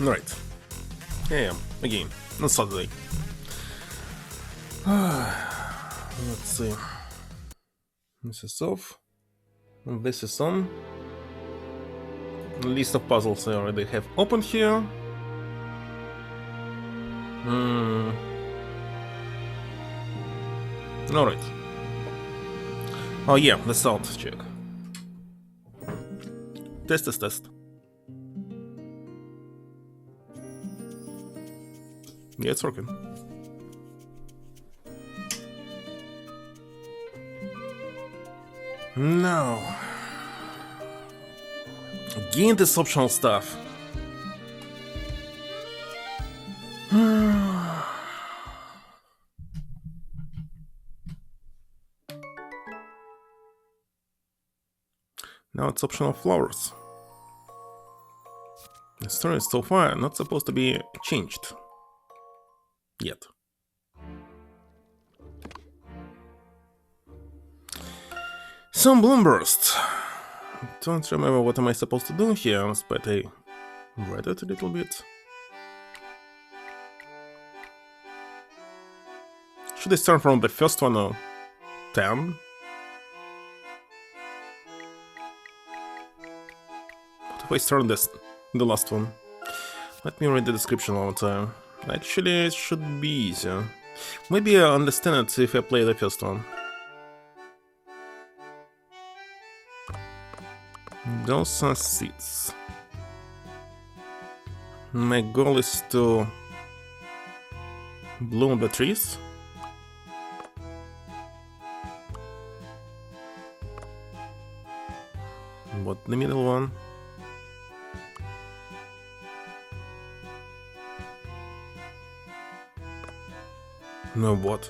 Right. Yeah, again, on Saturday. Let's see. This is off. And this is on. List of puzzles I already have opened here. Alright. Oh yeah, the sound check. Test. Yeah, it's working. No. Again, this optional stuff. Now it's optional flowers. The story is so far not supposed to be changed. Yet. Some Bloomburst. Don't remember what am I supposed to do here, but I read it a little bit. Should I start from the first one or 10? What if I start this, the last one? Let me read the description one more time. Actually, it should be easier. Maybe I understand it if I play the first one. Those are seeds. My goal is to bloom the trees. What the middle one? No, what?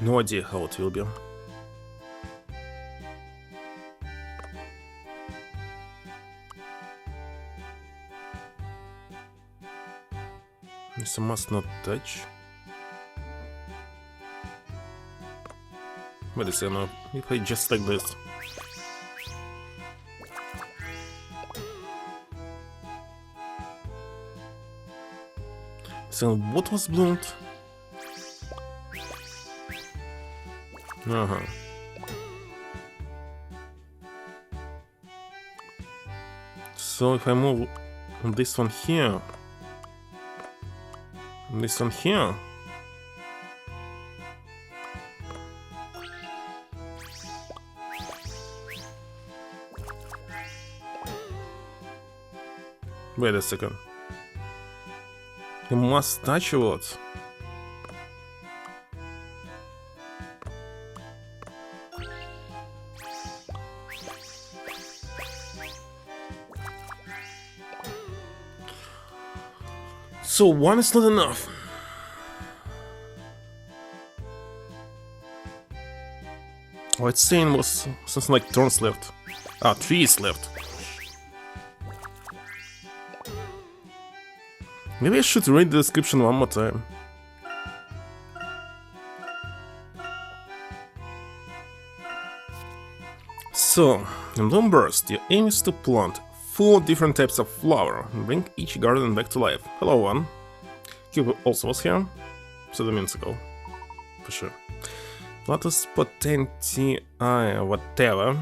No idea how it will be. This must not touch. Wait a second, if I just like this. So what was bloomed? So if I move this one here, this one here, wait a second, you must touch a lot. So one is not enough. Oh, it's saying was something like turns left. Ah, trees left. Maybe I should read the description one more time. So, in Bloomburst, your aim is to plant 4 different types of flower and bring each garden back to life. Hello, one. Cube also was here, so that means ago, for sure. Platus potentii, whatever,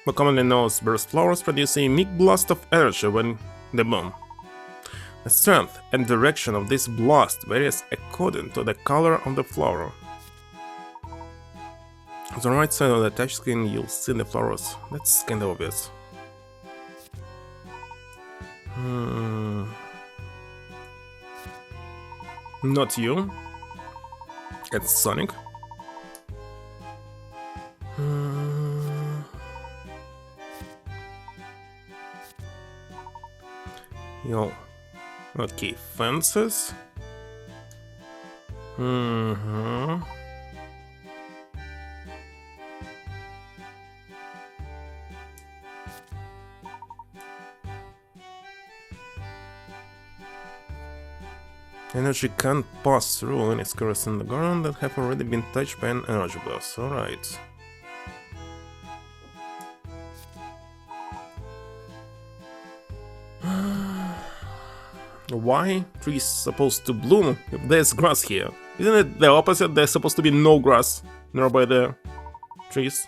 more commonly known as burst flowers, produce a unique blast of energy when they bloom. The strength and direction of this blast varies according to the color of the flower. On the right side of the touchscreen, you'll see the flowers. That's kinda obvious. Not you. It's Sonic. Yo. Okay, fences. Energy can't pass through any squares in the garden that have already been touched by an energy blast. Alright. Why trees supposed to bloom if there's grass here? Isn't it the opposite? There's supposed to be no grass nearby the trees.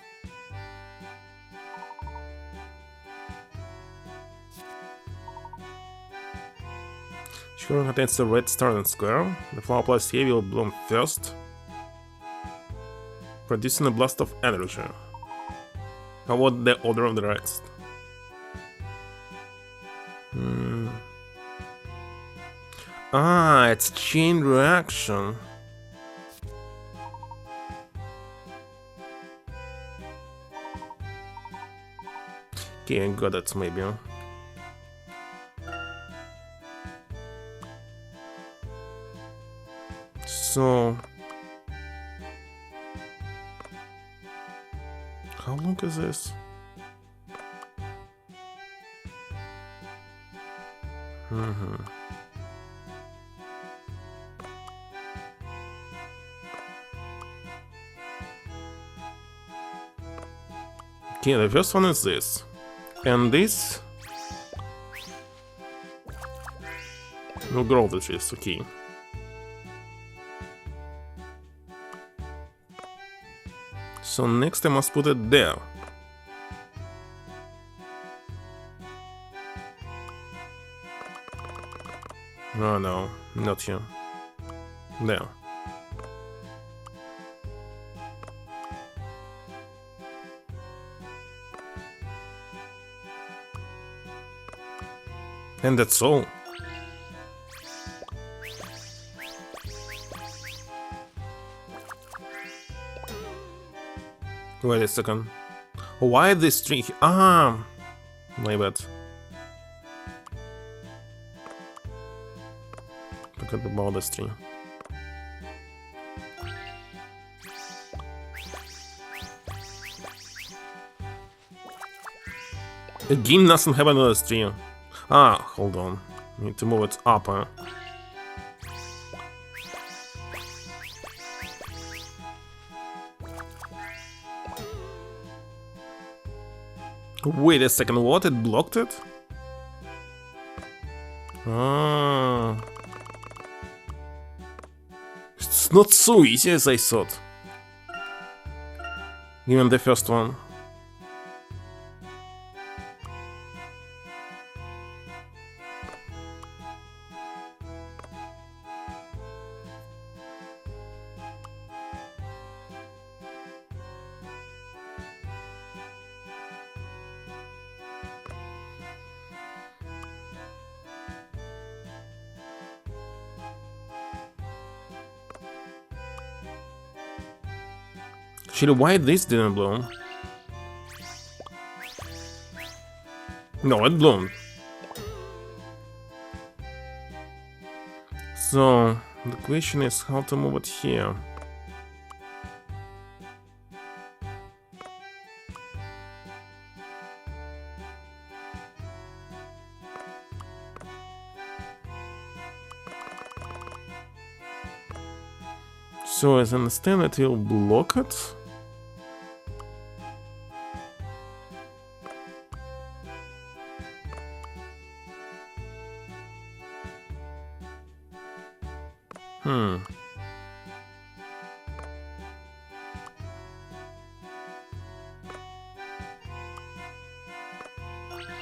Sure contains the red star and square. The flower plus here will bloom first, producing a blast of energy. How about the order of the rest? Ah, it's chain reaction. Okay, I got it, maybe. So... how long is this? Okay, the first one is this. And this will grow the trees, okay. So next I must put it there. Oh no, not here. There. And that's all. Wait a second. Why this tree? Ah, my bad. Forgot about this tree. Again, doesn't have another tree. Ah, hold on. Need to move it up, huh? Wait a second, what? It blocked it? Ah. It's not so easy as I thought. Even the first one. Actually, why this didn't bloom? No, it bloomed. So, the question is how to move it here. So, as I understand it, will block it?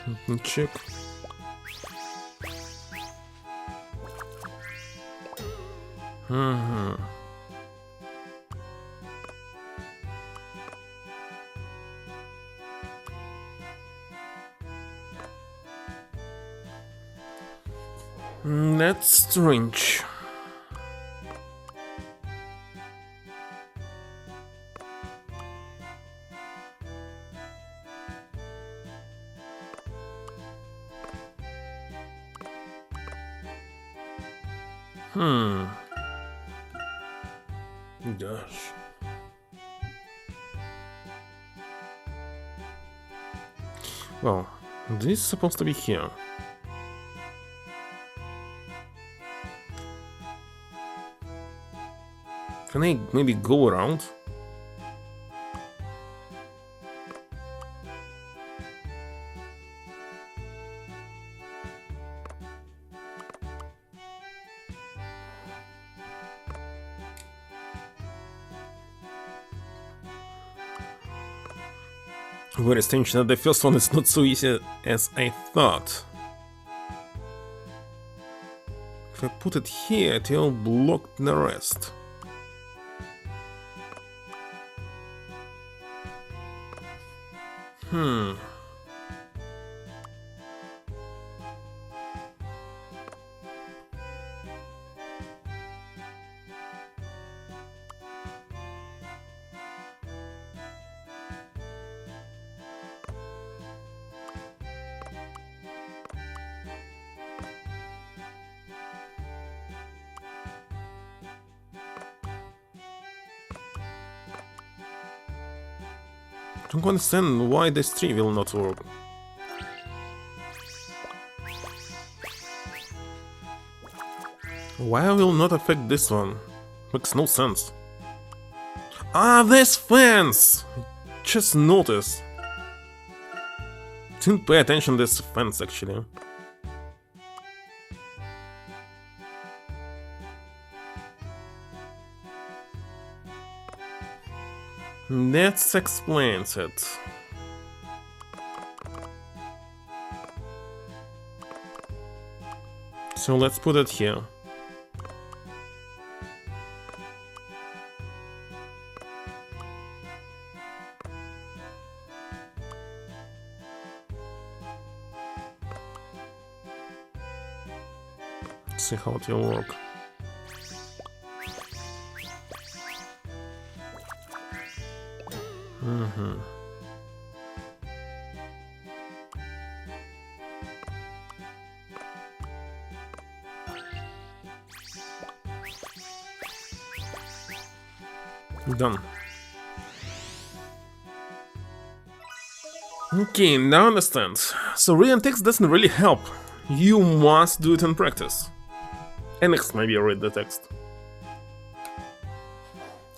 Let me check. That's strange. Gosh. Well, this is supposed to be here. Can I maybe go around? Very strange that the first one is not so easy as I thought. If I put it here, it will block the rest. I don't understand why this tree will not work. Why I will not affect this one? Makes no sense. Ah, this fence! Just noticed. Didn't pay attention to this fence actually. That explains it. So let's put it here. Let's see how it will work. Done. Okay, now I understand. So reading text doesn't really help. You must do it in practice. And next maybe read the text.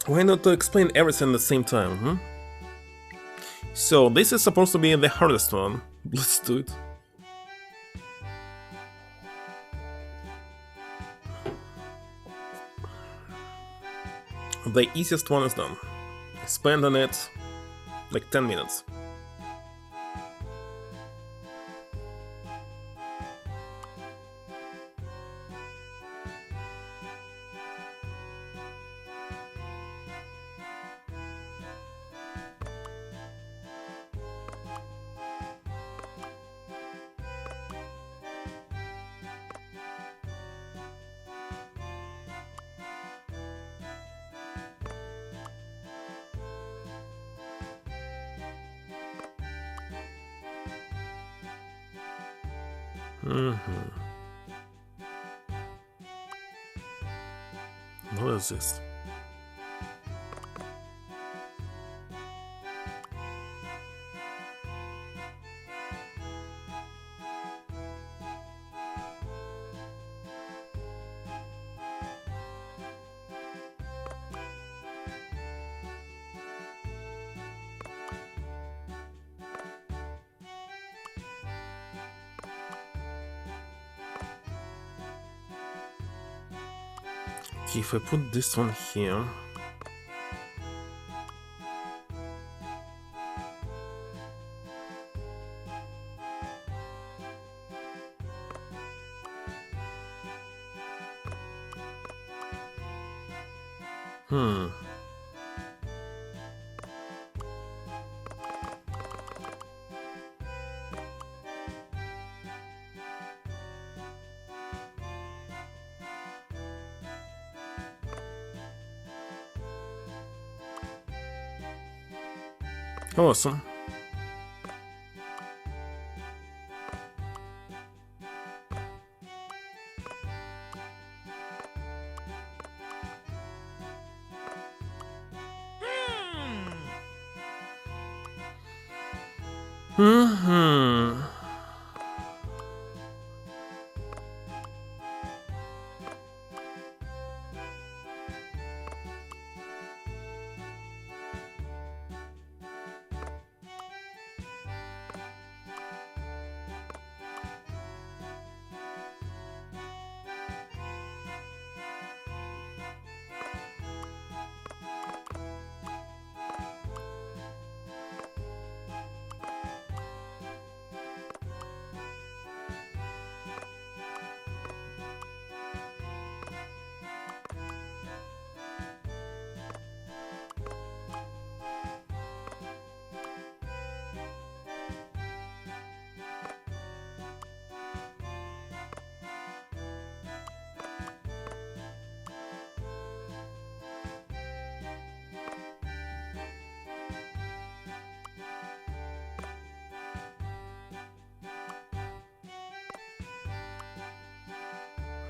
Why not to explain everything at the same time, So this is supposed to be the hardest one. Let's do it. The easiest one is done. I spent on it like 10 minutes. What is this? Okay, if I put this one here. Awesome.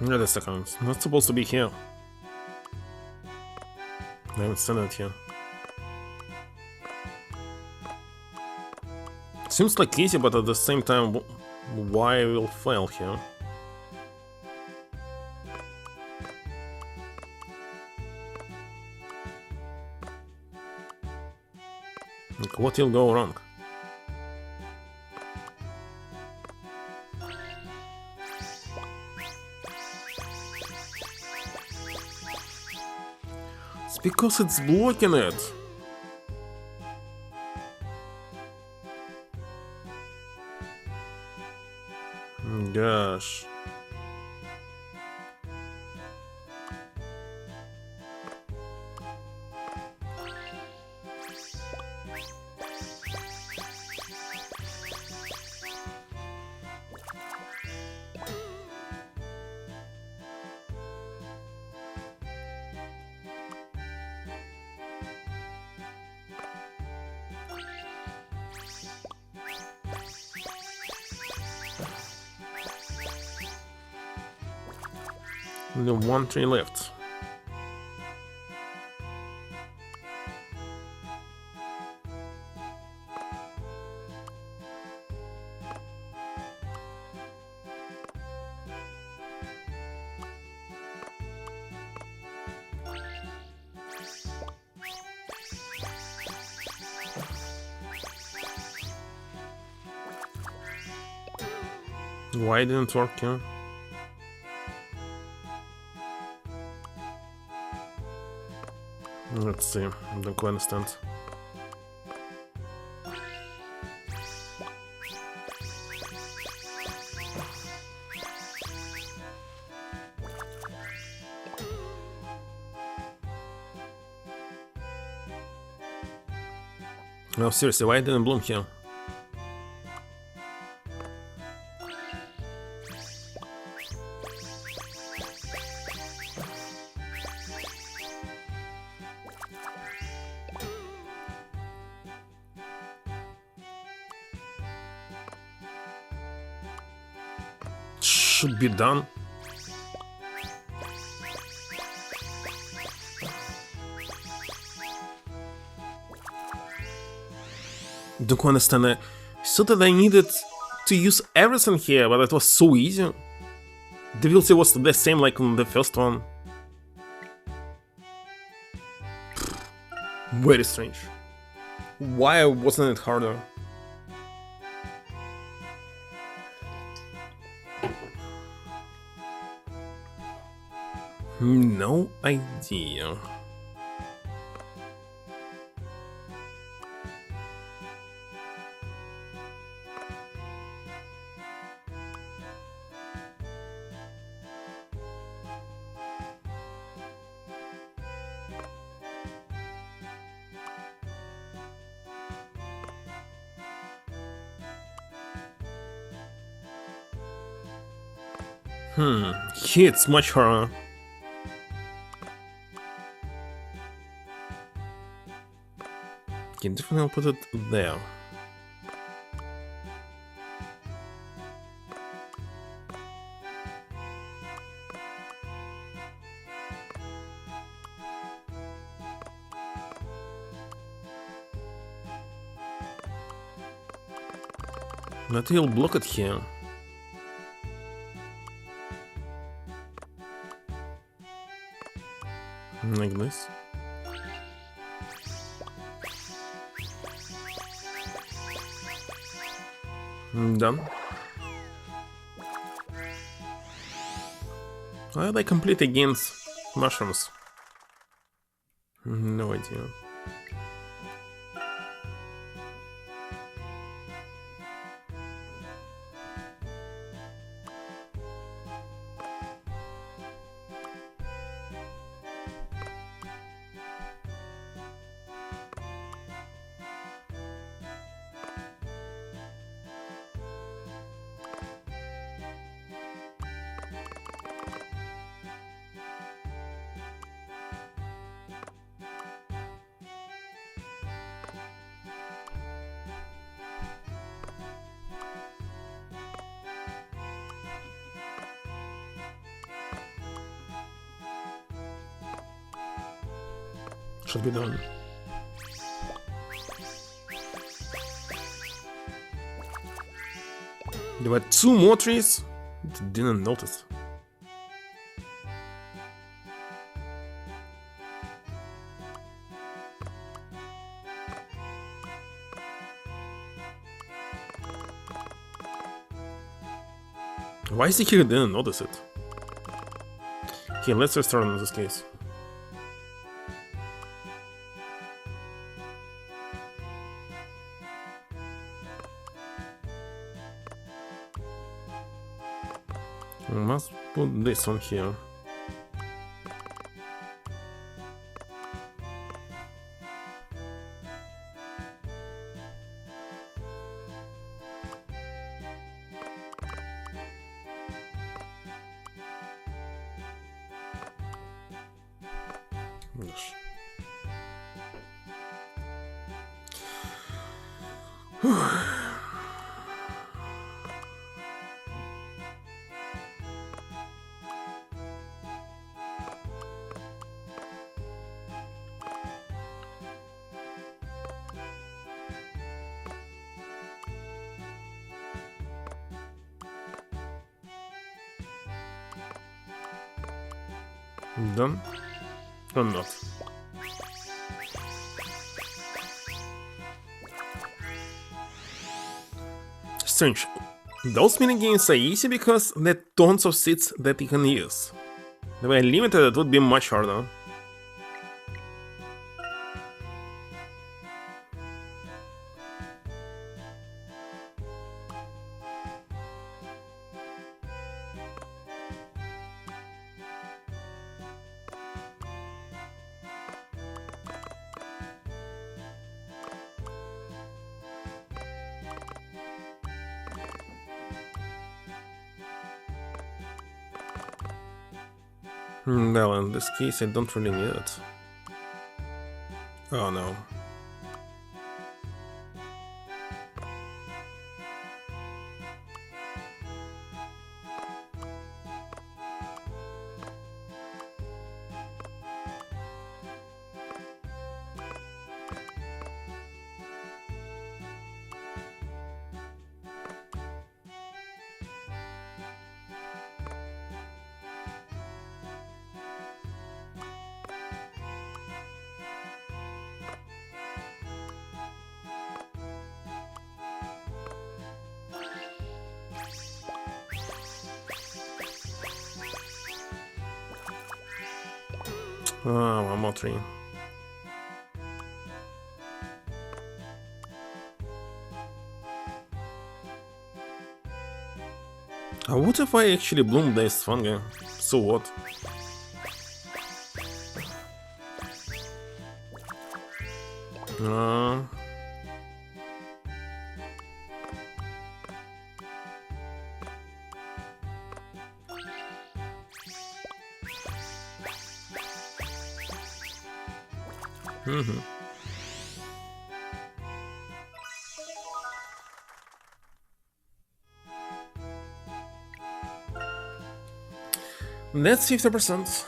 Wait a second, not supposed to be here. I haven't seen it here. Seems like easy, but at the same time, why I will fail here? Like, what will go wrong? It's because it's blocking it. Gosh. Only 1 tree left. Why didn't it work, yeah? Let's see, I don't quite understand. No, seriously, why didn't it bloom here? Should be done. Don't understand. I thought that I needed to use everything here, but it was so easy. The difficulty was the same like on the first one. Very strange. Why wasn't it harder? No idea. Here it's much harder. Can definitely put it there. But he'll block it here. Like this. Done. Why are they complete against mushrooms? No idea. should be done. There were 2 more trees? Didn't notice. Why is he here? Didn't notice it. Okay, let's restart in this case. We must put this on here. Yes. Done? Or not? Strange. Those minigames are easy because there are tons of seeds that you can use. If they were limited, it would be much harder. Well, in this case, I don't really need it. Oh no. Ah, one more tree. What if I actually bloom this fungi? So what? That's 50%.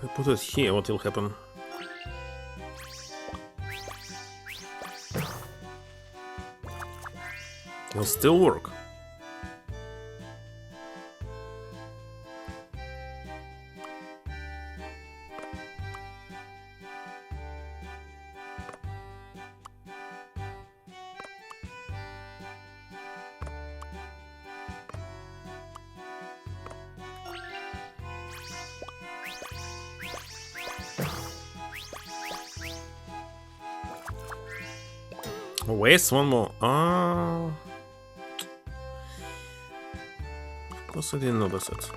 If I put it here, what will happen? It'll still work. Waste one more. Of course I didn't notice it.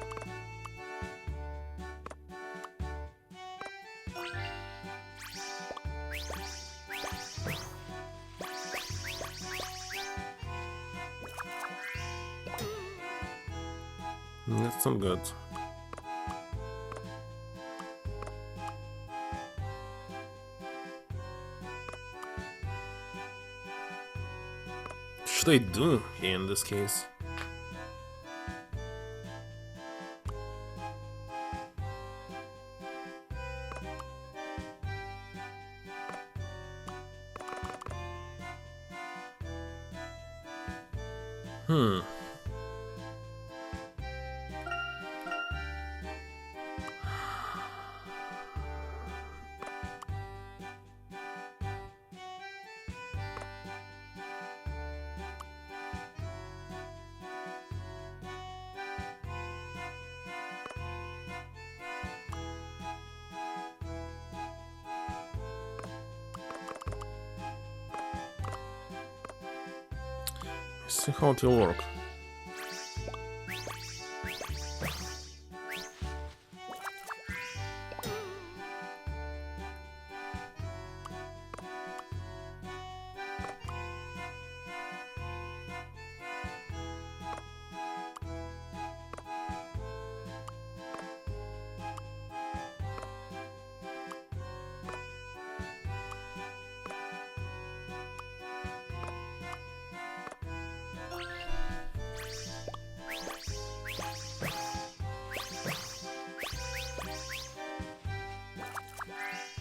That's not good. What should I do here in this case? See how it will work.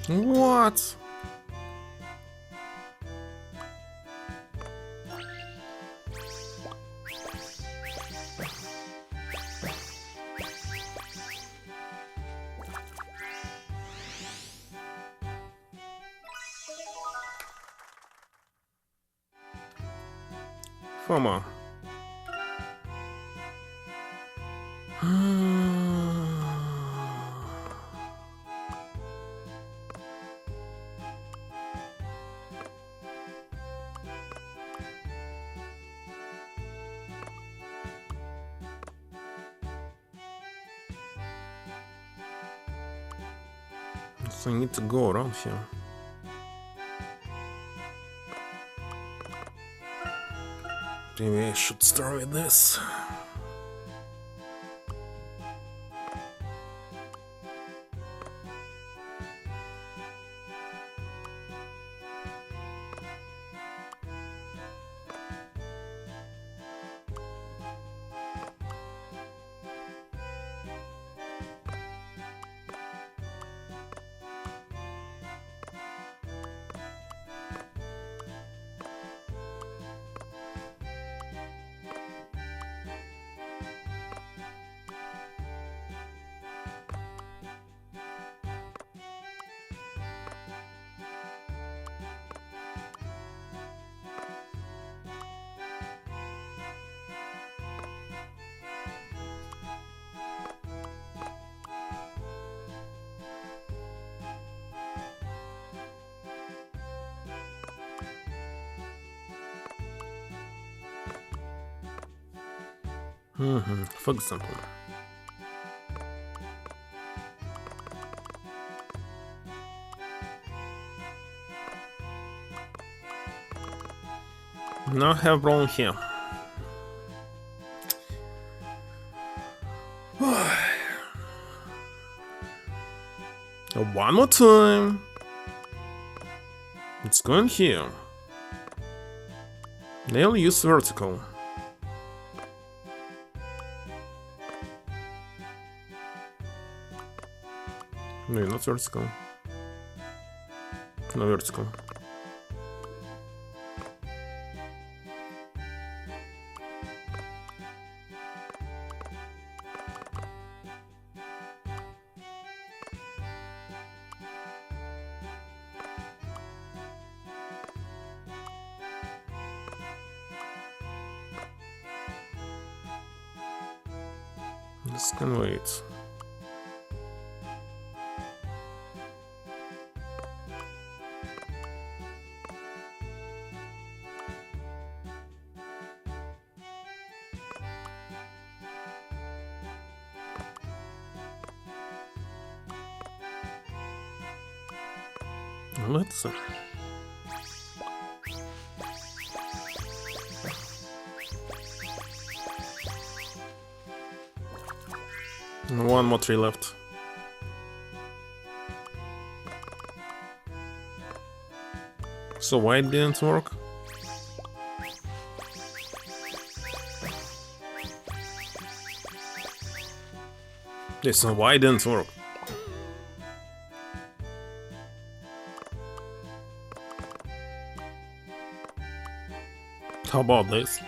What? FOMO. So I need to go around here. Maybe I should start with this. For example. Now I have a problem here. One more time. It's going here. They'll use vertical. No, not vertical. No vertical. This can wait. Let's see. One more tree left. So why it didn't work? Listen, why it didn't work? How about this?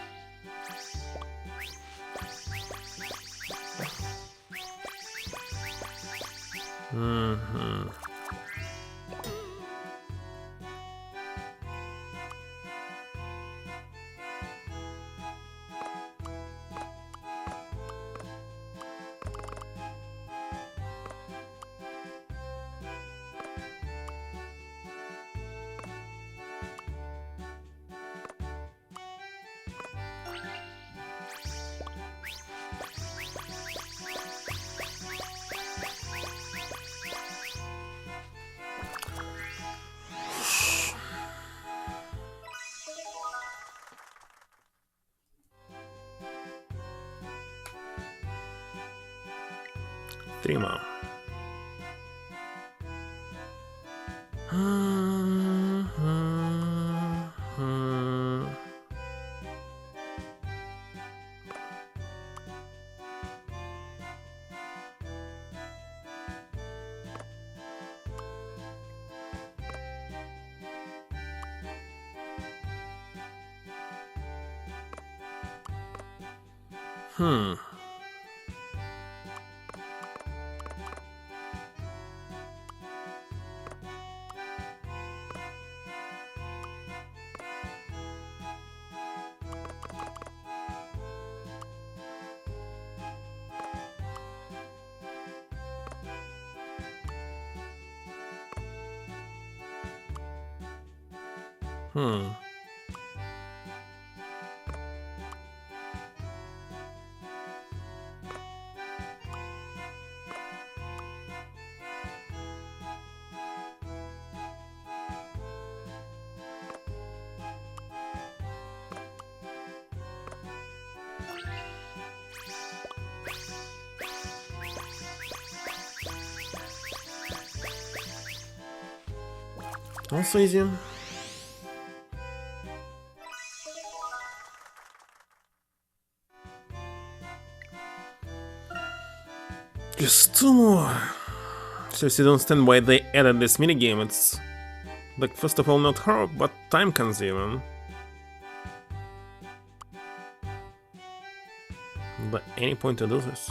Three more. Also easy. Just two more. Seriously, don't understand why they added this minigame. It's like, first of all, not hard, but time consuming. But any point to do this?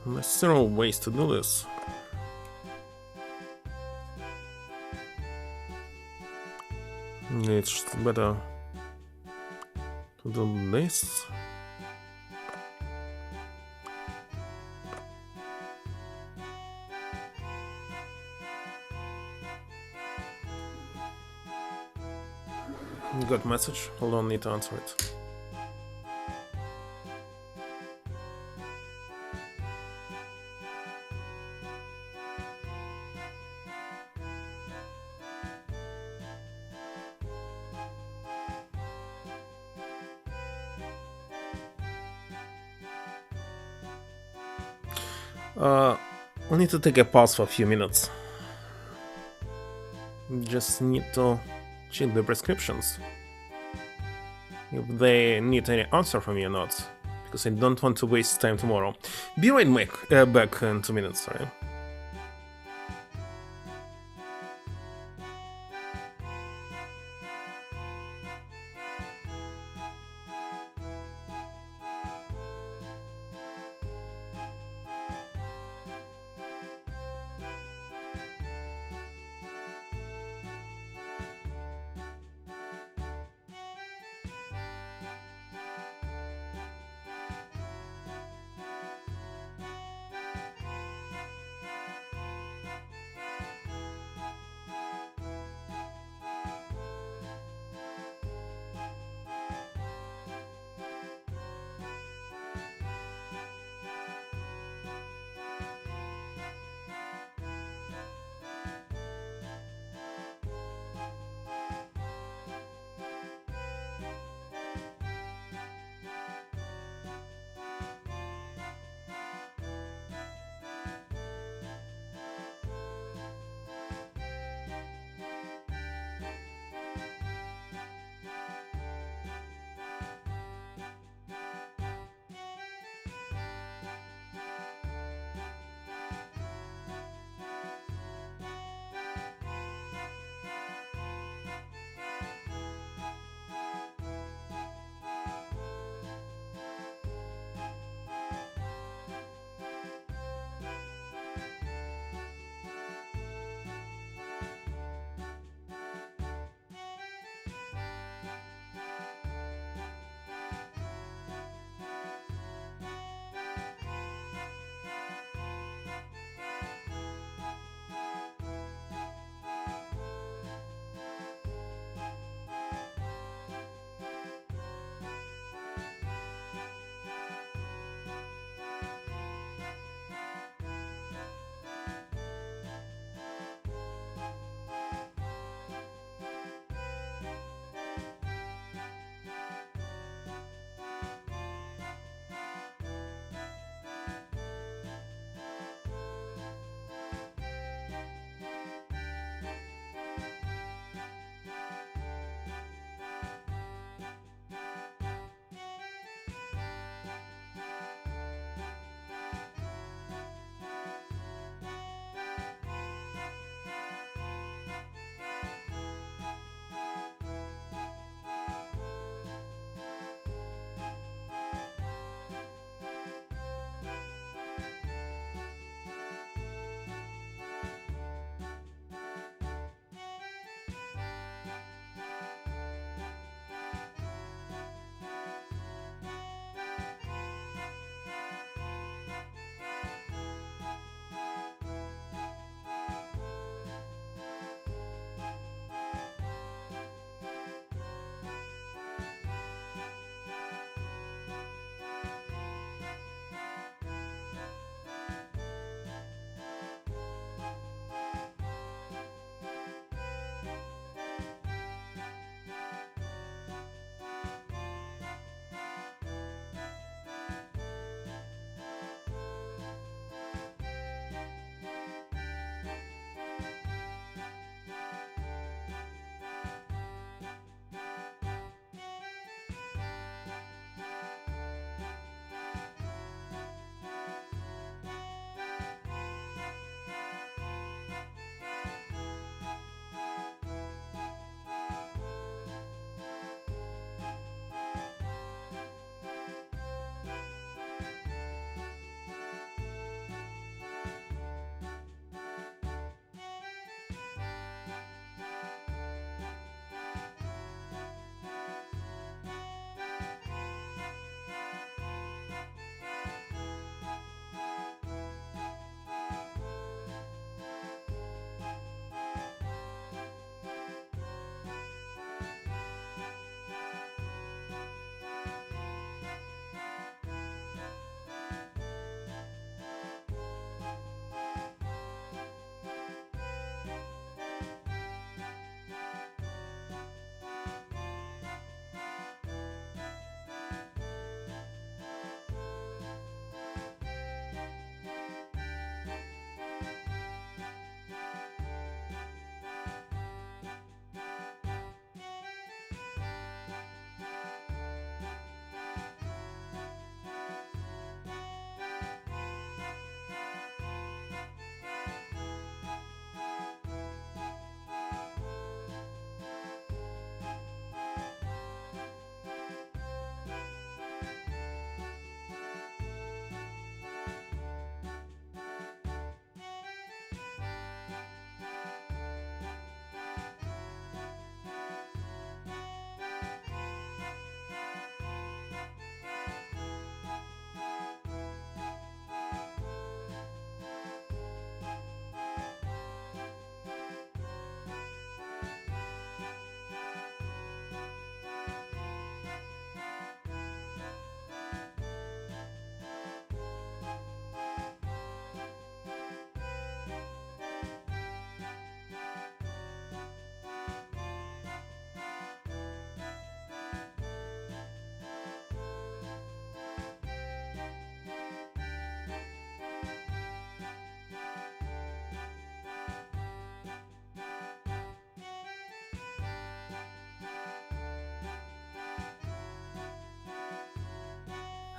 There's several ways to do this. It's better to do this. You got message? Hold on, need to answer it. We need to take a pause for a few minutes. Just need to check the prescriptions. If they need any answer from me or not. Because I don't want to waste time tomorrow. Be right back in 2 minutes, sorry.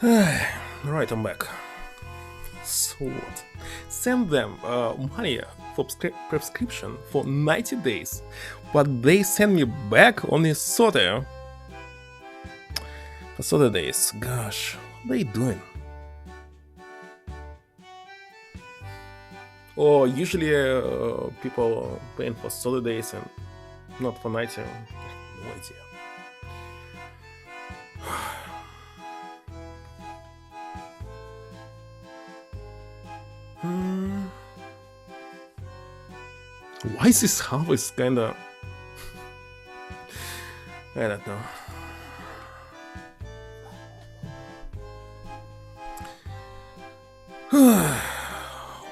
Right, I'm back. So what? Send them money for prescription for 90 days, but they send me back only soda. For soda days. Gosh, what are they doing? Or usually people paying for soda days and not for 90. No idea. Why is this harvest kinda... I don't know.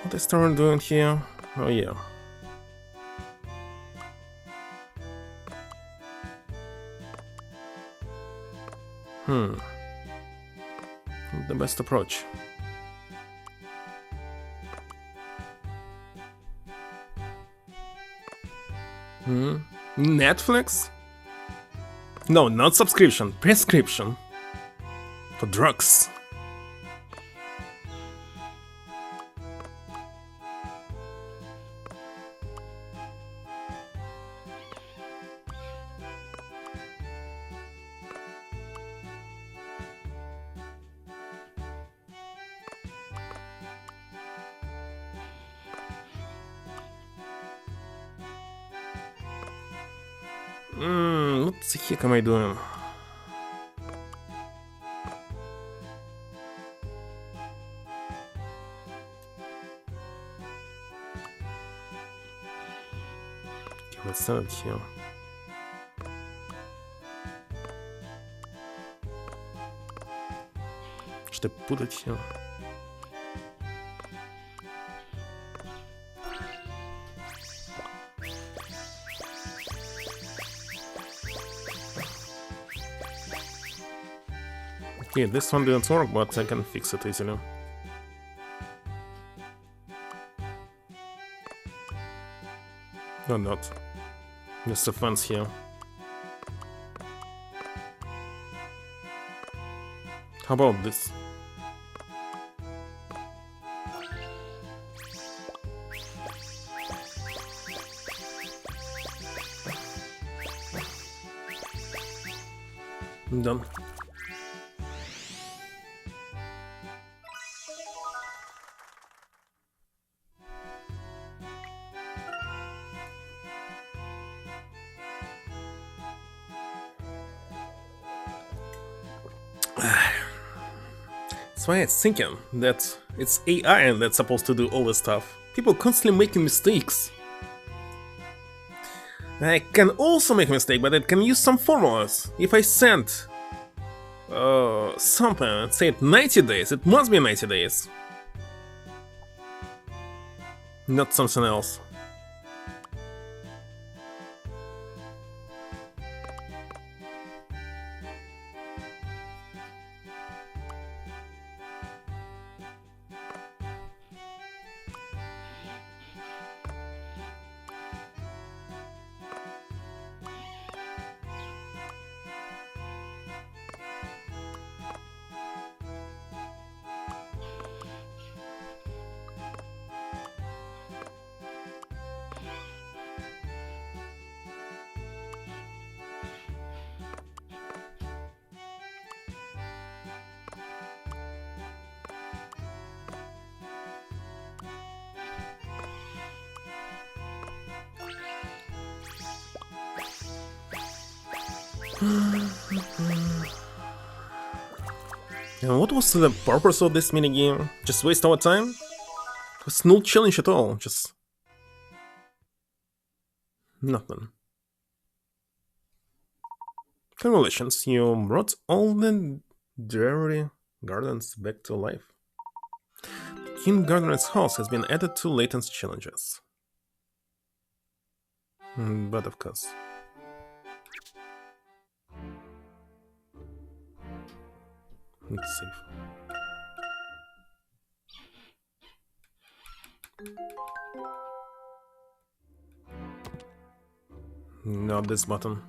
What is Taran doing here? Oh yeah. The best approach. Netflix? No, not subscription. Prescription. For drugs. What the heck am I doing? Okay, let's send it here. Should I put it here? Okay, this one didn't work, but I can fix it easily. No, not. Just a fence here. How about this? Done. That's why I was thinking that it's AI that's supposed to do all this stuff. People constantly making mistakes. I can also make a mistake, but it can use some formulas. If I send something and say it 90 days, it must be 90 days. Not something else. And what was the purpose of this minigame? Just waste our time? It was no challenge at all, just... nothing. Congratulations, you brought all the dreary gardens back to life. King Gardener's house has been added to Layton's challenges. But of course. It's safe. Not this button.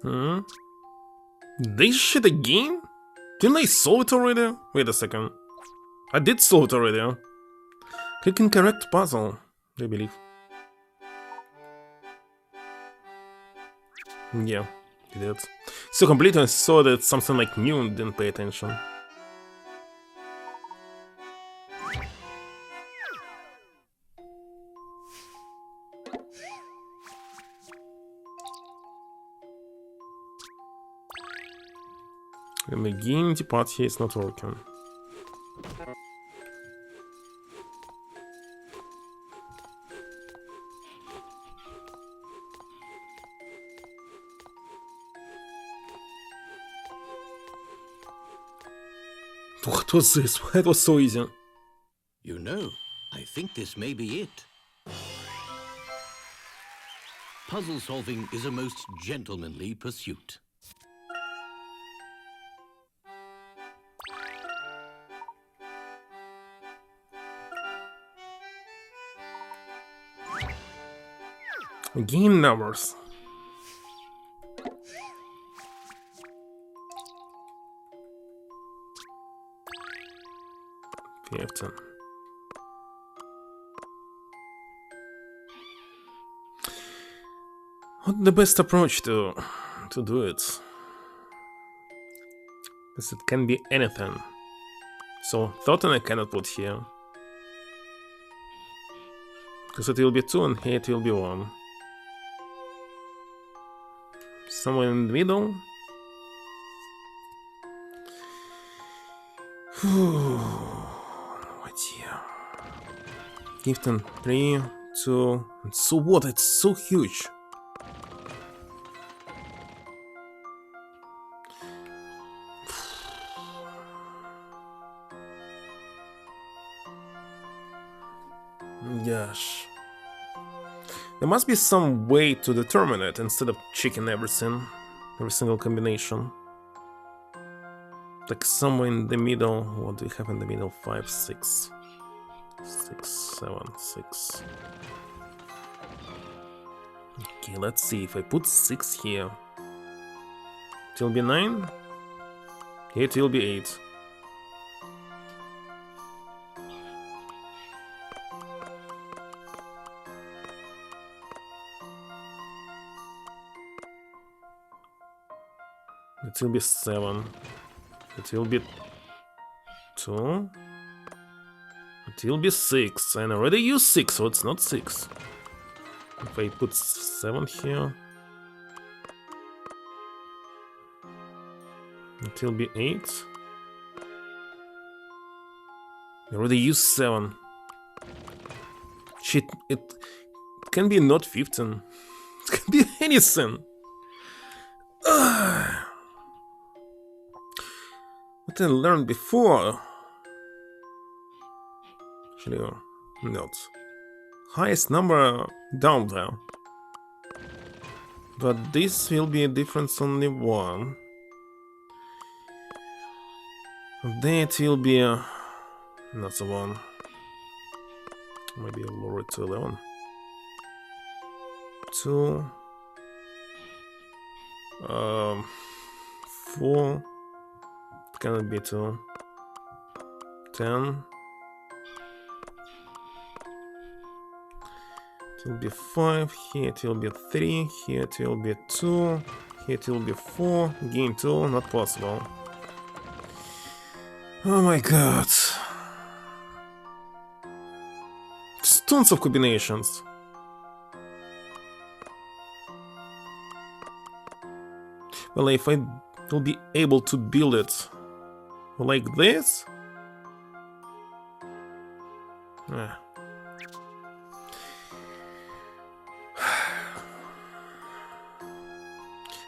Hmm? This shit again? Didn't I solve it already? Wait a second. I did solve it already. Click incorrect puzzle, I believe. Yeah, you did. So completely saw that it's something like new and didn't pay attention. And again, the part here is not working. What was this? Why it was so easy? You know, I think this may be it. Puzzle solving is a most gentlemanly pursuit. Game numbers. Fifteen. What's the best approach to do it? Because it can be anything. So 13 I cannot put here. Because it will be 2 and here it will be 1. Somewhere in the middle. Oh dear. Gifton 3, 2. And so what? It's so huge. Gosh. There must be some way to determine it instead of checking everything, every single combination. Like somewhere in the middle. What do we have in the middle? 5, 6. 6, 7, 6. Okay, let's see. If I put 6 here, it will be 9. It will be 8. It will be 7. It will be 2. It will be 6. And I already used 6, so it's not 6. If I put 7 here, it will be 8. I already used 7. Shit, it can be not 15. It can be anything. What I learned before. Actually, not. Highest number down there. But this will be a difference only 1. Then it will be not the 1. Maybe I'll lower it to 11. 2. 4. It cannot be 2. 10. It will be 5. Here it will be 3. Here it will be 2. Here it will be 4. Gain 2. Not possible. Oh my god. It's tons of combinations. Well, if I will be able to build it like this.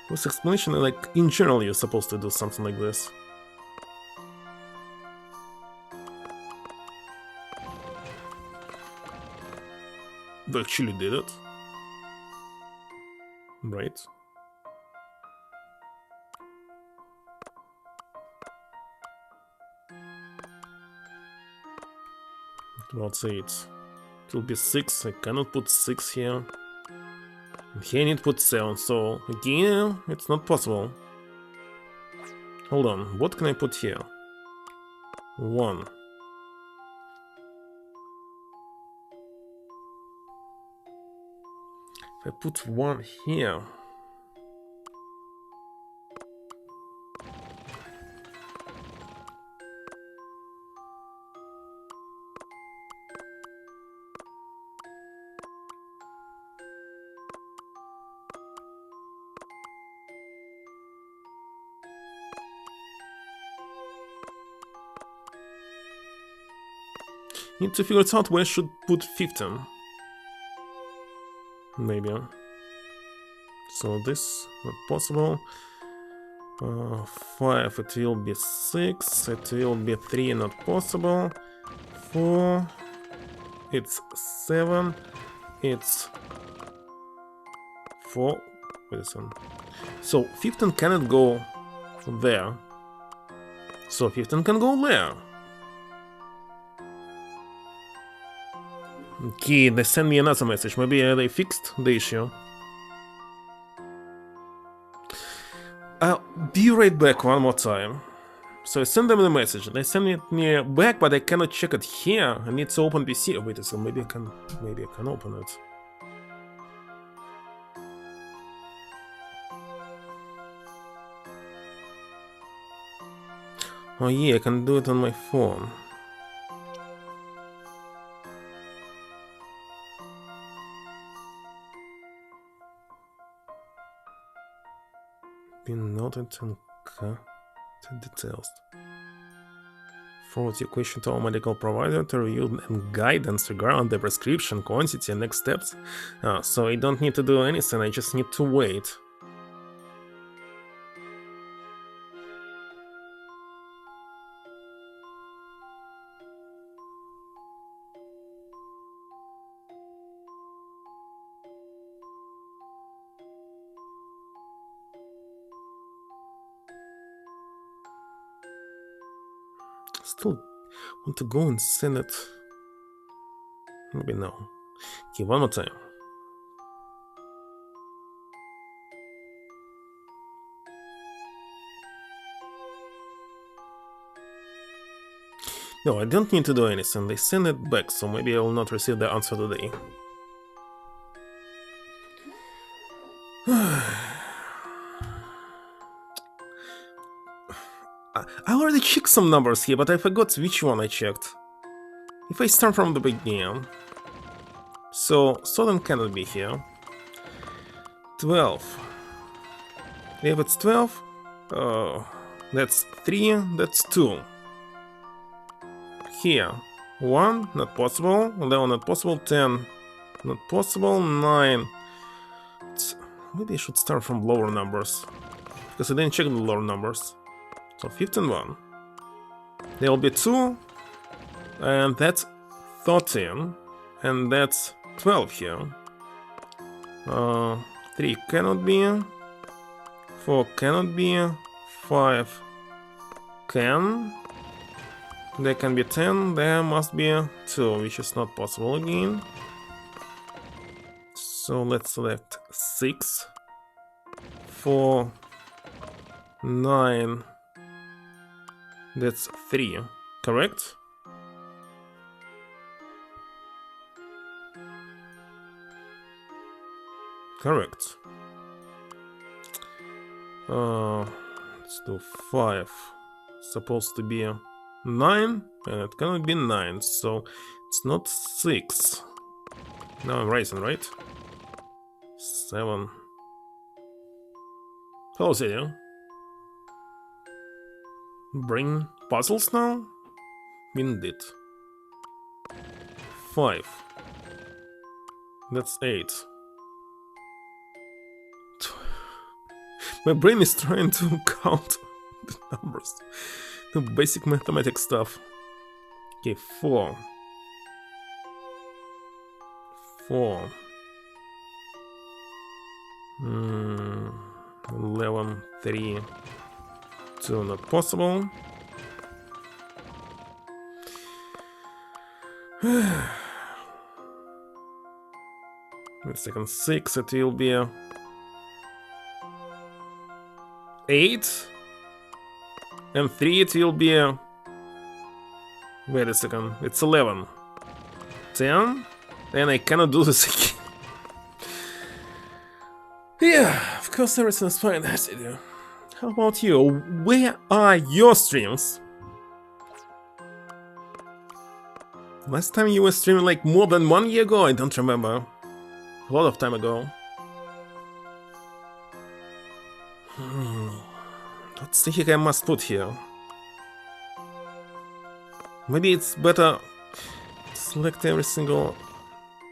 This explanation, like in general, you're supposed to do something like this. They actually did it. Right. Let's say it will be 6. I cannot put 6 here. Here I need to put 7, so again, it's not possible. Hold on, what can I put here? 1. If I put 1 here... Need to figure it out where I should put 15. Maybe. So this, not possible. 5, it will be 6, it will be 3, not possible. 4, it's 7, it's 4, wait a second. So 15 cannot go there. So 15 can go there. Okay, they send me another message. Maybe they fixed the issue. I'll be right back one more time. So I send them the message. They send me back, but I cannot check it here. I need to open PC. Oh, wait a second. Maybe I can open it. Oh yeah, I can do it on my phone. Be noted and details. Forward your question to our medical provider to review and guidance regarding the prescription, quantity, and next steps. So I don't need to do anything, I just need to wait. Still want to go and send it. Maybe no. Okay, one more time. No, I don't need to do anything. They send it back, so maybe I will not receive the answer today. I already checked some numbers here, but I forgot which one I checked. If I start from the beginning... So, Southern cannot be here. 12. If it's 12, that's 3, that's 2. Here, 1, not possible, 11, not possible, 10, not possible, 9. Maybe I should start from lower numbers, because I didn't check the lower numbers. So 15, 1. There will be 2, and that's 13, and that's 12 here. 3 cannot be, 4 cannot be, 5 can. There can be 10, there must be 2, which is not possible again. So let's select 6, 4, 9, that's 3, correct? Correct. Let's do 5. Supposed to be 9, and it cannot be 9, so it's not 6. Now I'm rising, right? 7. Hello, City. Bring puzzles now? Indeed. 5. That's 8. My brain is trying to count the numbers. The basic mathematics stuff. Okay, 4. 4. 11, 3, 2, not possible. Wait a second, 6, it will be 8. And 3, it will be wait a second, it's 11. 10. And I cannot do this again. Yeah, of course everything is fine, as you do. How about you? Where are your streams? Last time you were streaming like more than 1 year ago, I don't remember. A lot of time ago. What's the heck I must put here? Maybe it's better select every single...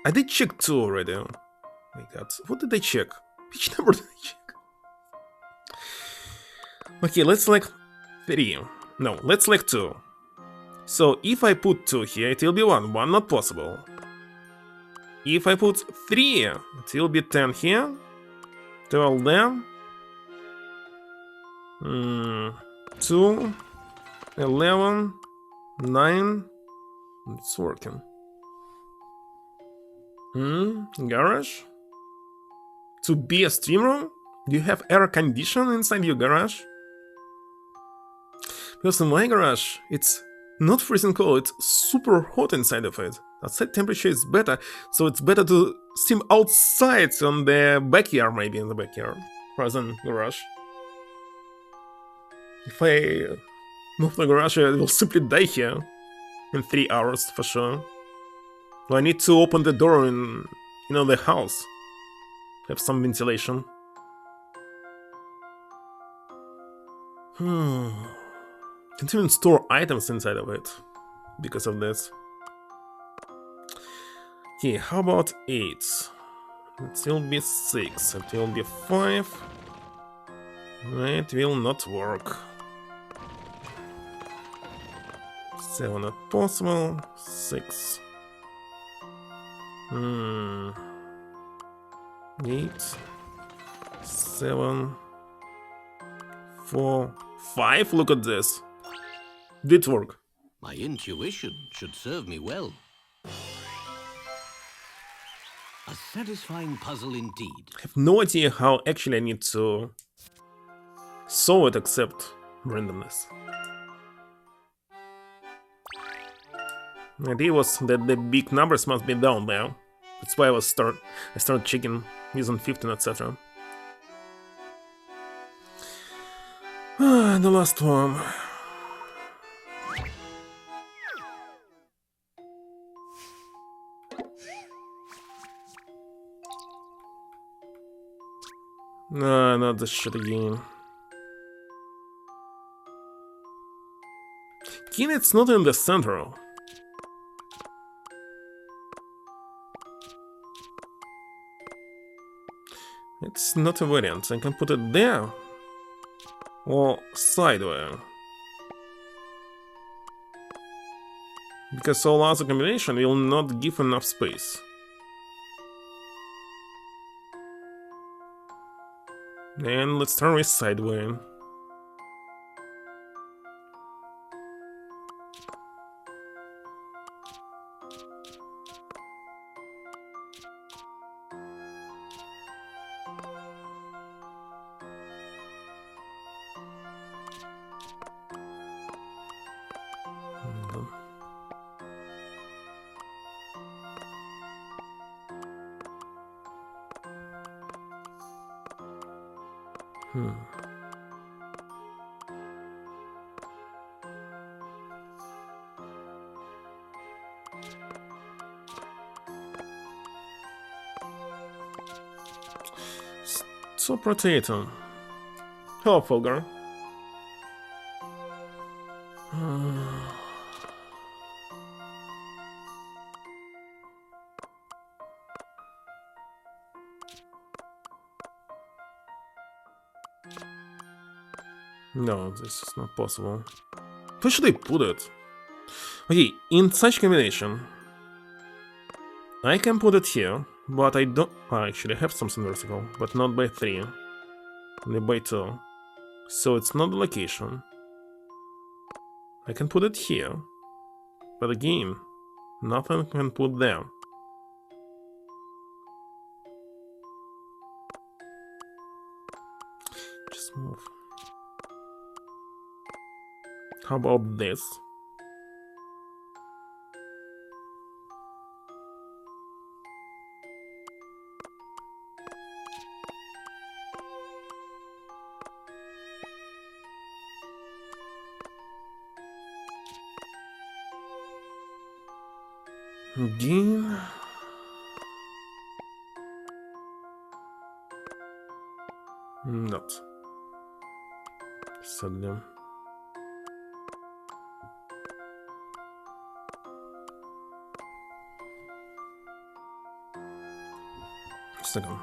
I did check 2 already. Oh my god, what did I check? Which number did I check? Okay, let's select 3. No, let's select 2. So if I put 2 here, it will be 1. 1 not possible. If I put 3, it will be 10 here. 12 there. 2. 11. 9. It's working. Garage? To be a stream room? Do you have air condition inside your garage? Because in my garage, it's not freezing cold, it's super hot inside of it. Outside temperature is better, so it's better to steam outside on the backyard, maybe in the backyard, rather than garage. If I move the garage, I will simply die here in 3 hours for sure. So I need to open the door in, the house. Have some ventilation. Can't even store items inside of it because of this. Okay, how about 8? It will be 6. It will be 5. It will not work. 7 not possible. 6. 8. 7. 4. 5. Look at this. Did work. My intuition should serve me well. A satisfying puzzle indeed. I have no idea how actually I need to solve it except randomness. The idea was that the big numbers must be down there. That's why I started checking using 15, etc. The last one. No, not this shit again. King, it's not in the center. It's not a variant. I can put it there. Or sideways. Because all other combination will not give enough space. And let's start with sideways. So potato. Hello, Fulgur. No, this is not possible. Where should I put it? Okay, in such combination, I can put it here, but I don't... I actually have something vertical, but not by 3, only by 2. So it's not the location. I can put it here, but again, nothing can put there. Just move. How about this? Again. Not. Sadly. Second.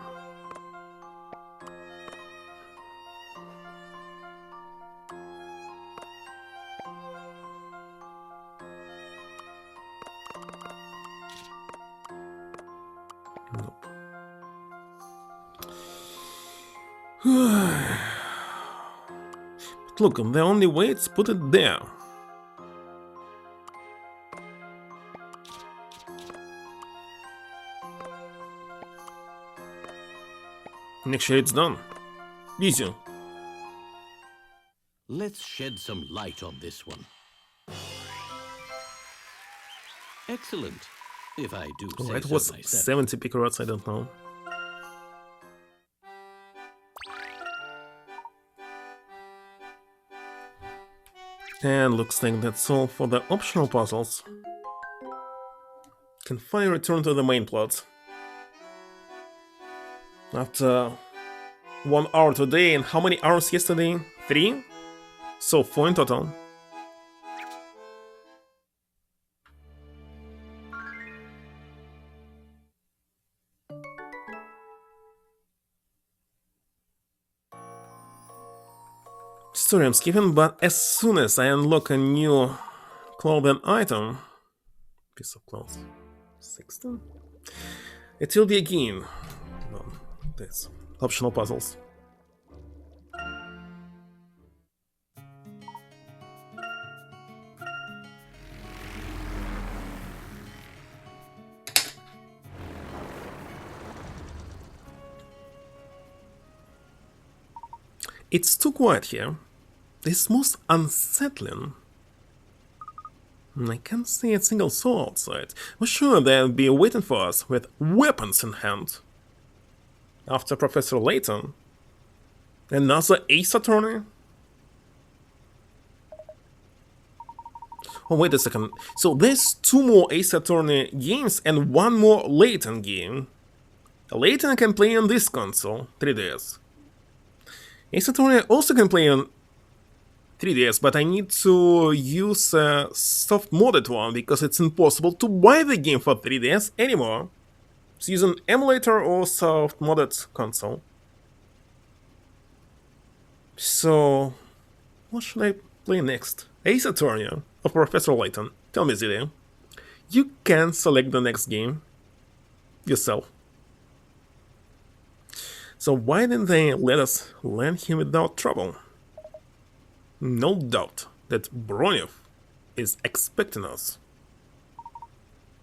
Nope. But look, the only way is put it there. Make sure it's done. Easy. Let's shed some light on this one. Excellent, if I do say It so was myself. 70 picarots, I don't know. And looks like that's all for the optional puzzles. Can finally return to the main plot. After 1 hour today, and how many hours yesterday? 3? So 4 in total. Story I'm skipping, but as soon as I unlock a new clothing item, piece of clothes, 16, it will be again. No, this optional puzzles. It's too quiet here. It's most unsettling. I can't see a single soul outside. We're sure they'll be waiting for us with weapons in hand. After Professor Layton, another ace attorney? Oh, wait a second. So there's 2 more ace attorney games and 1 more Layton game. Layton can play on this console, 3DS. Ace attorney also can play on 3DS, but I need to use a soft modded one because it's impossible to buy the game for 3DS anymore. So use an emulator or soft modded console. So what should I play next? Ace Attorney or Professor Layton? Tell me, Zillia. You can select the next game yourself. So why didn't they let us land here without trouble? No doubt that Broniov is expecting us.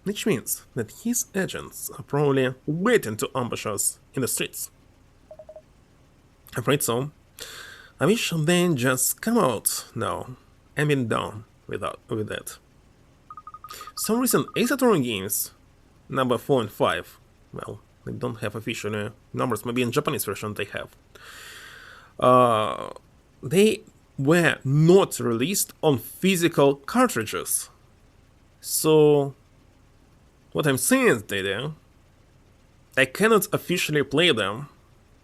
Which means that his agents are probably waiting to ambush us in the streets. Afraid so. I wish they'd just come out now and been done with that. For some reason, Ace Attorney games, number 4 and 5, well, they don't have official numbers, maybe in Japanese version they have. They were not released on physical cartridges. So, what I'm saying is that I cannot officially play them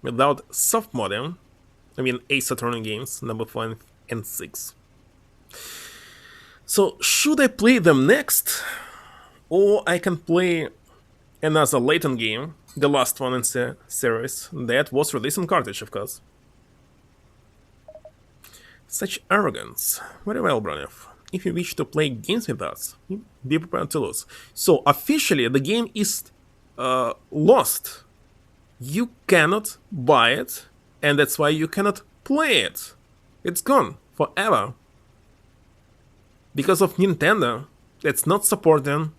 without soft modding. I mean, Ace Attorney games, number 5 and 6. So, should I play them next? Or I can play another Layton game, the last one in the series, that was released on cartridge, of course. Such arrogance. Very well, Broniov. If you wish to play games with us, be prepared to lose. So, officially, the game is lost. You cannot buy it, and that's why you cannot play it. It's gone forever. Because of Nintendo, that's not supporting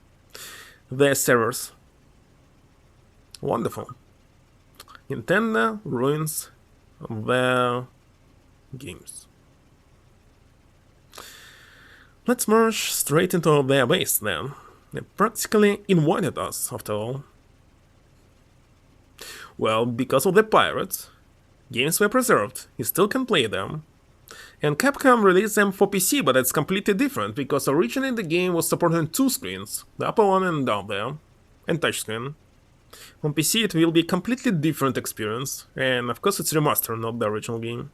their servers. Wonderful. Nintendo ruins their games. Let's march straight into their base then. They practically invited us, after all. Well, because of the pirates, games were preserved, you still can play them. And Capcom released them for PC, but it's completely different, because originally the game was supporting two screens, the upper one and down there, and touchscreen. On PC it will be a completely different experience, and of course it's remastered, not the original game.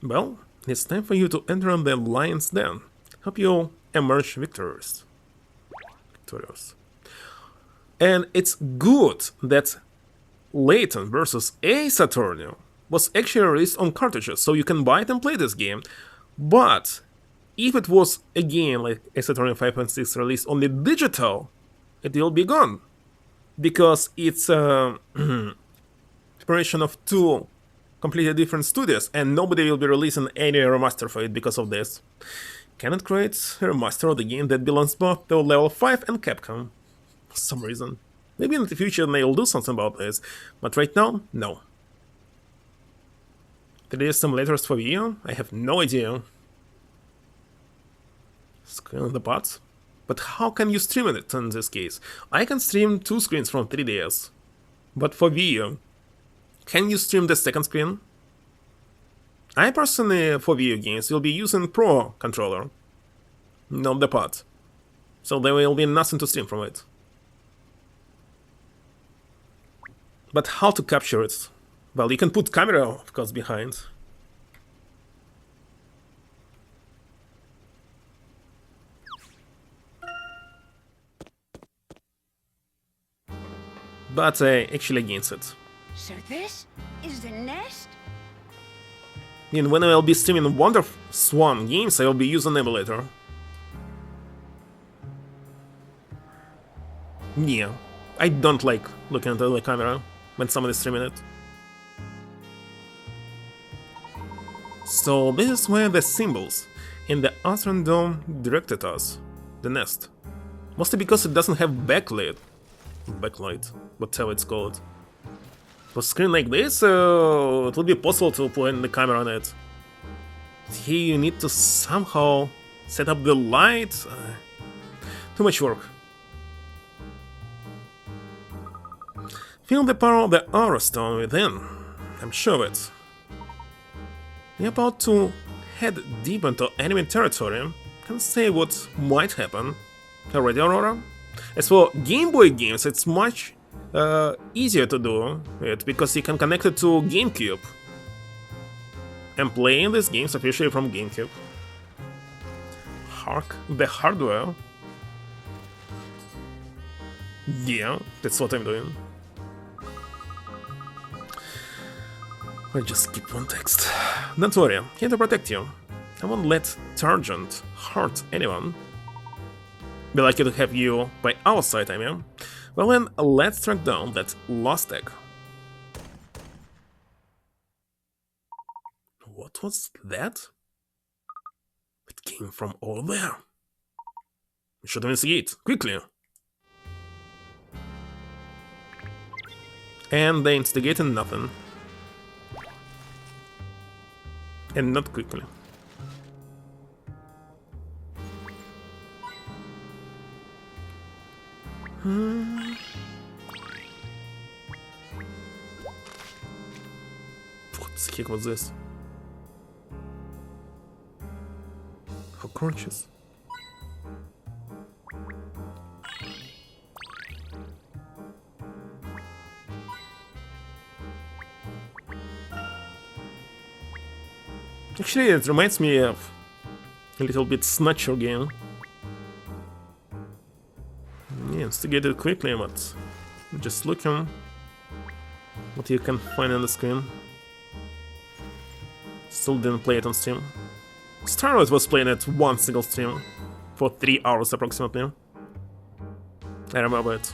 Well, it's time for you to enter the Lion's Den. Hope you'll emerge victorious. And it's good that Layton vs. Ace Attorney was actually released on cartridges, so you can buy it and play this game. But if it was a game like Ace Attorney 5.6 released only digital, it will be gone. Because it's a separation of two completely different studios, and nobody will be releasing any remaster for it because of this. Cannot create a remaster of the game that belongs both to Level 5 and Capcom. For some reason. Maybe in the future they will do something about this, but right now, no. 3D simulators for Wii U? I have no idea. Screen on the pods? But how can you stream it in this case? I can stream two screens from 3DS. But for Wii U, can you stream the second screen? I personally, for Wii U games, will be using Pro controller, not the pod. So there will be nothing to stream from it. But how to capture it? Well, you can put camera, of course, behind. But actually against it. So this is the nest? And when I will be streaming Wonder Swan games, I will be using emulator. Yeah, I don't like looking at the camera when somebody's streaming it. So this is where the symbols in the Azran dome directed us, the nest. Mostly because it doesn't have backlight, whatever it's called. For a screen like this, it would be possible to point the camera on it. Here you need to somehow set up the light. Too much work. Feel the power of the Aura Stone within. I'm sure of it. You're about to head deep into enemy territory. Can't say what might happen. Already, Aurora? As for Game Boy games, it's much easier to do it because you can connect it to GameCube and play these games officially from GameCube. Hark the hardware. Yeah, that's what I'm doing. I'll just skip one text. Don't worry, I'm here to protect you. I won't let Targent hurt anyone. Be lucky to have you by our side, I mean. Well then, let's track down that lost egg. What was that? It came from over there. We should investigate, quickly. And they instigated nothing. And not quickly. What the heck was this? Cockroaches. Actually, it reminds me of a little bit Snatcher game. Yeah, instigated quickly, but just looking what you can find on the screen. Still didn't play it on Steam. Starlight was playing it one single stream for 3 hours approximately. I remember it.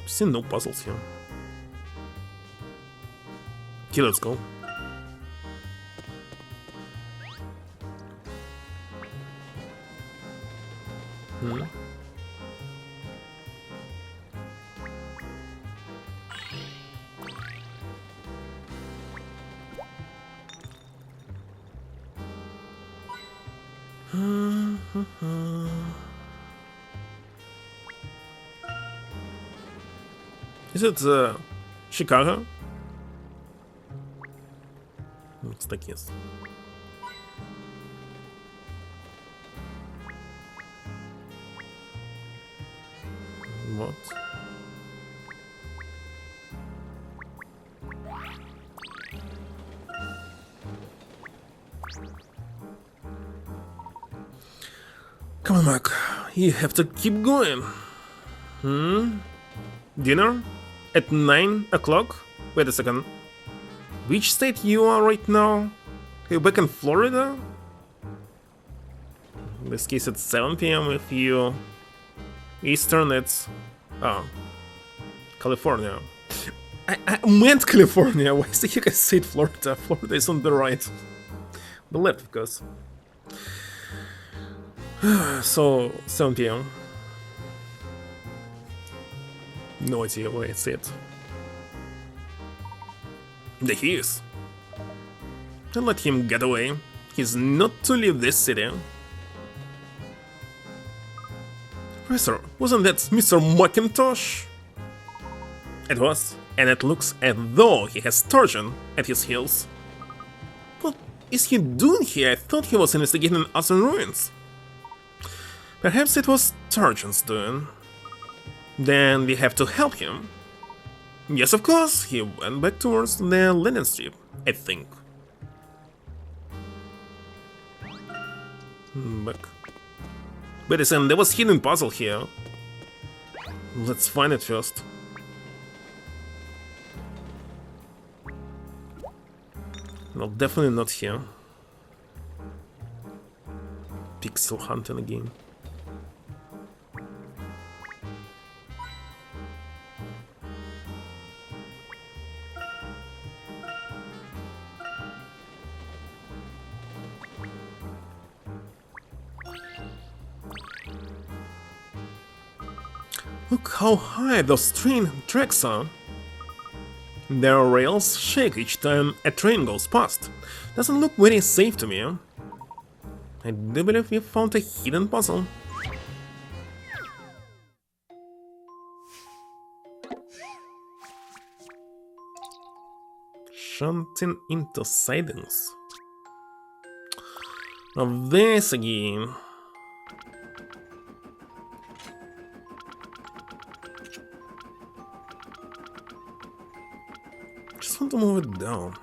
See no puzzles here. Okay, let's go. Is it Chicago? Looks like yes. What? Come on, Mac. You have to keep going. Dinner? At 9 o'clock? Wait a second. Which state you are right now? Are you back in Florida? In this case, it's 7 p.m. If you Eastern, it's California. I meant California. Why is the heck I said Florida? Florida is on the right, the left, of course. So 7 p.m. No idea where it's at. There he is. Don't let him get away. He's not to leave this city. Professor, wasn't that Mr. McIntosh? It was, and it looks as though he has Sturgeon at his heels. What is he doing here? I thought he was investigating Azran ruins. Perhaps it was Sturgeon's doing. Then we have to help him. Yes, of course, he went back towards the Layton Strip, I think. Back. Wait a second, there was a hidden puzzle here. Let's find it first. No, definitely not here. Pixel hunting again. Look how high those train tracks are. Their rails shake each time a train goes past. Doesn't look very safe to me. I do believe we found a hidden puzzle. Shunting into sidings. Of this again. Just want to move it down.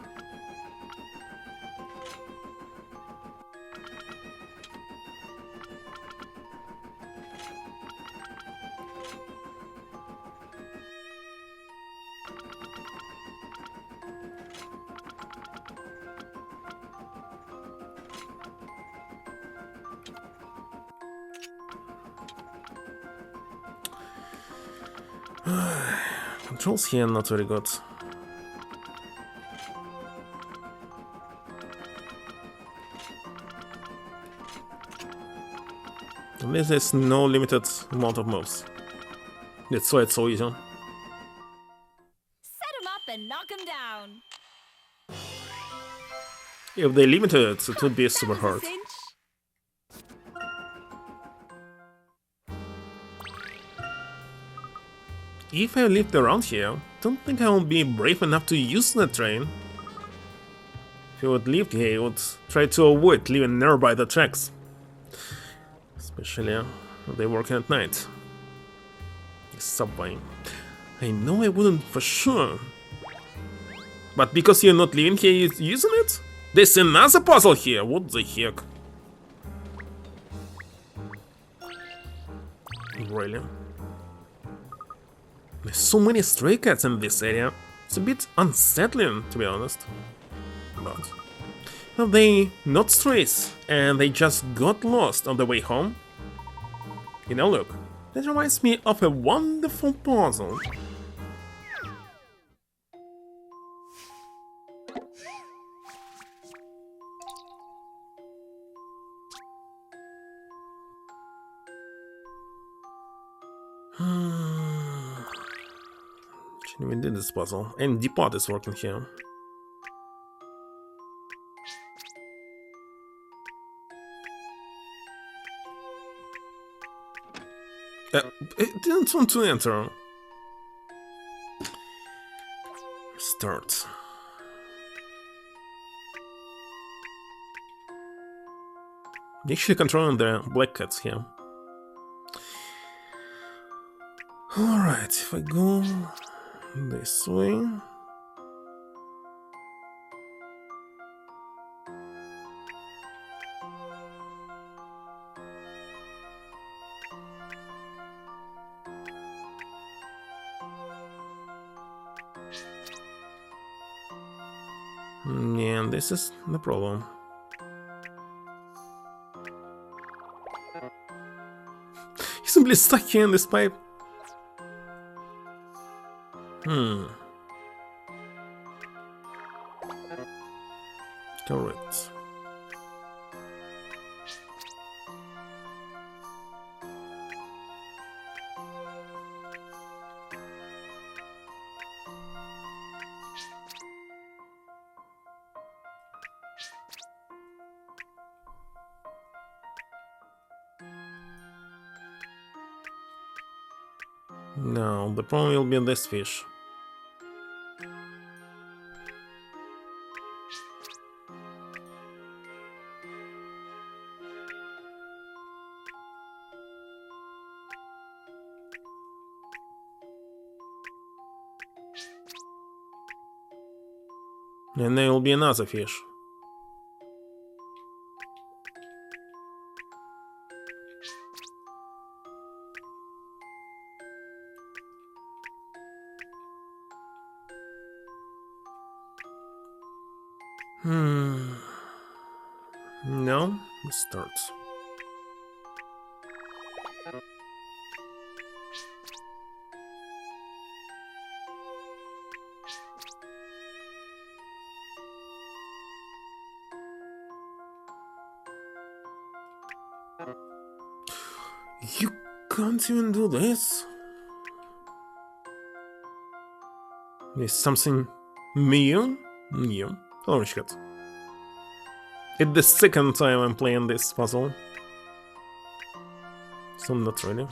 Controls here not very good. At least there's no limited amount of moves. That's why it's so easy. Set him up and knock him down. If they limited it, it would be super hard. If I lived around here, don't think I will be brave enough to use the train. If you would live here, you would try to avoid living nearby the tracks. Especially if they're working at night. The subway. I know I wouldn't for sure. But because you're not living here, you're using it? There's another puzzle here, what the heck? Really? There's so many stray cats in this area. It's a bit unsettling, to be honest. But are they not strays, and they just got lost on the way home? You know, look, that reminds me of a wonderful puzzle. We did this puzzle, and depot is working here. It didn't want to enter. Start. Actually controlling the black cats here. Alright, if I go this way. Yeah, this is the problem. He's simply stuck here in this pipe. Correct. No, the problem will be this fish. And there will be another fish. No, let's start. You can't even do this? Is something new? New. Hello, Cat. It's the second time I'm playing this puzzle. So not really.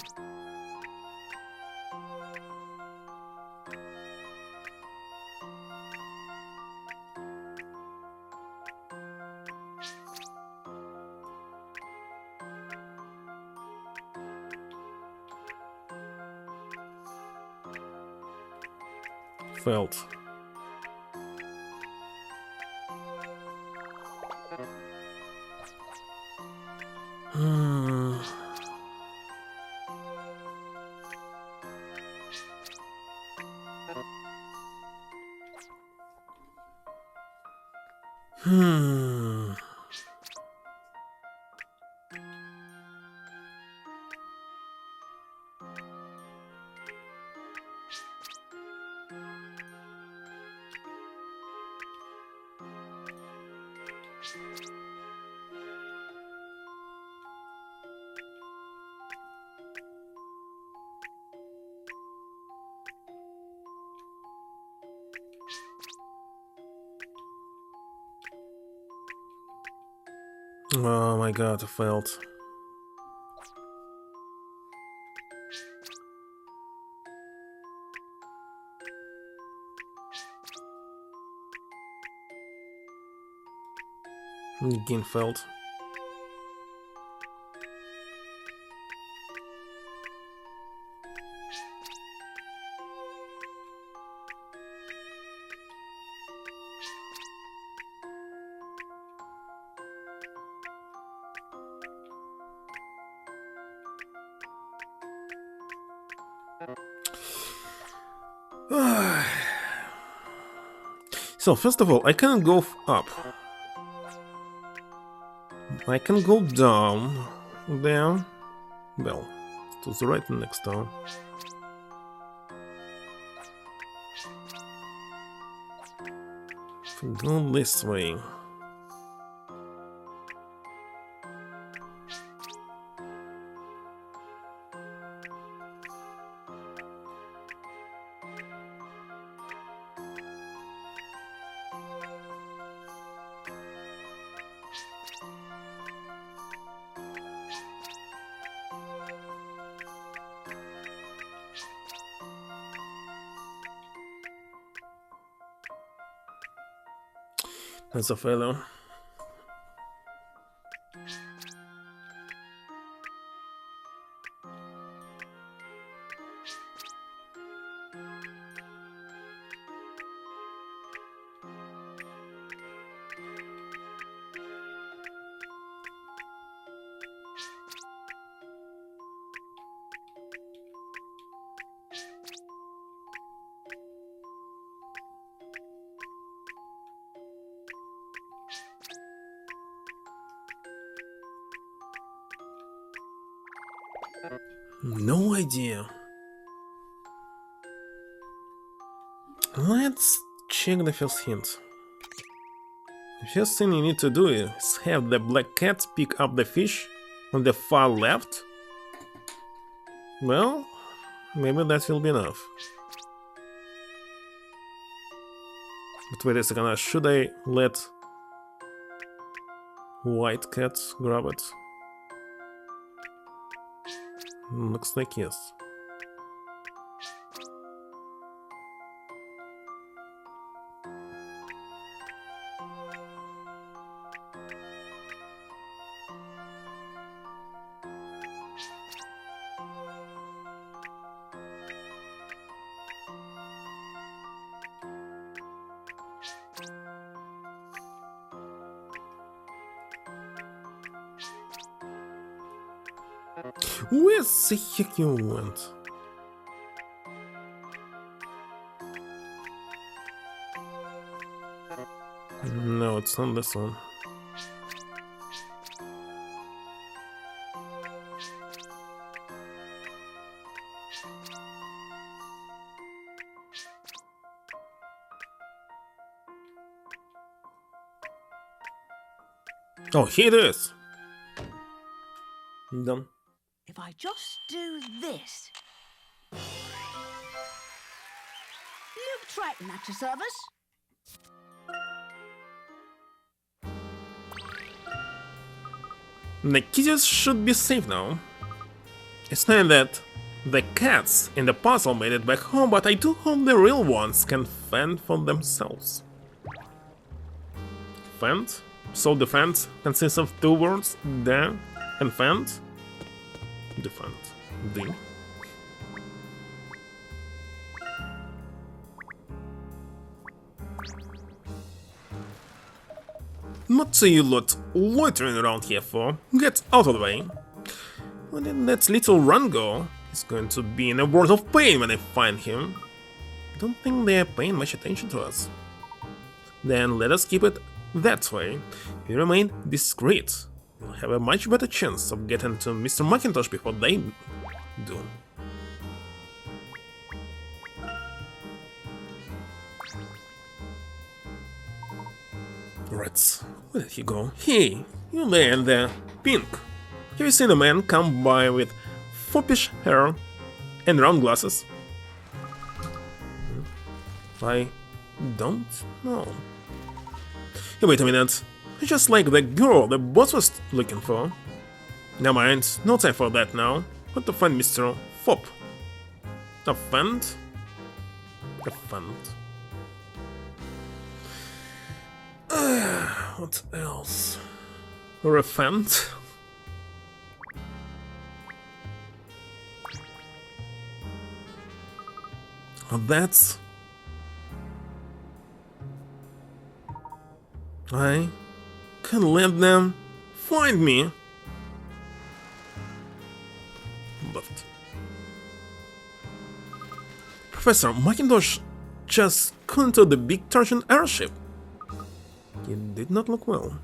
Failed. Oh my god, I failed. Again failed. So, first of all, I can go up. I can go down there. Well, to the right and next door. Go this way. That's a failure. No idea. Let's check the first hint. The first thing you need to do is have the black cat pick up the fish on the far left. Well, maybe that will be enough. But wait a second, should I let white cat grab it? Looks like yes. Where the heck you went? No, it's not this one. Oh, here it is. Done. If I just do this. Luke Triton at your service. The kitties should be safe now. It's not that the cats in the puzzle made it back home, but I do hope the real ones can fend for themselves. Fend? So defend consists of two words, the and fend? Defend. The. What are you lot loitering around here for? Get out of the way. Where did that little run go? He's going to be in a world of pain when I find him. Don't think they're paying much attention to us. Then let us keep it that way. If we remain discreet, we'll have a much better chance of getting to Mr. Macintosh before they do. Rats, where did he go? Hey, you there in there, Pink. Have you seen a man come by with foppish hair and round glasses? I don't know. Hey, wait a minute. Just like the girl the boss was looking for. Never mind, no time for that now. What to find Mr. Fop? Offend? Offend. What else? Refend? That's... I can let them find me. But... Professor Macintosh just got into the big Tartan airship. It did not look well.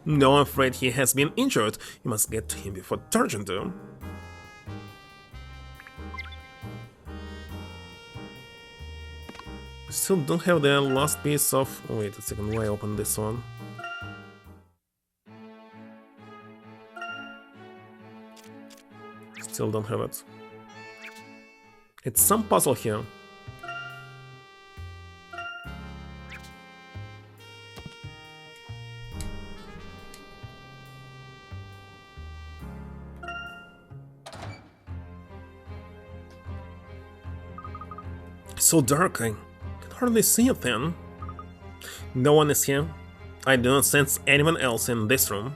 No, I'm afraid he has been injured. You must get to him before Tarjan do. Still don't have the last piece of... Oh, wait a second, why open this one? Still don't have it. It's some puzzle here. It's so dark, I can hardly see a thing. No one is here. I do not sense anyone else in this room.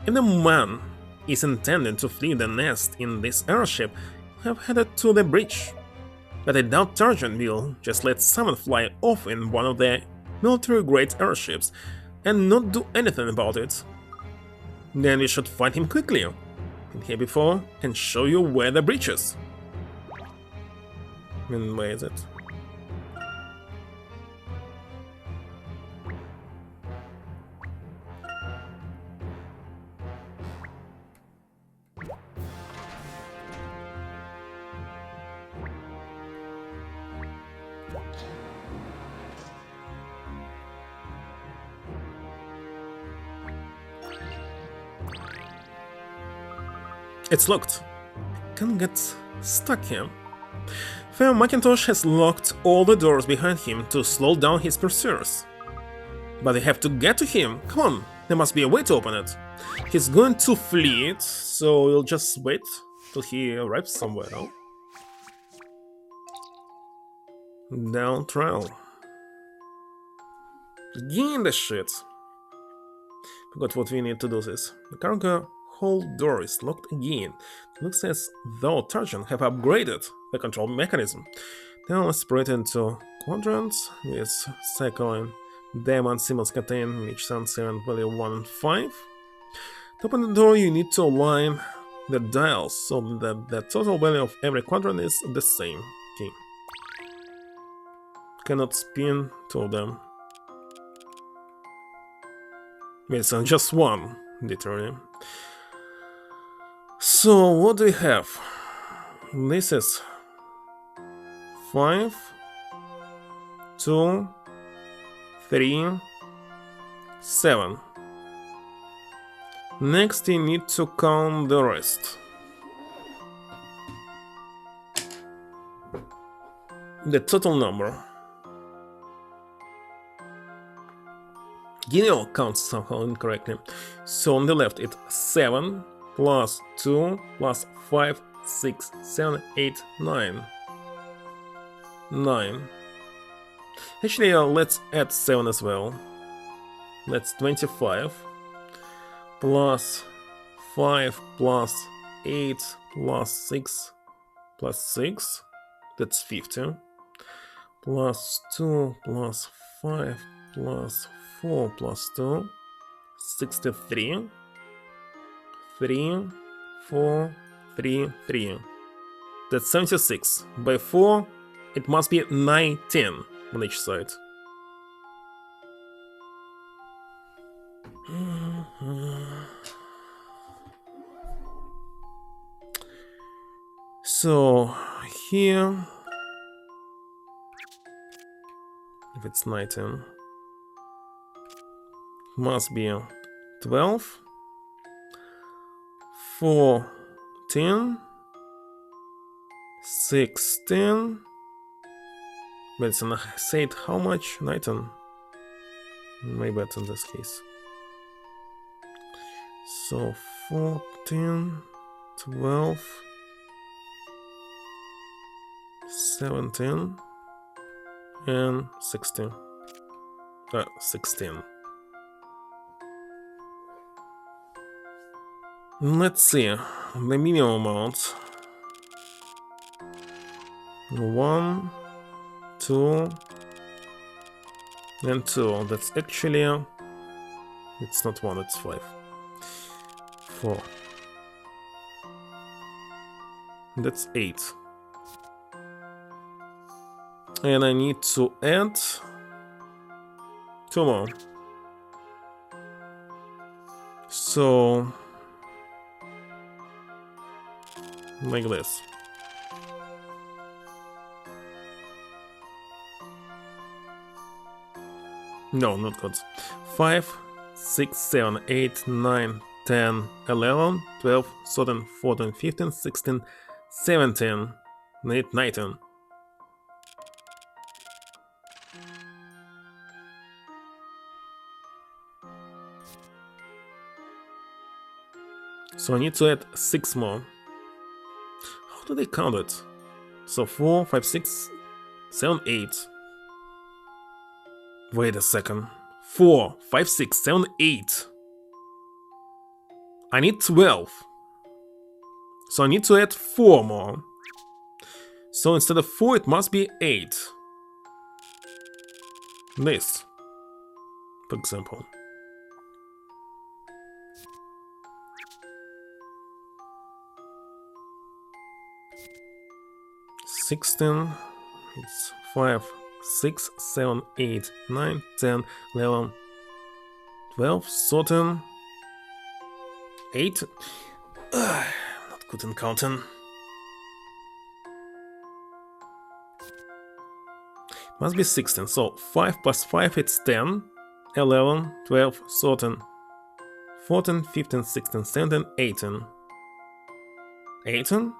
If the man is intending to flee the nest in this airship, have headed to the bridge. But I doubt Tarzan will just let someone fly off in one of the military-grade airships and not do anything about it. Then we should find him quickly, in here before, and show you where the bridge is. And where is it? It's locked. Can't get stuck here. Fair Macintosh has locked all the doors behind him to slow down his pursuers. But they have to get to him. Come on, there must be a way to open it. He's going to flee it, so we'll just wait till he arrives somewhere now. Down trail. Again the shit. Forgot what we need to do this. The cargo hold door is locked again. It looks as though Tarzan have upgraded the control mechanism. Now let's separate into quadrants with cycling diamond symbols contain each sun 7 value 1 and 5. To open the door you need to align the dials so that the total value of every quadrant is the same. Okay. Cannot spin two of them. It's just one, literally. So, what do we have? This is 5, 2, 3, 7. Next, you need to count the rest. The total number. Gideon counts somehow incorrectly. So on the left it's 7 plus 2 plus 5, 6, 7, 8, 9. 9. Actually, let's add 7 as well. That's 25. Plus 5 plus 8 plus 6 plus 6. That's 50. Plus 2 plus 5 plus 4 plus 2. 63. 3, 4, 3, 3. That's 76. By 4, it must be 19 on each side. So here, if it's 19, must be 12. 14, 16, but it's an said how much? 19. Maybe it's in this case. So 14, 12, 17, and 16. 16. Let's see, the minimum amount. 1, 2, and 2. That's actually, it's not 1, it's 5. 4. That's 8. And I need to add 2 more. So like this. No, not good. 5, 6, 7, 8, 9, 10, 11, 12, 13, 14, 15, 16, 17, 19. So I need to add 6 more. How do they count it? So 4, 5, 6, 7, 8. Wait a second. 4, 5, 6, 7, 8. I need 12. So I need to add 4 more. So instead of 4, it must be 8. This, for example. $16. It's 5, 6, 7, 8, 9, 10, 11, 12, 13, 8. Not good in counting. Must be 16. So 5 plus 5 it's 10, 11, 12, 13, 14, 15, 16, 17, 18. 18?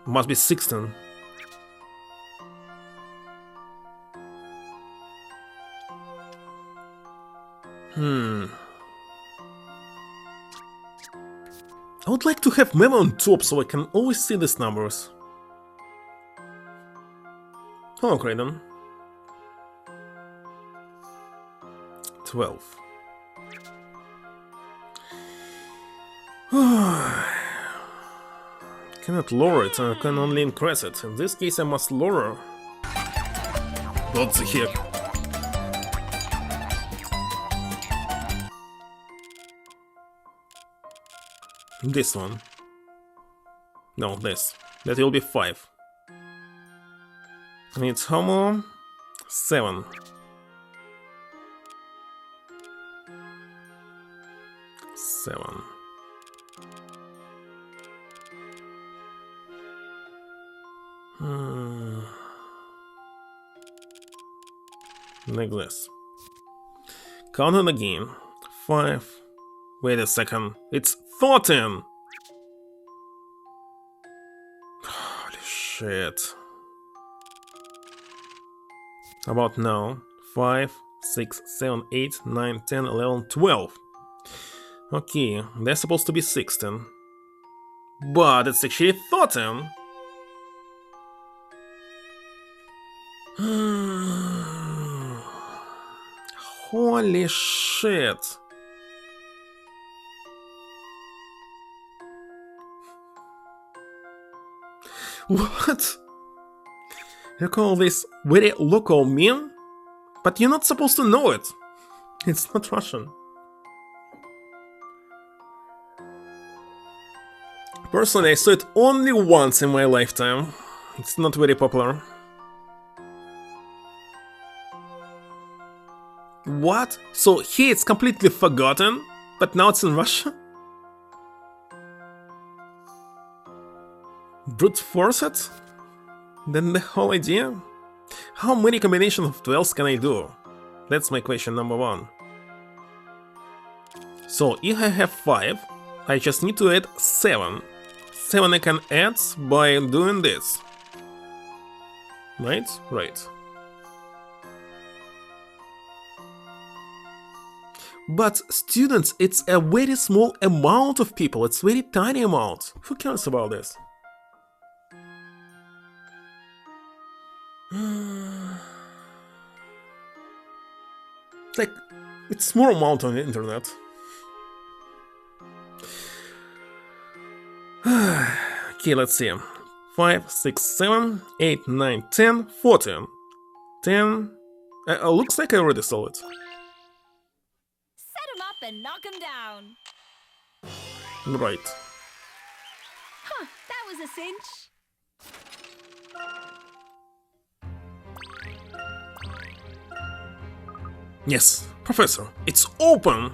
Must be 16. I would like to have memo on top so I can always see these numbers. Oh, okay then. 12. Cannot lower it, I can only increase it. In this case I must lower. What the heck? This one. No, this. That will be 5. And it's homo 7. 7. Like this. Count it again. 5. Wait a second. It's 13! Holy shit. How about now? 5, 6, 7, 8, 9, 10, 11, 12. Okay, they're supposed to be 16. But it's actually 13! Holy shit. What? You call this very local meme? But you're not supposed to know it. It's not Russian. Personally, I saw it only once in my lifetime. It's not very popular. What? So here it's completely forgotten, but now it's in Russia? Brute force it? Then the whole idea? How many combinations of 12s can I do? That's my question number 1. So if I have 5, I just need to add 7. 7 I can add by doing this. Right? Right. But students, it's a very small amount of people, it's a very tiny amount. Who cares about this? Like, it's small amount on the internet. Okay, let's see. 5, 6, 7, 8, 9, 10, 14. 10. Looks like I already saw it. Set him up and knock him down. Right. Huh, that was a cinch. Yes, Professor, it's open!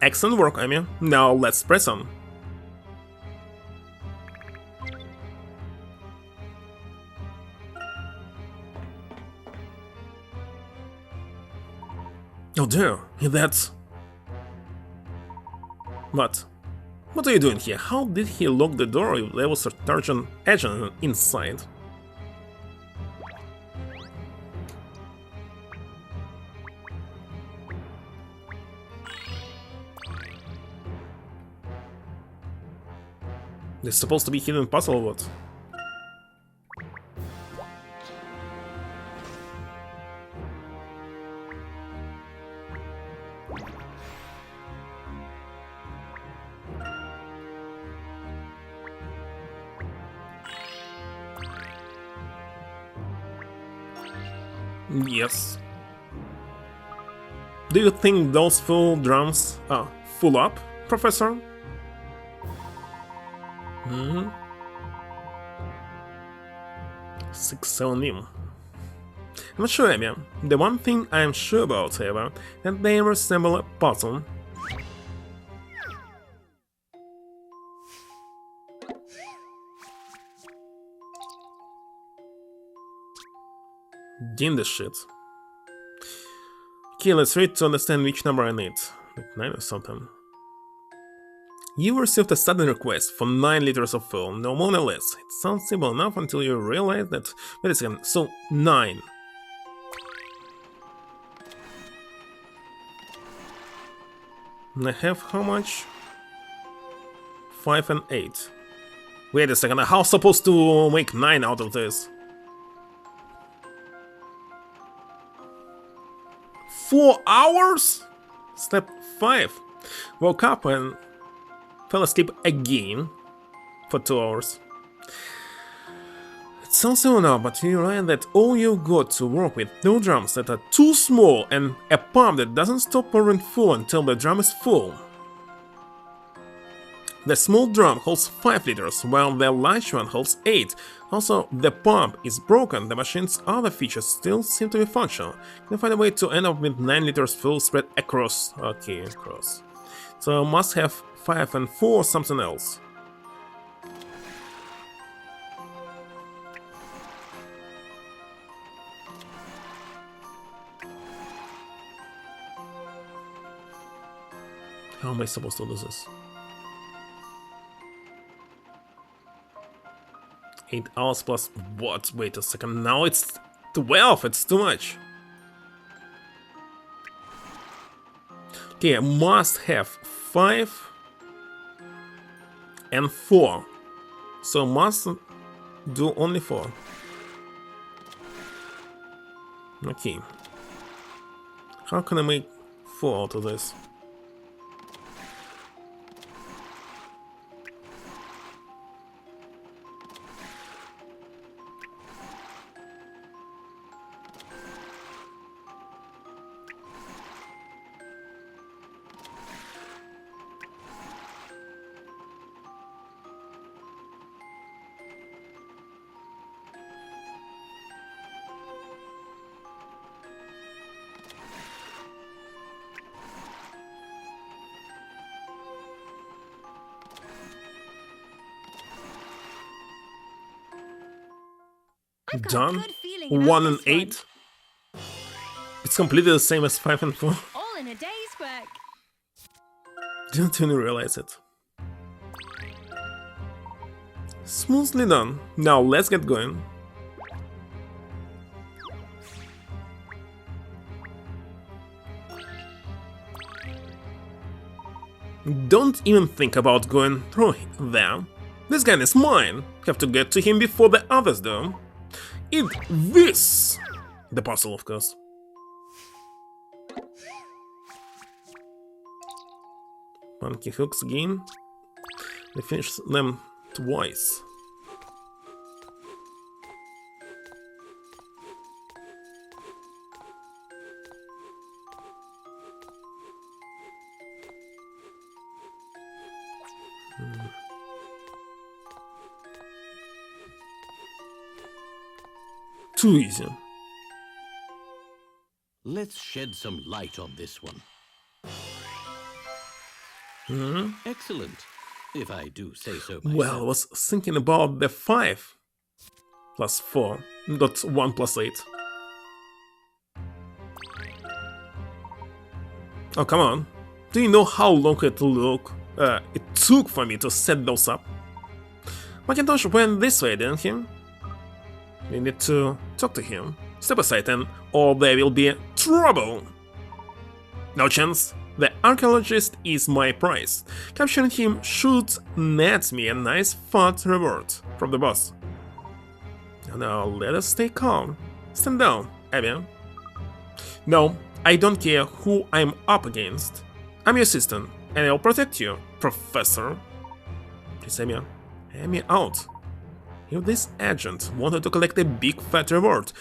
Excellent work, Amy. Now let's press on. Oh dear, that's... What? What are you doing here? How did he lock the door if there was Sergeant Azran inside? This is supposed to be hidden puzzle or what? Yes. Do you think those full drums are full up, Professor? Hmm. 6-7 I'm not sure, Amy. The one thing I am sure about, however, that they resemble a puzzle. Din the shit. Okay, let's read to understand which number I need. Like 9 or something. You received a sudden request for 9 liters of fuel, no more no less. It sounds simple enough until you realize that... Wait a second, so 9. And I have how much? 5 and 8. Wait a second, how supposed to make 9 out of this? 4 hours? Slept 5. Woke up and fell asleep again for 2 hours. It sounds so now, but you realize that all you got to work with, no drums that are too small and a pump that doesn't stop pouring full until the drum is full. The small drum holds 5 liters, while the large one holds 8. Also, the pump is broken, the machine's other features still seem to be functional. You can find a way to end up with 9 liters full spread across. Okay, across. So must have 5 and 4 something else. How am I supposed to do this? 8 hours plus what? Wait a second, now it's 12, it's too much. Okay, I must have 5 and 4. So must do only 4. Okay. How can I make 4 out of this? I've got a Done. good feeling about 1 and this 8. It's completely the same as 5 and 4. one. All in a day's work. Didn't even realize it. Smoothly done. Now let's get going. Don't even think about going through there. This guy is mine. Have to get to him before the others do. Eat this! The puzzle, of course. Monkey hooks again. We finish them twice. Too easy. Let's shed some light on this one. Excellent, if I do say so myself. Well, I was thinking about the 5 plus 4, not 1 plus 8. Oh, come on. Do you know how long it took for me to set those up? Macintosh went this way, didn't he? We need to talk to him. Step aside or there will be trouble. No chance. The archaeologist is my prize. Capturing him should net me a nice fat reward from the boss. Now let us stay calm. Stand down, Abby. No, I don't care who I'm up against. I'm your assistant, and I'll protect you, Professor. Please, Abby, hear me out. If this agent wanted to collect a big fat reward,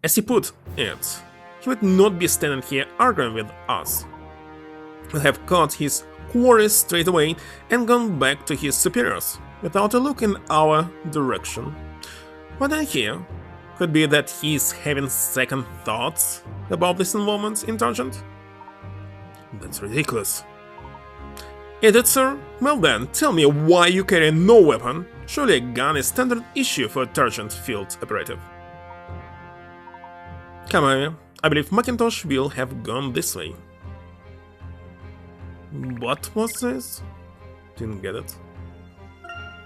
As he put it, he would not be standing here arguing with us. He'll have caught his quarry straight away and gone back to his superiors, without a look in our direction. What I hear could be that he's having second thoughts about this involvement in Targent. That's ridiculous. Is it, sir? Well then, tell me why you carry no weapon. Surely a gun is standard issue for a Targent field operative. Come on, I believe Macintosh will have gone this way. What was this? Didn't get it.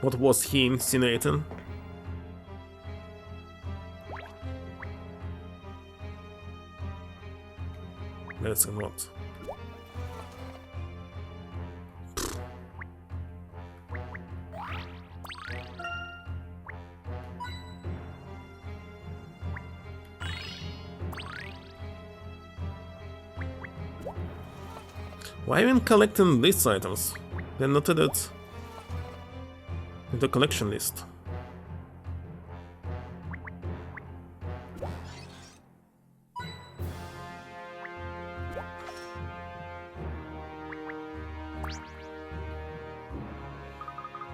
What was he insinuating? Let's see what. Why even collecting these items? They're not added in the collection list.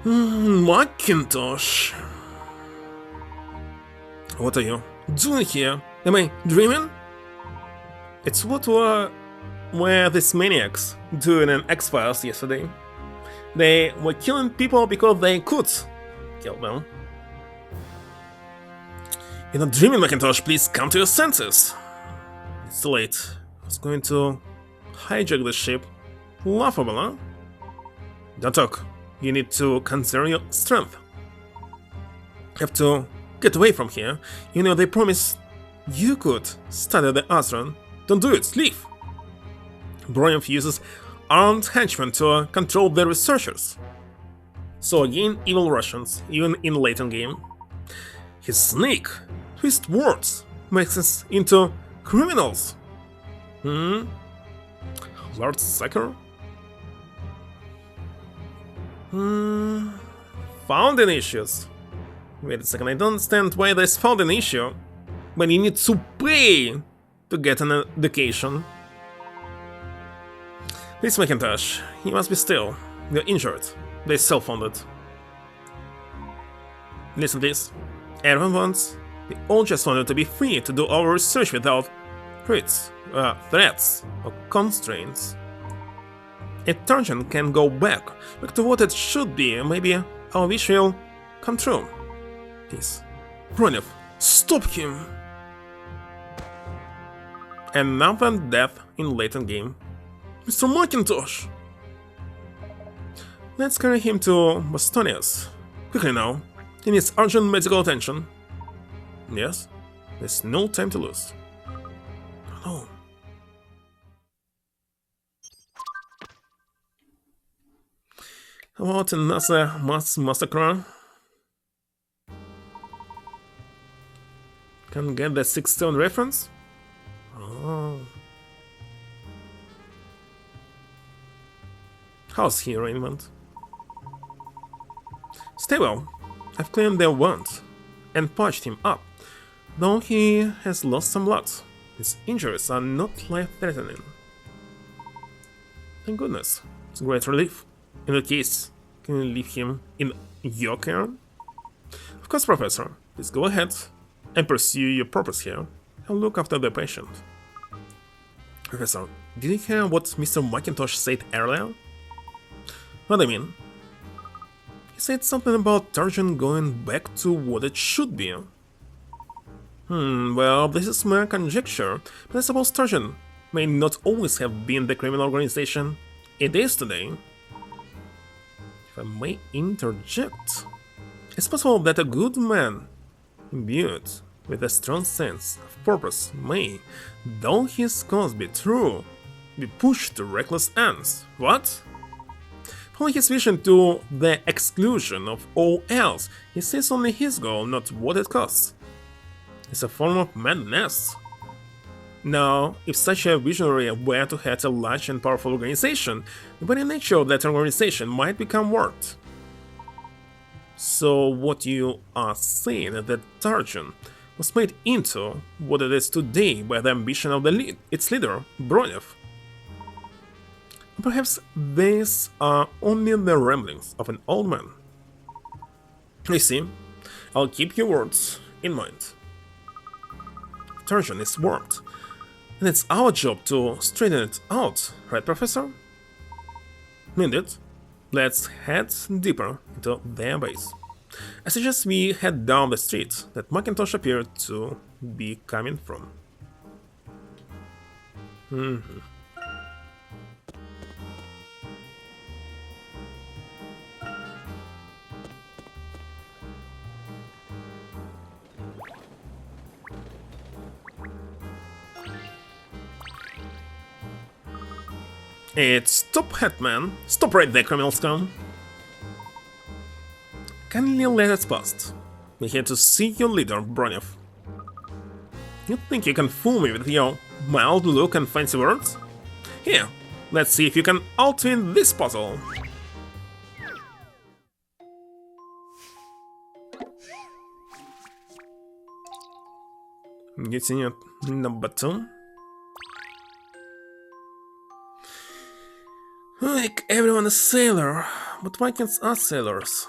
Macintosh. What are you doing here? Am I dreaming? It's what were these maniacs doing in X-Files yesterday. They were killing people because they could kill them. You're not dreaming, Macintosh. Please come to your senses. It's too late. I was going to hijack the ship. Laughable, huh? Don't talk. You need to conserve your strength. Have to get away from here. You know, they promised you could study the Azran. Don't do it. Leave. Bronian uses armed henchmen to control the researchers. So again, evil Russians, even in Layton game. His snake, twist words, makes us into criminals. Lord Sucker? Founding issues. Wait a second, I don't understand why there's founding issue when you need to pay to get an education. This Macintosh, you must be still. You're injured. They're self-funded. Listen to this. Everyone wants. We all just wanted to be free to do our research without threats or constraints. A Targent can go back to what it should be, and maybe our wish will come true. Please. Bronian, stop him! Another death in Layton game. Mr. Macintosh! Let's carry him to Bostonius. Quickly now. He needs urgent medical attention. Yes? There's no time to lose. Hello. How about another mass massacre? Can get the 6 stone reference? Oh. How's he, Raymond? Stay well. I've cleaned their wound and patched him up, though he has lost some blood. His injuries are not life-threatening. Thank goodness. It's a great relief. In that case, can you leave him in your care? Of course, Professor. Please go ahead and pursue your purpose here. I'll look after the patient. Professor, did you hear what Mr. Macintosh said earlier? What do you mean? He said something about Targent going back to what it should be. Well, this is mere conjecture, but I suppose Targent may not always have been the criminal organization it is today. If I may interject, it's possible that a good man, imbued with a strong sense of purpose, may, though his cause be true, be pushed to reckless ends. What? Following his vision to the exclusion of all else, he sees only his goal, not what it costs. It's a form of madness. Now, if such a visionary were to head a large and powerful organization, the very nature of that organization might become warped. So what you are saying is that Targent was made into what it is today by the ambition of its leader, Broniov. Perhaps these are only the ramblings of an old man. You see, I'll keep your words in mind. Turgeon is warped, and it's our job to straighten it out, right, Professor? Indeed. Let's head deeper into their base. I suggest we head down the street that Macintosh appeared to be coming from. It's stop, Hetman! Stop right there, criminal scum! Kindly let us past. We're here to see your leader, Broniov. You think you can fool me with your mild look and fancy words? Here, let's see if you can alter this puzzle. Getting at number 2. Like everyone a sailor, but Vikings are sailors.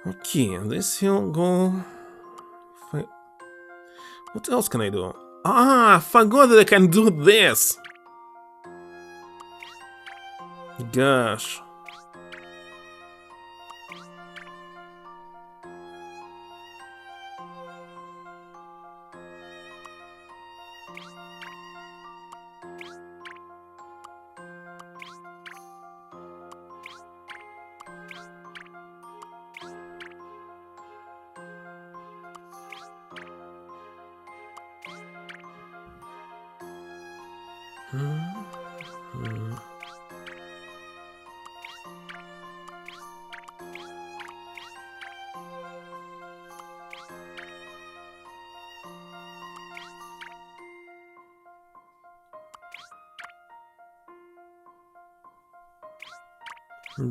Okay, this will go... What else can I do? Ah, I forgot that I can do this! Gosh.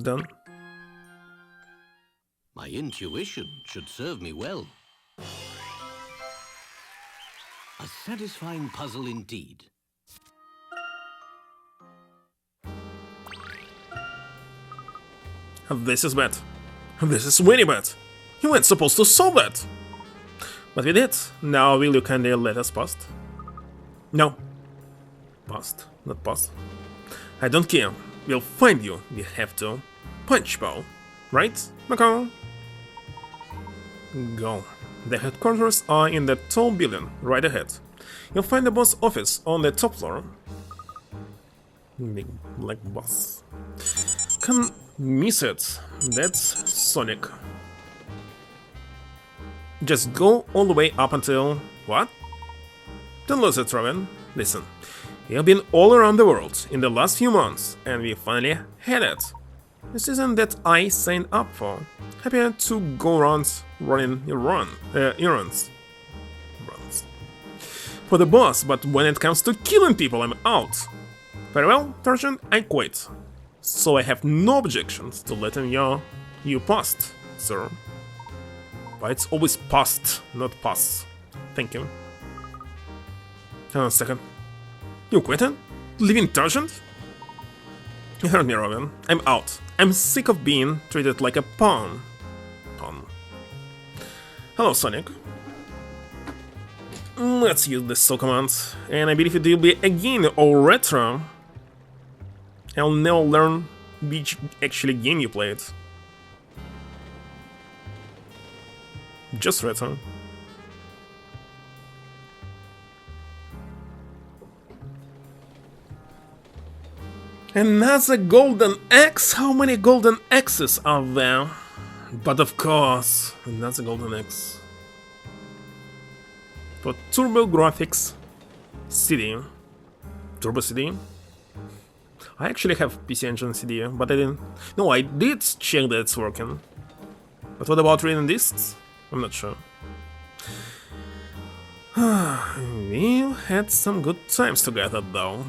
Done. My intuition should serve me well. A satisfying puzzle indeed. This is bad. This is really bad. You weren't supposed to solve that. But we did. Now will you kindly let us past? No. Past, not past. I don't care. We'll find you. We have to. Punch bow. Right, McCall? Go. The headquarters are in the tall building right ahead. You'll find the boss office on the top floor. Big black boss. Can miss it. That's Sonic. Just go all the way up until... What? Don't lose it, Robin. Listen. We've been all around the world in the last few months, and we finally had it. This isn't that I signed up for. Happy to go around running errands. For the boss, but when it comes to killing people, I'm out. Very well, Turgeon, I quit. So I have no objections to letting you past, sir. But it's always past, not pass. Thank you. Hang on a second. You quitting? Leaving Turgeon? You heard me, Robin. I'm out. I'm sick of being treated like a pawn. Hello, Sonic. Let's use the so command. And I believe it will be again or retro. I'll never learn which actually game you played. Just retro. Another golden axe? How many golden axes are there? But of course, another golden axe. For Turbo Graphics CD. Turbo CD? I actually have PC Engine CD, but I didn't... No, I did check that it's working. But what about reading discs? I'm not sure. We had some good times together, though.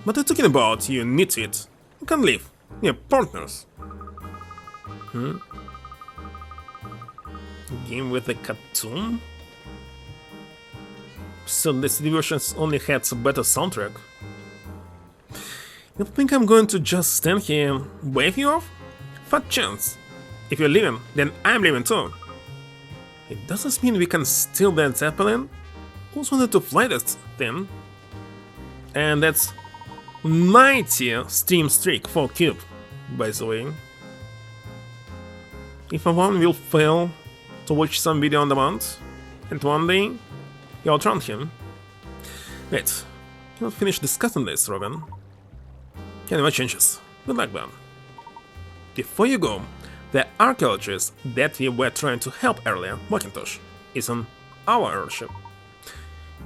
What are you talking about, you nitwit? You can leave. We're partners. Game with a cartoon? So the CD versions only had a better soundtrack. You think I'm going to just stand here and wave you off? Fat chance. If you're leaving, then I'm leaving too. It doesn't mean we can steal that Zeppelin. Who's wanted to fly that thing? And that's 90 Steam streak for Cube, by the way. If one will fail to watch some video on demand, and one day you outrun him. Wait, you not finished discussing this, Robin. Anyway, changes. Good luck, Ben. Before you go, the archaeologist that we were trying to help earlier, Macintosh, is on our airship.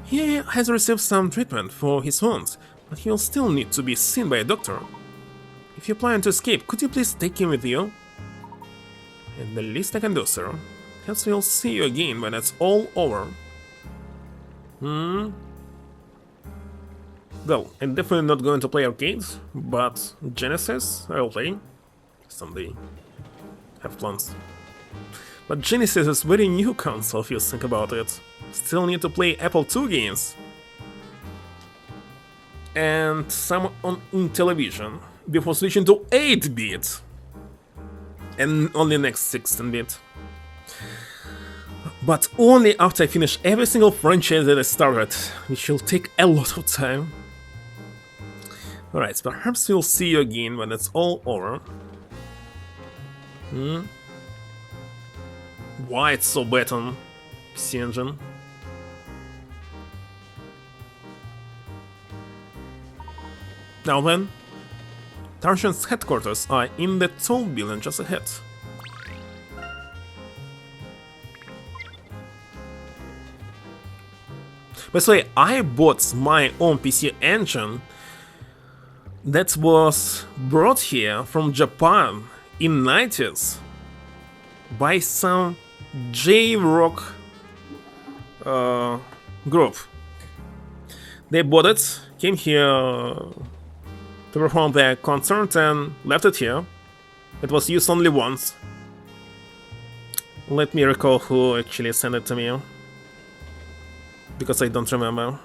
He has received some treatment for his wounds, but he will still need to be seen by a doctor. If you plan to escape, could you please take him with you? And the least I can do, sir. Perhaps we'll see you again when it's all over. Well, I'm definitely not going to play arcades, but Genesis I'll play someday. Have plans. But Genesis is very new console if you think about it. Still need to play Apple II games. And some in television before switching to 8-bit. And only next 16-bit. But only after I finish every single franchise that I started, which will take a lot of time. Alright, perhaps we'll see you again when it's all over. Why it's so bad on PC Engine? Now then, Tarshan's headquarters are in the tall building just ahead. By the way, I bought my own PC Engine that was brought here from Japan in 90s by some J-rock group. They bought it, came here to perform their concert and left it here. It was used only once. Let me recall who actually sent it to me, because I don't remember.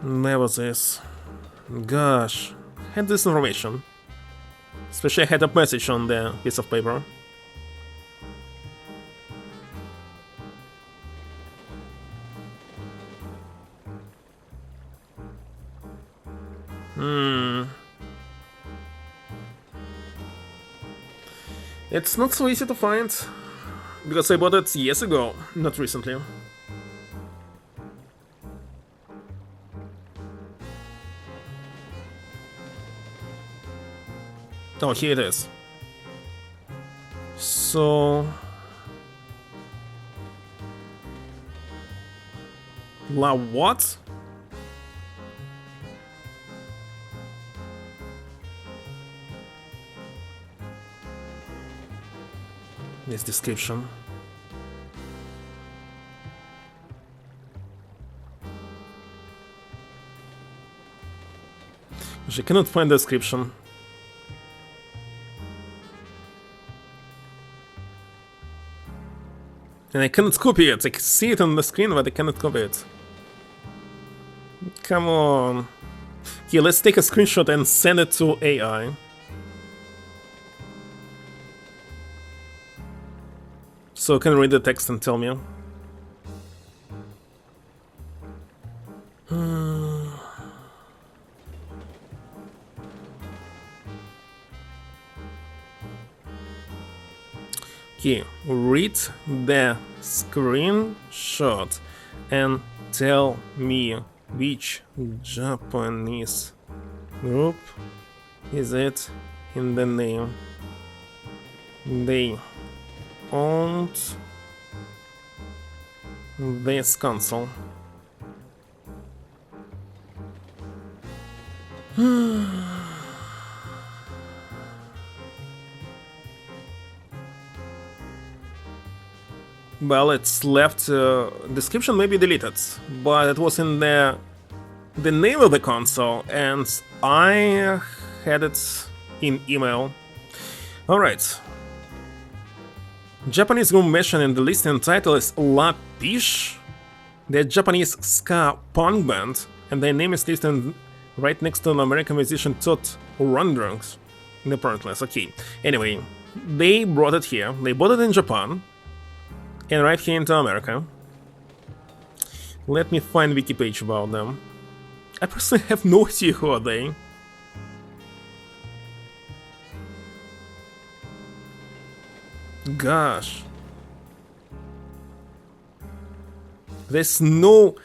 There was this. Gosh, had this information. Especially I had a message on the piece of paper. It's not so easy to find, because I bought it years ago, not recently. Oh, here it is. So... La what? This description. I cannot find the description. And I cannot copy it. I can see it on the screen, but I cannot copy it. Come on. Here, let's take a screenshot and send it to AI. So can read the text and tell me. Okay, read the screenshot and tell me which Japanese group is it in the name. They owned this console. Well, it's left description may be deleted, but it was in the name of the console, and I had it in email. Alright. Japanese group mentioned in the listing title is La Piche. They're Japanese ska punk band, and their name is listed right next to an American musician Todd Rundgren's in the parent list. Okay. Anyway, they brought it here. They bought it in Japan and right here into America. Let me find wiki page about them. I personally have no idea who are they. Gosh. There's no...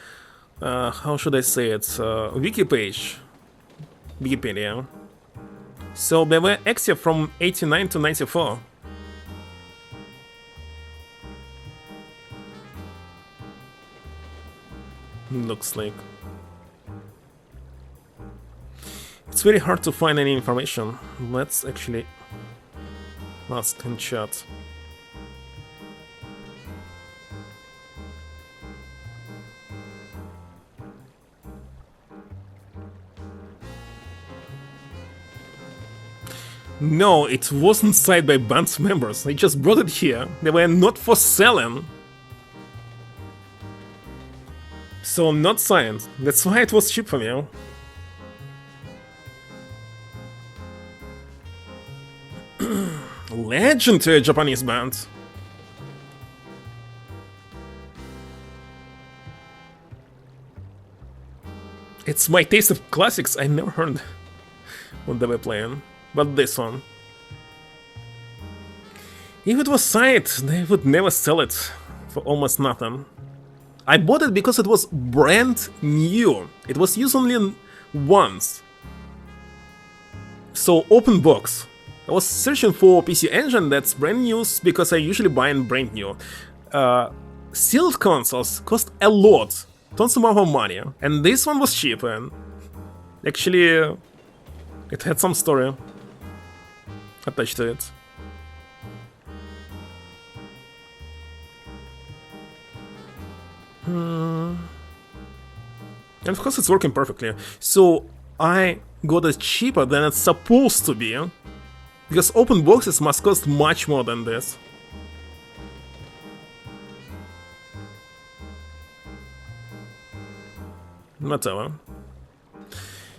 how should I say it? Wiki page. Wikipedia. So they were active from 89 to 94. Looks like. It's very hard to find any information. Let's actually... Last screenshot. No, it wasn't signed by band members. They just brought it here. They were not for selling. So not signed. That's why it was cheap for me. Legendary Japanese band. It's my taste of classics. I never heard what they were playing, but this one. If it was signed, they would never sell it for almost nothing. I bought it because it was brand new. It was used only once. So open box. I was searching for PC Engine that's brand new because I usually buy in brand new. Sealed consoles cost a lot, tons of money, and this one was cheap. And actually, it had some story attached to it. And of course it's working perfectly. So I got it cheaper than it's supposed to be, because open boxes must cost much more than this. Whatever.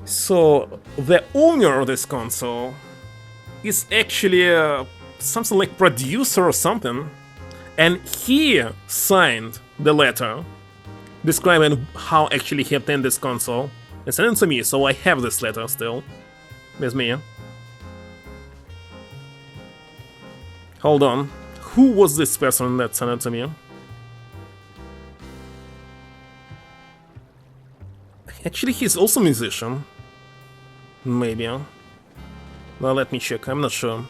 So the owner of this console is actually something like producer or something, and he signed the letter describing how actually he obtained this console and sent it to me, so I have this letter still with me. Hold on, who was this person that sent it to me? Actually, he's also a musician. Maybe. Well, let me check, I'm not sure.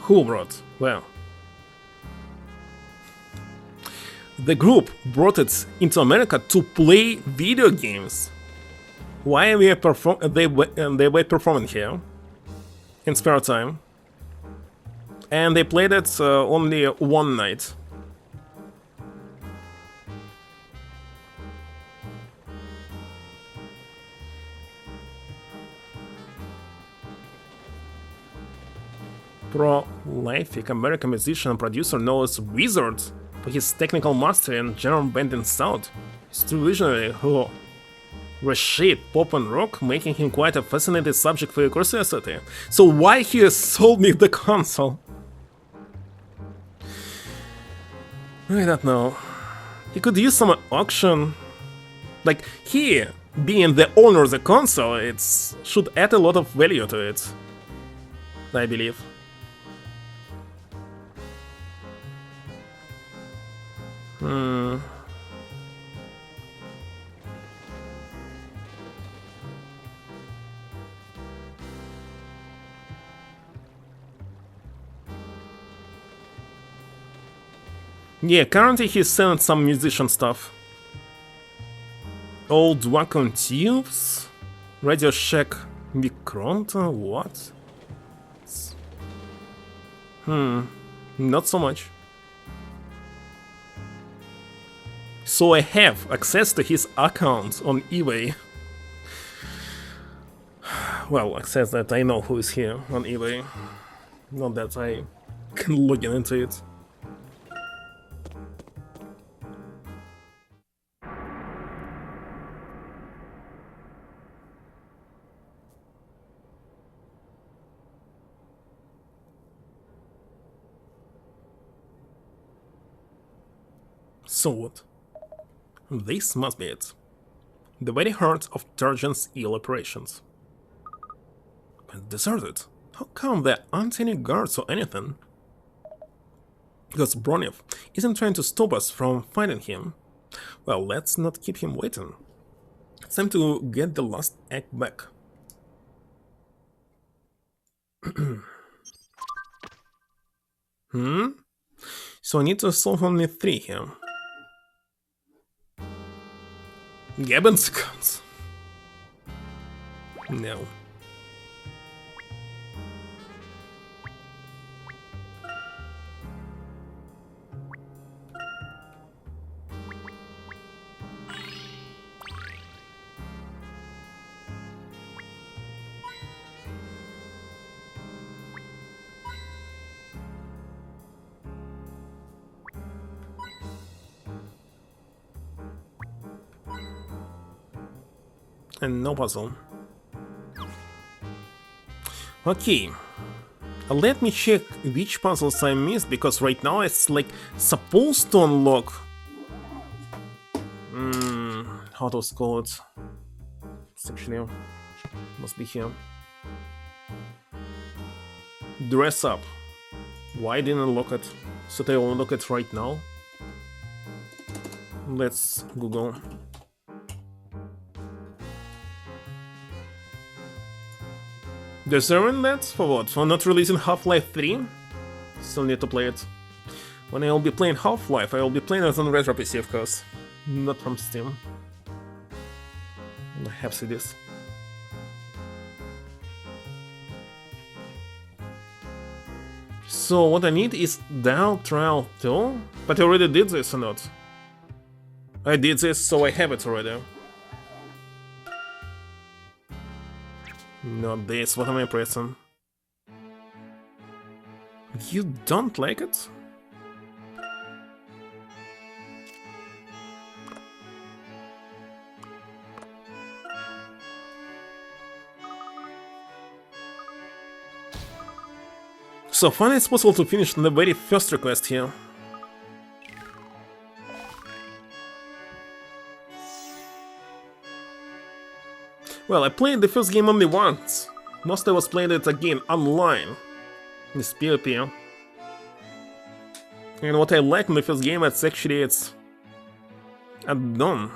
Who brought? Well, the group brought it into America to play video games. Why we they were performing here in spare time, and they played it only one night. Prolific American musician and producer known as Wizard for his technical mastery and general bending sound. He's true visionary who reshaped pop and rock, making him quite a fascinating subject for your curiosity. So why he sold me the console? I don't know. He could use some auction. Like, he, being the owner of the console, it should add a lot of value to it, I believe. Yeah, currently he's selling some musician stuff. Old vacuum tubes? Radio Shack Micronta? What? Not so much. So I have access to his account on eBay. Well, access that I know who is here on eBay. Not that I can log into it. So what? This must be it. The very heart of Turgeon's eel operations. But deserted? How come there aren't any guards or anything? Because Broniv isn't trying to stop us from finding him. Well, let's not keep him waiting. It's time to get the last egg back. So I need to solve only 3 here. Gabbin's accounts. No. And no puzzle. Okay. Let me check which puzzles I missed, because right now it's like supposed to unlock. How to call it? It's actually must be here. Dress up. Why didn't I unlock it? Should I unlock it right now? Let's Google. Deserving that? For what? For not releasing Half-Life 3? Still need to play it. When I will be playing Half-Life, I will be playing it on Retro PC, of course. Not from Steam. I have CDs. So what I need is Dial Trial 2? But I already did this or not? I did this, so I have it already. Not this, what am I pressing? You don't like it? So finally it's possible to finish the very first request here. Well, I played the first game only once. Mostly I was playing it again online. This PvP. And what I like in the first game, it's actually its add-on.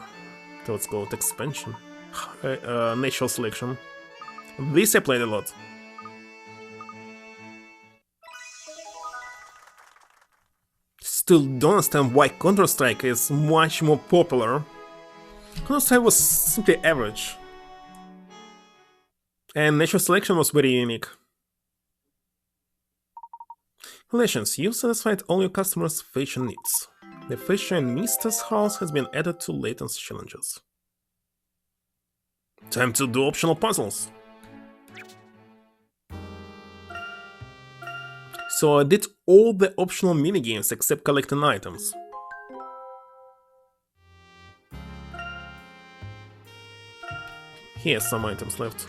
So it's called expansion. Natural selection. This I played a lot. Still don't understand why Counter-Strike is much more popular. Counter-Strike was simply average. And natural selection was very unique. Relations, you satisfied all your customers' fashion needs. The fashion Mister's house has been added to Layton's challenges. Time to do optional puzzles. So I did all the optional minigames except collecting items. Here's some items left.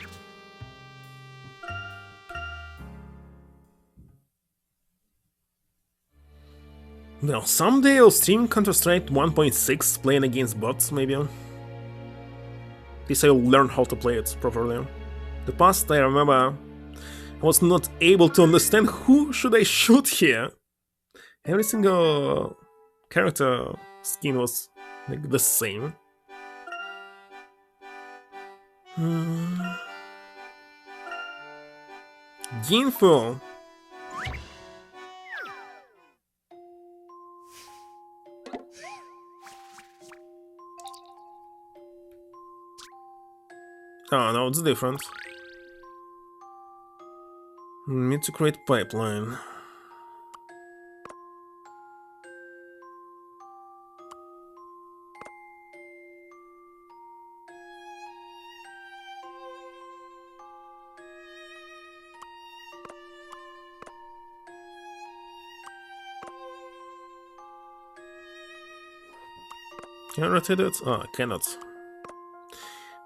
Now, someday I'll stream Counter-Strike 1.6 playing against bots, maybe. At least I'll learn how to play it properly. The past, I remember, I was not able to understand who should I shoot here. Every single character skin was like the same. Ginfo. Ah, now it's different. Need to create pipeline. Can I rotate it? Ah, I cannot.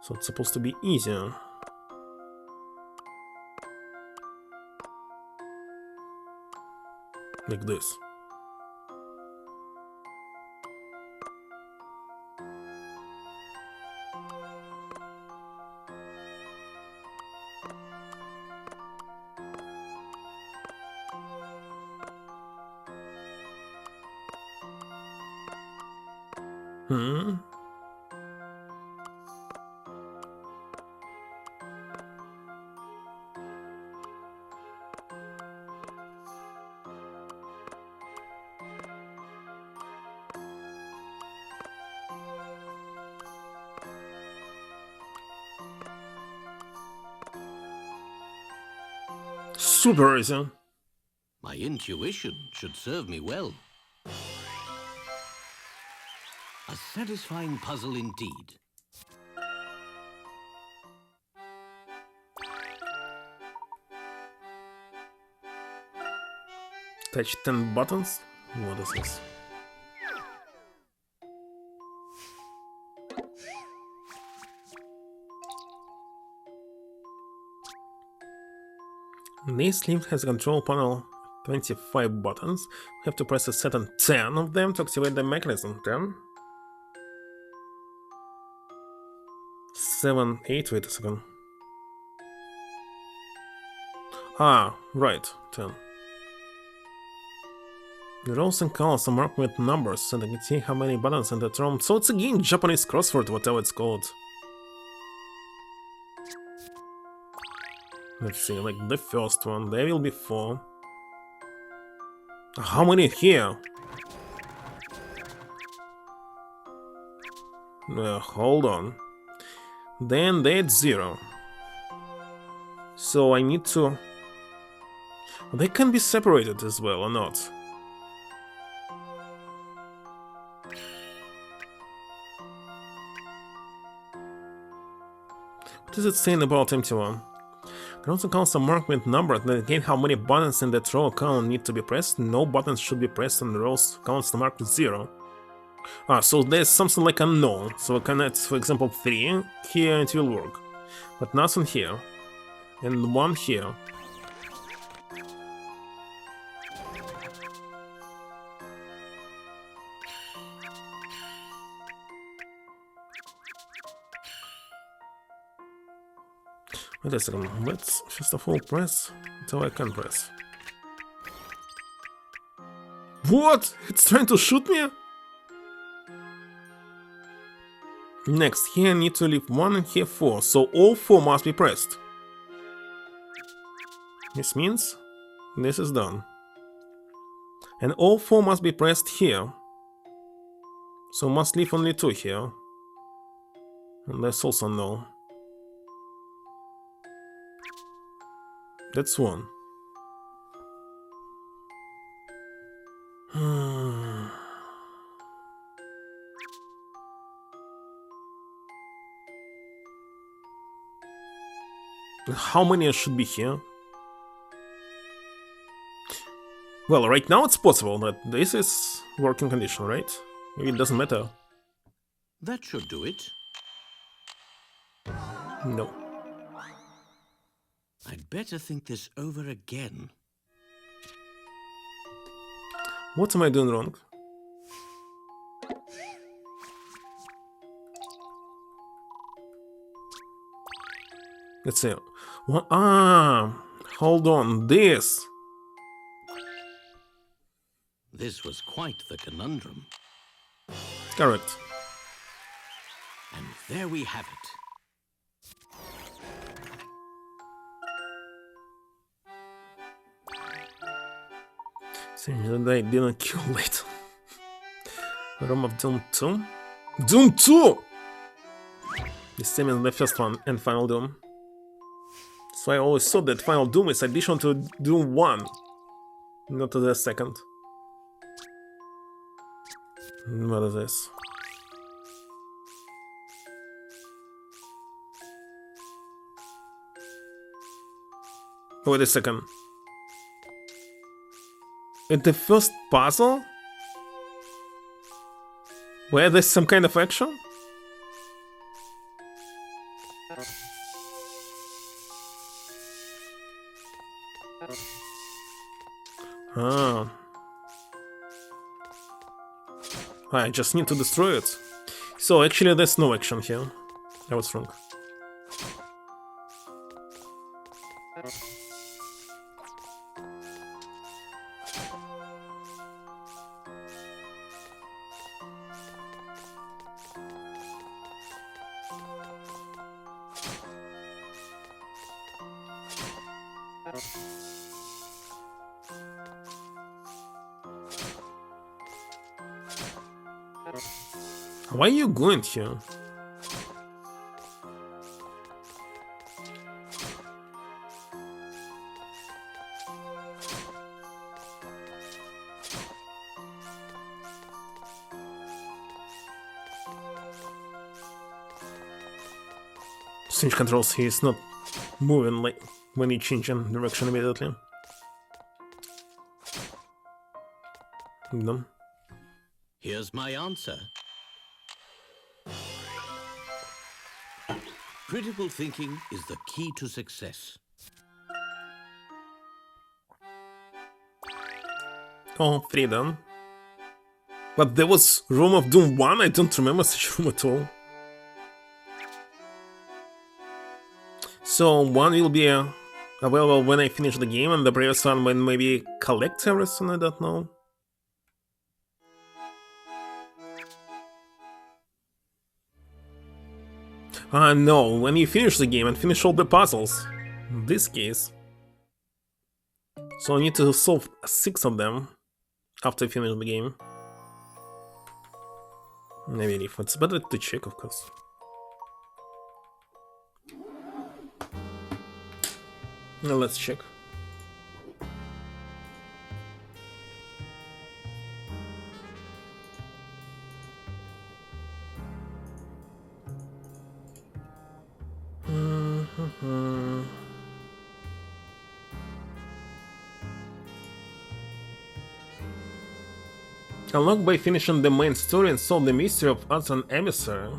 So it's supposed to be easier. Like this. Hmm. Super easy. My intuition should serve me well. A satisfying puzzle indeed. Touch 10 buttons? What is this? This lift has a control panel, 25 buttons. We have to press a set on 10 of them to activate the mechanism. 10? 7, 8, wait a second. Ah, right, 10. The rows and colors are marked with numbers so they can see how many buttons in that room. So it's again Japanese crossword, whatever it's called. Let's see, like the first one, there will be 4. How many here? Hold on. Then that's 0. So I need to... They can be separated as well, or not? What is it saying about empty one? The rows and columns are marked with numbers that indicate how many buttons in that row or column need to be pressed. No buttons should be pressed on the rows columns marked with 0. Ah, so there's something like unknown. So I can add, for example, 3 here and it will work. But nothing here. And 1 here. Wait a second, let's first of all press until I can press. What? It's trying to shoot me? Next, here I need to leave 1 and here 4, so all 4 must be pressed. This means this is done. And all 4 must be pressed here. So must leave only 2 here. And that's also no. That's 1. How many should be here? Well, right now it's possible that this is working condition, right? Maybe it doesn't matter. That should do it. No. I'd better think this over again. What am I doing wrong? Let's see. What? Ah, hold on. This. This was quite the conundrum. Correct. And there we have it. Seems that I didn't kill Layton. Room of Doom 2? Doom 2! The same as the first one and Final Doom. So I always thought that Final Doom is addition to Doom 1, not to the second. What is this? Wait a second. In the first puzzle? Where there's some kind of action? Ah. I just need to destroy it. So actually there's no action here. I was wrong. Why are you going here? Change controls, he is not moving like when you change in direction immediately. No. Here's my answer. Critical thinking is the key to success. Oh, freedom. But there was Room of Doom 1? I don't remember such room at all. So one will be available when I finish the game, and the previous one when maybe collect everything, I don't know. No, when you finish the game and finish all the puzzles. In this case. So I need to solve 6 of them after I finish the game. Maybe if it's better to check, of course. Now let's check. Unlock by finishing the main story and solve the mystery of Azran Emissary.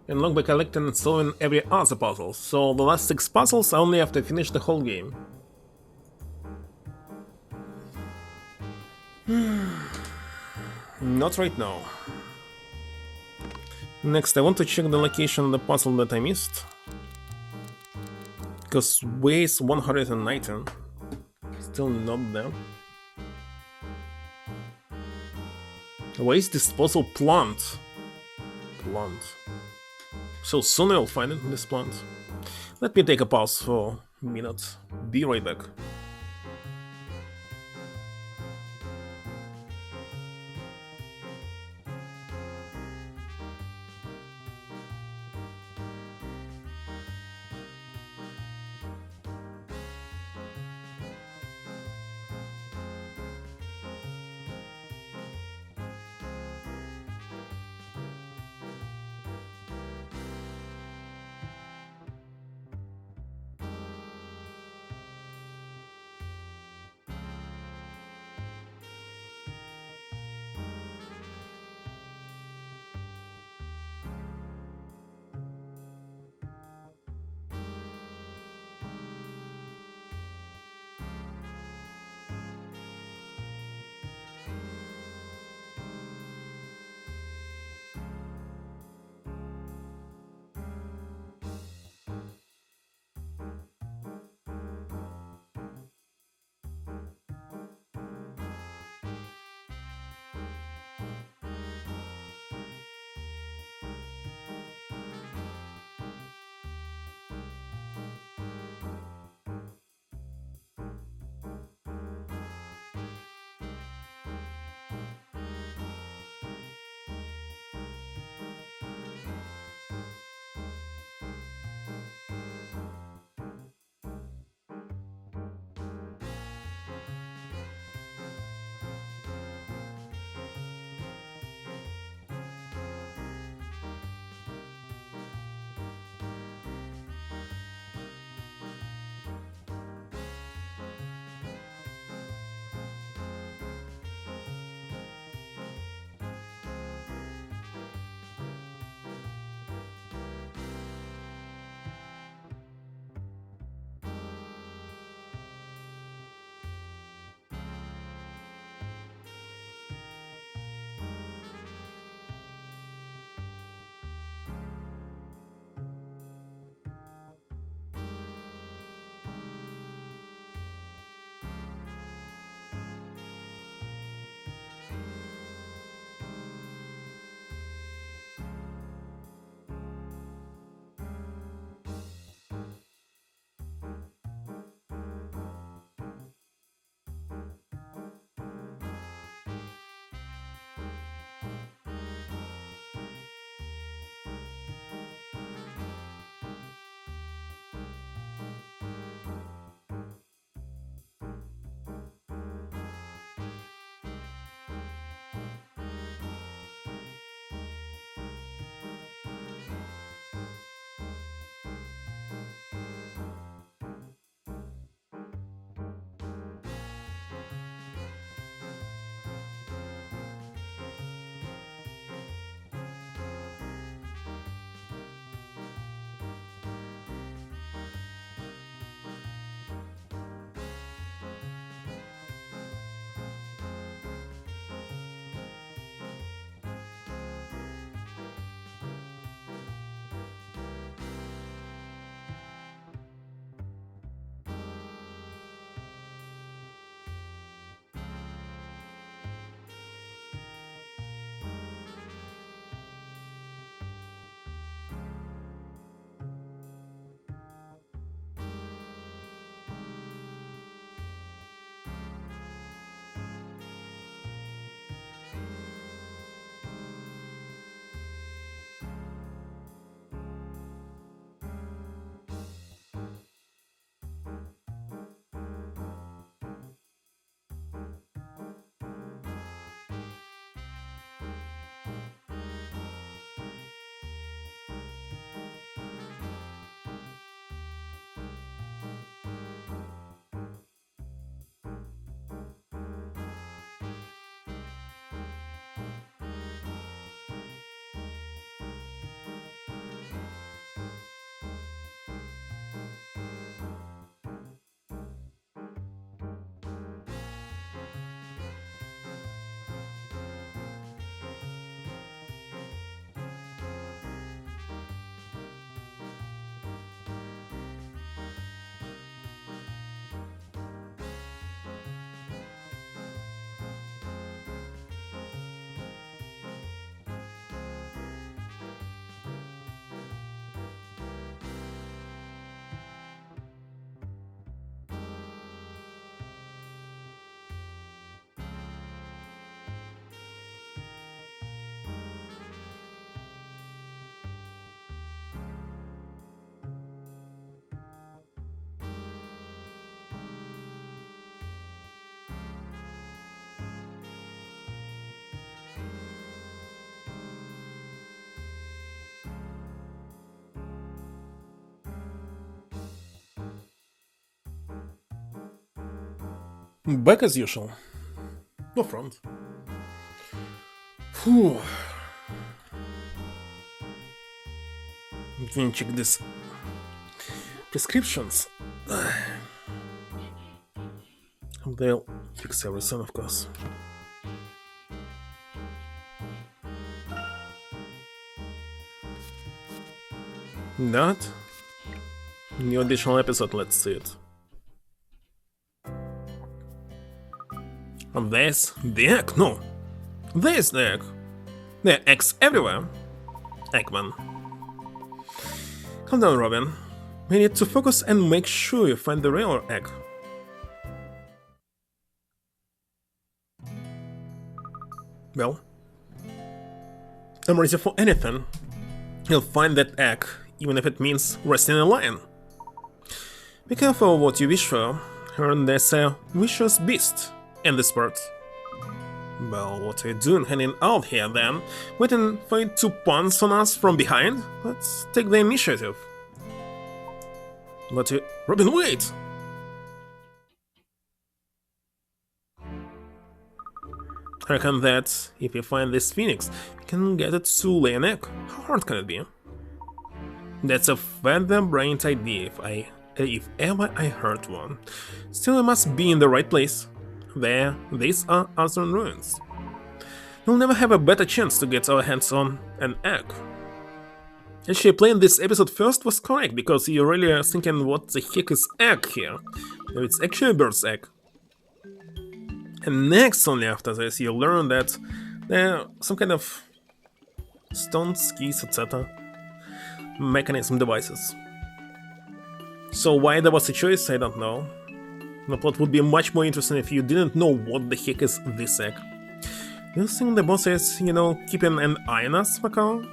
Unlock by collecting and solving every other puzzle. So the last 6 puzzles I only have to finish the whole game. Not right now. Next, I want to check the location of the puzzle that I missed. Because weighs 119. Still not there. Waste disposal plant. So soon I'll find it in this plant. Let me take a pause for a minute. Be right back. Back as usual. No front. Whew. Let me check this. Prescriptions. They'll fix everything, of course. That? New additional episode, let's see it. There's the egg, no. There's the egg. There are eggs everywhere. Eggman. Calm down, Robin. We need to focus and make sure you find the real egg. Well, I'm ready for anything. You'll find that egg, even if it means resting in line. Be careful what you wish for, and there's a vicious beast in this world. Well, what are you doing hanging out here then? Waiting for it to pounce on us from behind? Let's take the initiative. But Robin, wait! I reckon that if you find this phoenix, you can get it to lay an egg. How hard can it be? That's a feather-brained idea if ever I heard one. Still, I must be in the right place. There, these are Azran ruins. We'll never have a better chance to get our hands on an egg. Actually, playing this episode first was correct, because you're really thinking what the heck is egg here? No, it's actually a bird's egg. And next, only after this, you'll learn that there are some kind of stones, keys, etc. mechanism devices. So why there was a choice, I don't know. The plot would be much more interesting if you didn't know what the heck is this egg. Do you think the boss is, keeping an eye on us, Macau?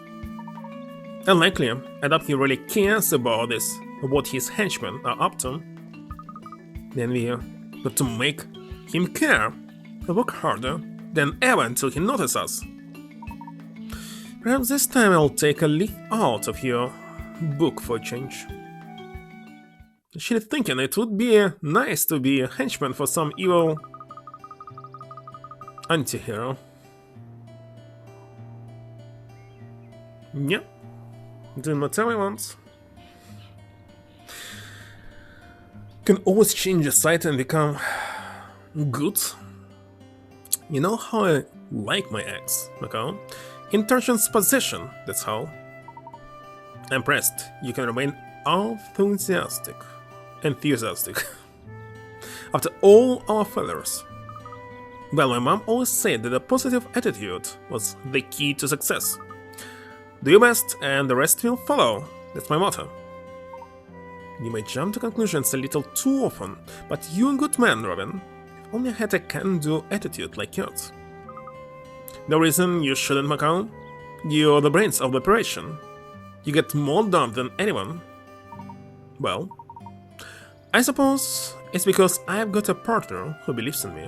Unlikely. I doubt he really cares about this, what his henchmen are up to. Then we got to make him care. He'll work harder than ever until he notices us. Perhaps this time I'll take a leaf out of your book for a change. Actually thinking it would be nice to be a henchman for some evil anti-hero. Yeah, doing whatever he wants. Can always change the site and become good. You know how I like my eggs, Macau? In tension's position, that's how. Impressed, you can remain enthusiastic. After all our failures. Well, my mom always said that a positive attitude was the key to success. Do your best and the rest will follow. That's my motto. You may jump to conclusions a little too often, but you're a good man, Robin. If only I had a can-do attitude like yours. No reason you shouldn't, Macau. You're the brains of the operation. You get more done than anyone. Well, I suppose it's because I've got a partner who believes in me.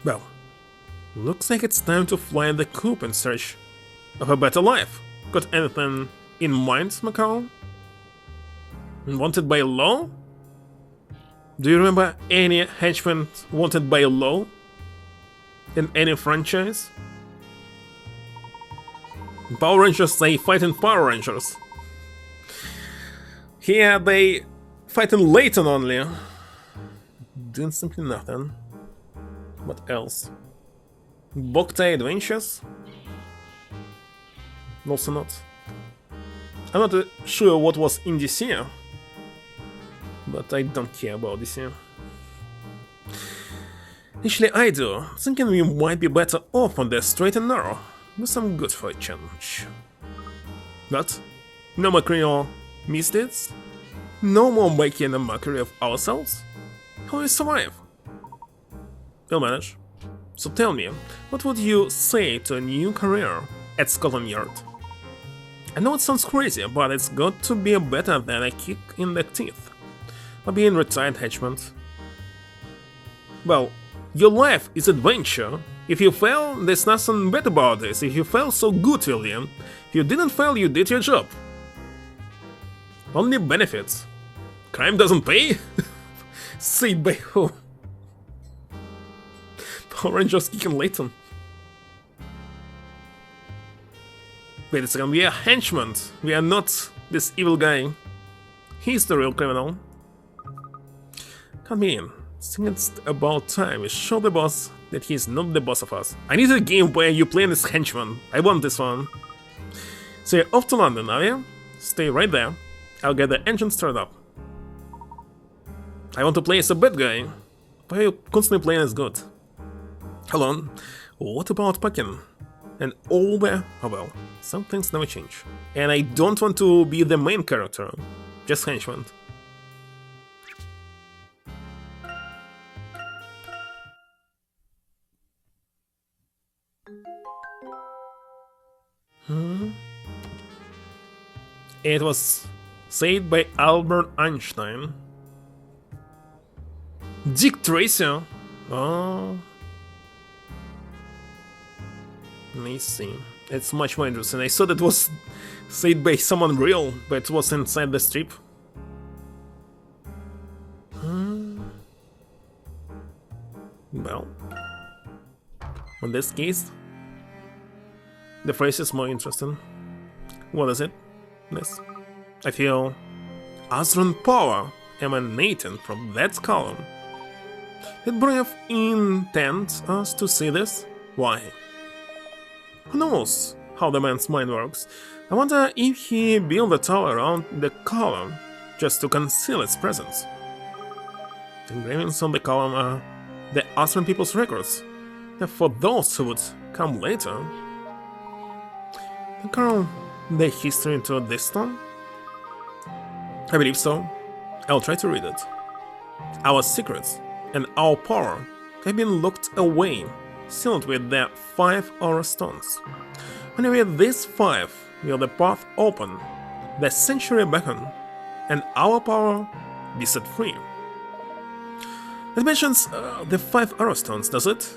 Well, looks like it's time to fly the coop in search of a better life. Got anything in mind, Macau? Wanted by law? Do you remember any henchman wanted by law? In any franchise? Power Rangers, they fight in Power Rangers. Here they fight in Layton only. Doing simply nothing. What else? Boktai Adventures? Also not. I'm not sure what was in DC, but I don't care about DC. Actually, I do. Thinking we might be better off on the straight and narrow. Do some good for a challenge. But no more criminal misdeeds? No more making a mockery of ourselves? How will we survive? We'll manage. So tell me, what would you say to a new career at Scotland Yard? I know it sounds crazy, but it's got to be better than a kick in the teeth. Or being retired henchman. Well, your life is adventure. If you fail, there's nothing bad about this. If you fail, so good, William. If you didn't fail, you did your job. Only benefits. Crime doesn't pay? Saved by who? Power Rangers kicking Layton. Wait a second, we are henchmen. We are not this evil guy. He's the real criminal. Come in. I think it's about time we show the boss that he's not the boss of us. I need a game where you play as henchman. I want this one. So you're off to London, are you? Stay right there. I'll get the engine started up. I want to play as a bad guy. Why are you constantly playing as good? Hold on. What about packing? And all the... oh well, some things never change. And I don't want to be the main character. Just henchman. It was said by Albert Einstein. Dick Tracy? Oh. Let me see. It's much more interesting. I thought it was said by someone real, but it was inside the strip. Well, in this case, the phrase is more interesting. What is it? This. I feel Azran power emanating from that column. Did Brave intend us to see this? Why? Who knows how the man's mind works? I wonder if he built a tower around the column just to conceal its presence. The engravings on the column are the Azran people's records, and for those who would come later. Then carve the history into this stone? I believe so. I'll try to read it. Our secrets and our power have been locked away, sealed with the 5 aura stones. When we read these 5, will the path open, the century beckon, and our power be set free. It mentions the 5 aura stones, does it?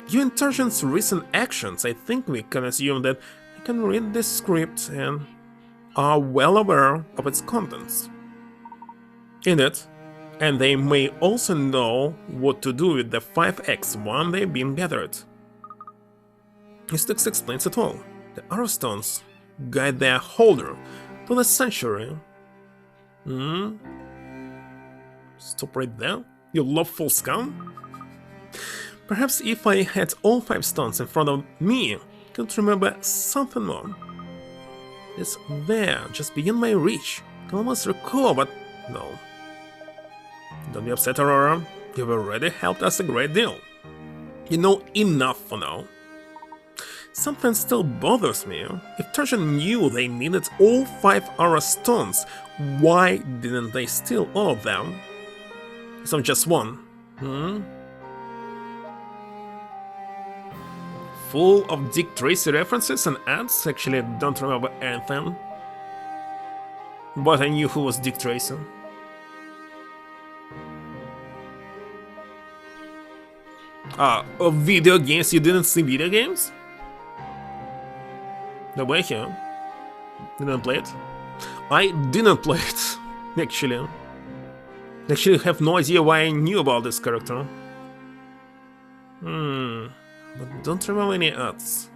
Given Tarzan's recent actions, I think we can assume that I can read this script and are well aware of its contents. In it, and they may also know what to do with the 5x when they've been gathered. This text explains it all. The arrow stones guide their holder to the sanctuary. Stop right there, you loveful scum? Perhaps if I had all 5 stones in front of me, I could remember something more. It's there, just beyond my reach. I can almost recall, but no. Don't be upset, Aurora. You've already helped us a great deal. You know enough for now. Something still bothers me. If Tarzan knew they needed all 5 aura stones, why didn't they steal all of them? Instead of just one? Full of Dick Tracy references and ads? Actually, I don't remember anything. But I knew who was Dick Tracy. Of video games, you didn't see video games? The way here. Didn't play it? I didn't play it, actually. Actually, have no idea why I knew about this character. But don't remember any ads.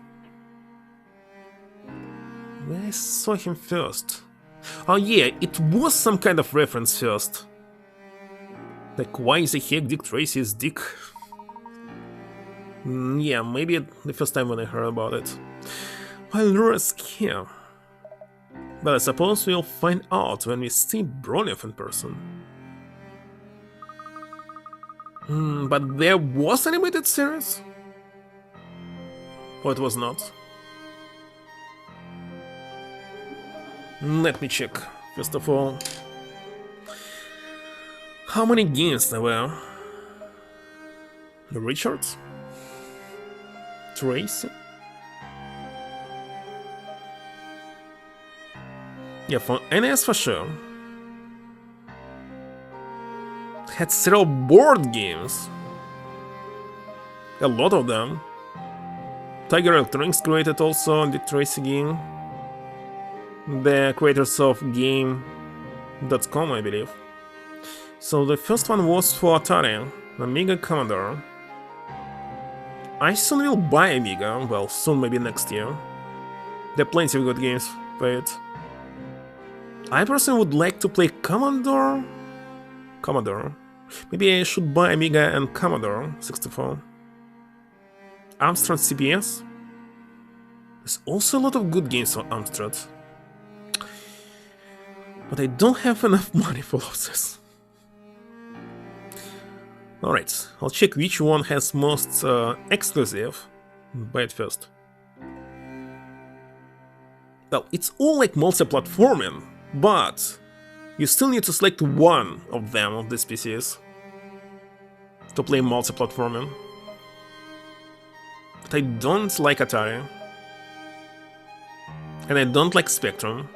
Where I saw him first. Oh yeah, it was some kind of reference first. Like, why the heck Dick Tracy is Dick? Yeah, maybe the first time when I heard about it. I'll risk here. But I suppose we'll find out when we see Broniff in person. But there was an animated series? Or it was not? Let me check. First of all, how many games there were? Richard? Tracy? Yeah, for NES for sure. Had several board games. A lot of them. Tiger Electronics created also Dick Tracy game. The creators of game I believe. So the first one was for Atari, Amiga Commodore. I soon will buy Amiga, well, soon, maybe next year. There are plenty of good games for it. I personally would like to play Commodore. Maybe I should buy Amiga and Commodore 64. Amstrad CPS. There's also a lot of good games on Amstrad. But I don't have enough money for all of this. Alright, I'll check which one has most exclusive. Buy it first. Well, it's all like multi-platforming, but you still need to select one of them, of these PCs, to play multi-platforming. But I don't like Atari. And I don't like Spectrum.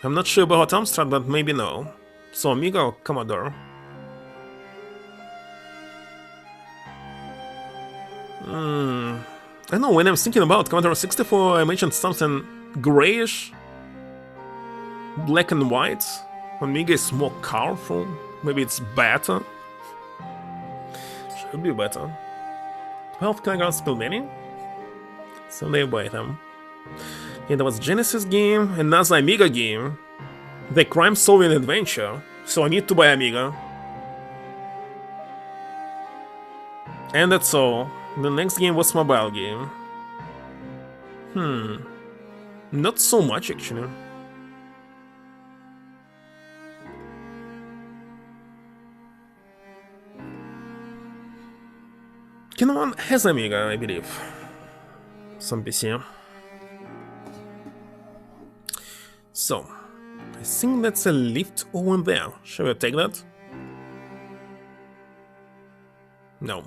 I'm not sure about Amstrad, but maybe no. So Amiga or Commodore? I know, when I was thinking about Commodore 64, I mentioned something grayish, black and white. Amiga is more colorful. Maybe it's better. Should be better. 12 kilograms per many? So they buy them. Yeah, there was Genesis game, another Amiga game, the crime solving adventure, so I need to buy Amiga. And that's all. The next game was mobile game. Not so much actually. Ken1 has Amiga, I believe. Some PC. So, I think that's a lift over there. Shall we take that? No.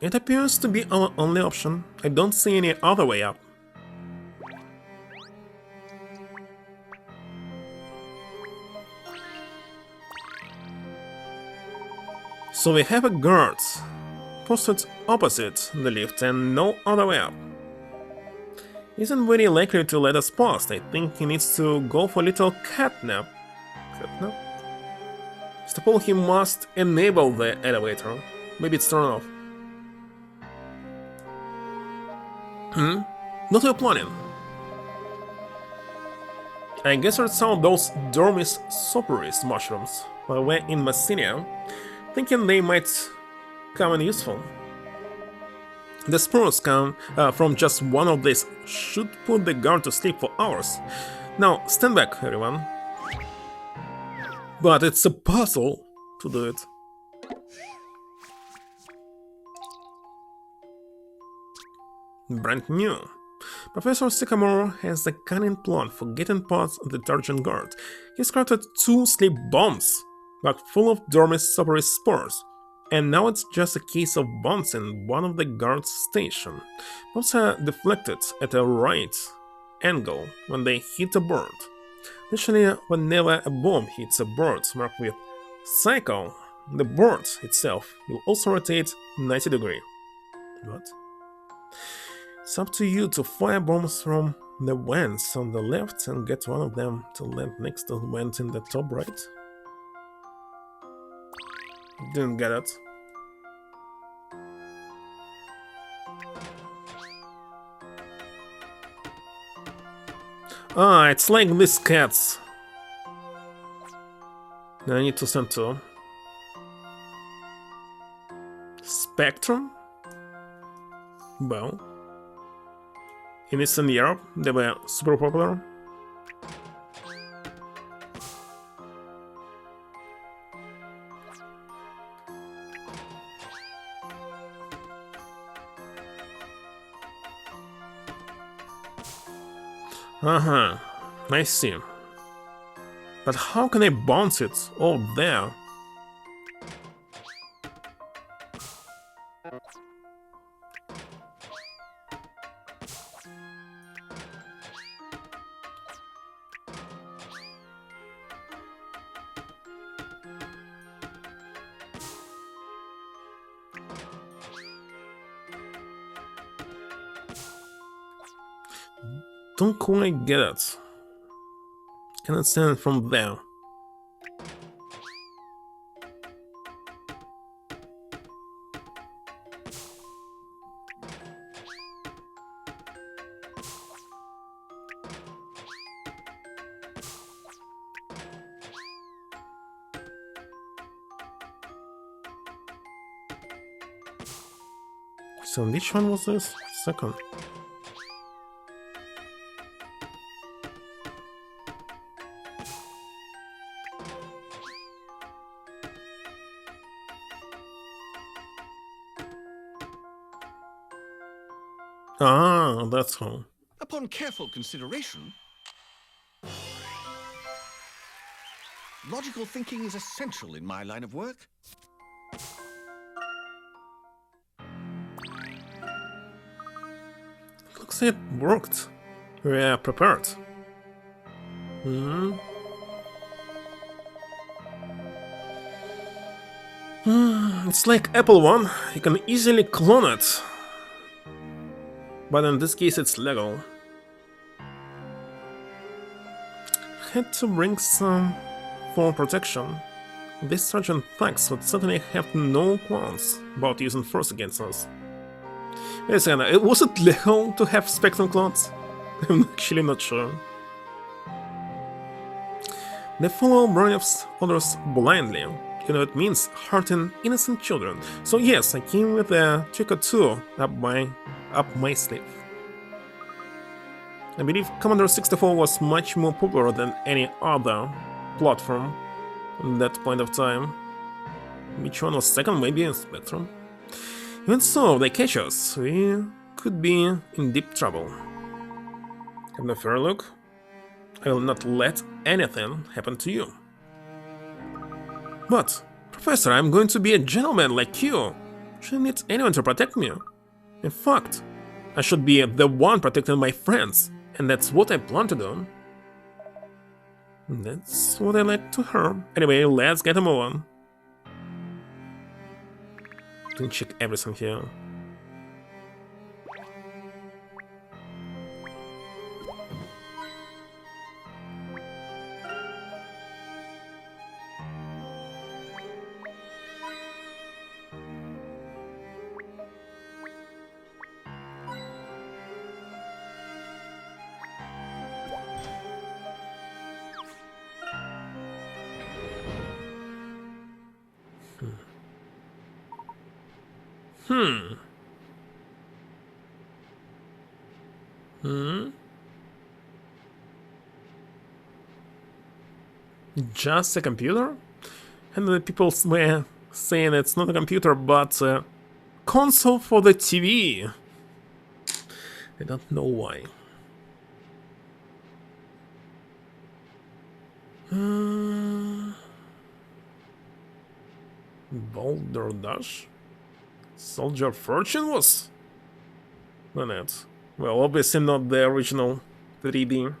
It appears to be our only option. I don't see any other way up. So we have a guard posted opposite the lift and no other way up. Isn't very likely to let us past. I think he needs to go for a little catnap. Catnap? First of all, he must enable the elevator. Maybe it's turned off. Not your planning. I gathered some of those Dormis soporis mushrooms while we're in Messenia, thinking they might come in useful. The spores come from just one of these should put the guard to sleep for hours. Now, stand back, everyone. But it's a puzzle to do it. Brand new. Professor Sycamore has a cunning plan for getting past the detergent guard. He's crafted 2 sleep bombs, packed full of Dormis soporis spores. And now it's just a case of bombs in one of the guard's station. Bombs are deflected at a right angle when they hit a bird. Additionally, whenever a bomb hits a bird marked with cycle, the bird itself will also rotate 90 degrees. What? It's up to you to fire bombs from the vents on the left and get one of them to land next to the vent in the top right. Didn't get it. Ah, it's like these cats. I need to send 2. Spectrum? Well, in Eastern Europe, they were super popular. I see. But how can I bounce it all there? Don't quite get it. Cannot stand from there. So which one was this? Second. Ah, that's how. Upon careful consideration, logical thinking is essential in my line of work. Looks like it worked. We are prepared. It's like Apple One. You can easily clone it. But in this case, it's legal. Had to bring some for protection. This Sergeant Thax would certainly have no qualms about using force against us. Wait a second, was it legal to have Spectrum clones? I'm actually not sure. They follow Broniev's orders blindly. You know, it means hurting innocent children. So yes, I came with a trick or two up my sleeve. I believe Commodore 64 was much more popular than any other platform at that point of time. Which one was second? Maybe Spectrum. Even so, if they catch us, we could be in deep trouble. Have a fair look. I will not let anything happen to you. But, Professor, I'm going to be a gentleman like you. Shouldn't need anyone to protect me. In fact, I should be the one protecting my friends, and that's what I plan to do. That's what I like to hear. Anyway, let's get a move on. Can check everything here. Just a computer? And the people were saying it's not a computer, but a console for the TV. I don't know why. Boulder Dash? Soldier Fortune was? No, not. Well, obviously not the original 3D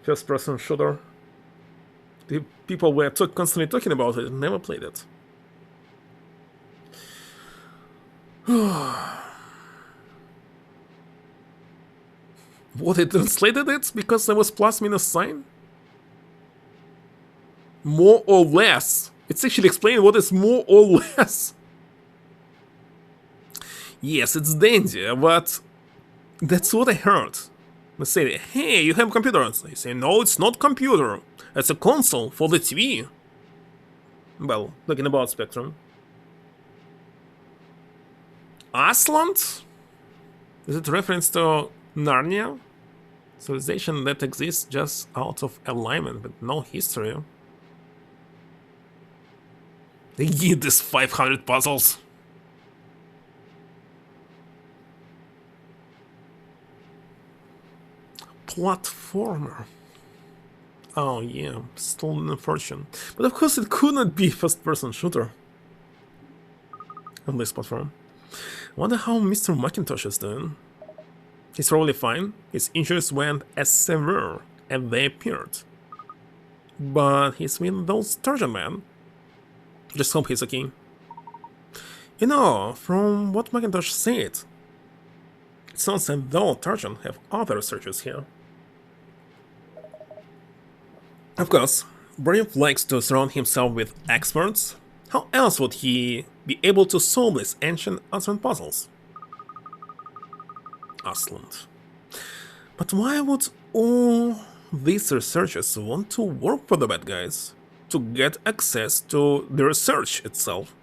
first-person shooter. The people were constantly talking about it, never played it. What, it translated it because there was plus minus sign? More or less. It's actually explaining what is more or less. Yes, it's dandy, but that's what I heard. They say, hey, you have computers. I say, no, it's not computer. It's a console for the TV. Well, talking about Spectrum. Aslant? Is it reference to Narnia? Civilization that exists just out of alignment, but no history. They give this 500 puzzles. Platformer. Oh yeah, Stolen Fortune. But of course it could not be first-person shooter on this platform. Wonder how Mr. Macintosh is doing. He's probably fine. His injuries weren't as severe as they appeared. But he's with those Sturgeon men. Just hope he's okay. You know, from what Macintosh said, it sounds as though Sturgeon have other researchers here. Of course, Brave likes to surround himself with experts. How else would he be able to solve these ancient Azran puzzles? Aslant. But why would all these researchers want to work for the bad guys? To get access to the research itself?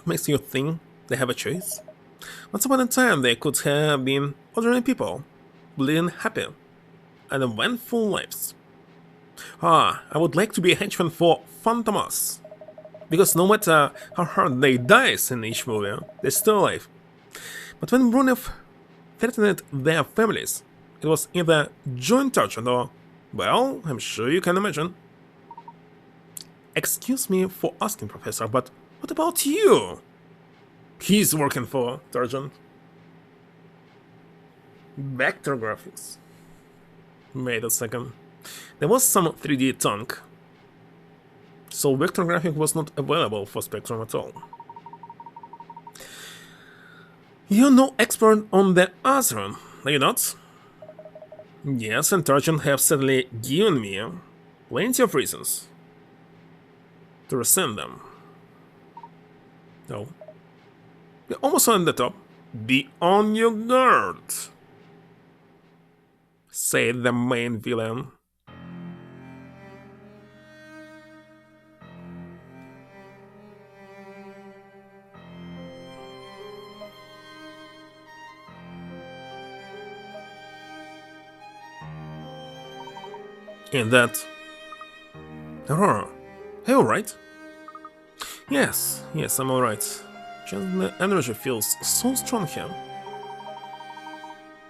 Makes you think they have a choice? Once upon a time they could have been ordinary people, living happy and eventful lives. I would like to be a henchman for Phantomas. Because no matter how hard they die in each movie, they're still alive. But when Brunef threatened their families, it was either joint torture or, well, I'm sure you can imagine. Excuse me for asking, Professor, but what about you? He's working for Sergeant. Vector graphics. Wait a second. There was some 3D tank, so vector graphic was not available for Spectrum at all. You're no expert on the Azran, are you not? Yes, and Sergeant have certainly given me plenty of reasons to rescind them. No. You're almost on the top. Be on your guard, said the main villain. And that... Aurora, are you alright? Yes, I'm alright. Just the energy feels so strong here.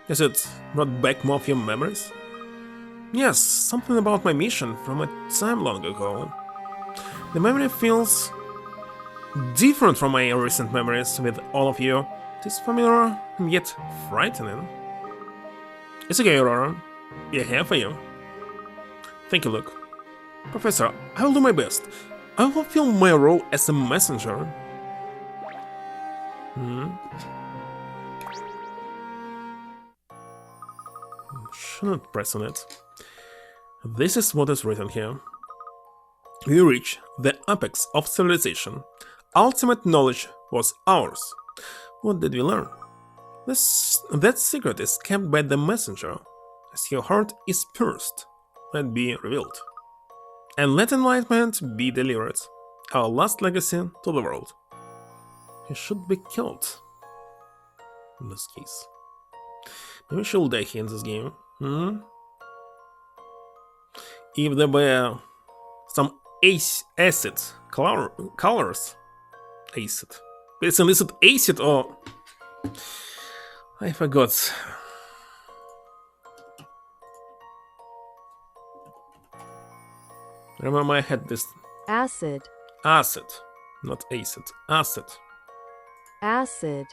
Has it brought back more of your memories? Yes, something about my mission from a time long ago. The memory feels different from my recent memories with all of you. It is familiar and yet frightening. It's okay, Aurora. We're here for you. Thank you, Luke. Professor, I will do my best. I will fulfill my role as a messenger. Shouldn't press on it. This is what is written here. We reach the apex of civilization. Ultimate knowledge was ours. What did we learn? That secret is kept by the messenger. As your heart is pierced, let be revealed. And let enlightenment be delivered. Our last legacy to the world. He should be killed. In this case. Maybe she'll die here in this game. If there were some acid colors. Acid. It's illicit acid or... I forgot. Remember I had this... Acid. Acid. Not acid. Acid. Acid.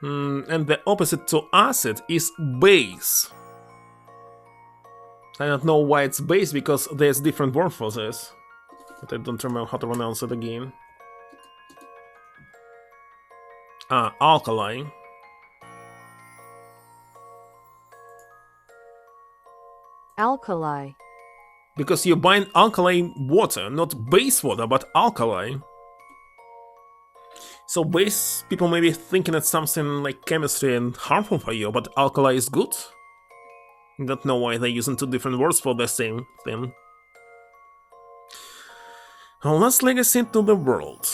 And the opposite to acid is base. I don't know why it's base, because there's different word for this. But I don't remember how to pronounce it again. Alkali. Alkali. Because you bind alkaline water, not base water, but alkali. So base, people may be thinking it's something like chemistry and harmful for you, but alkali is good? I don't know why they're using two different words for the same thing. Our last legacy to the world.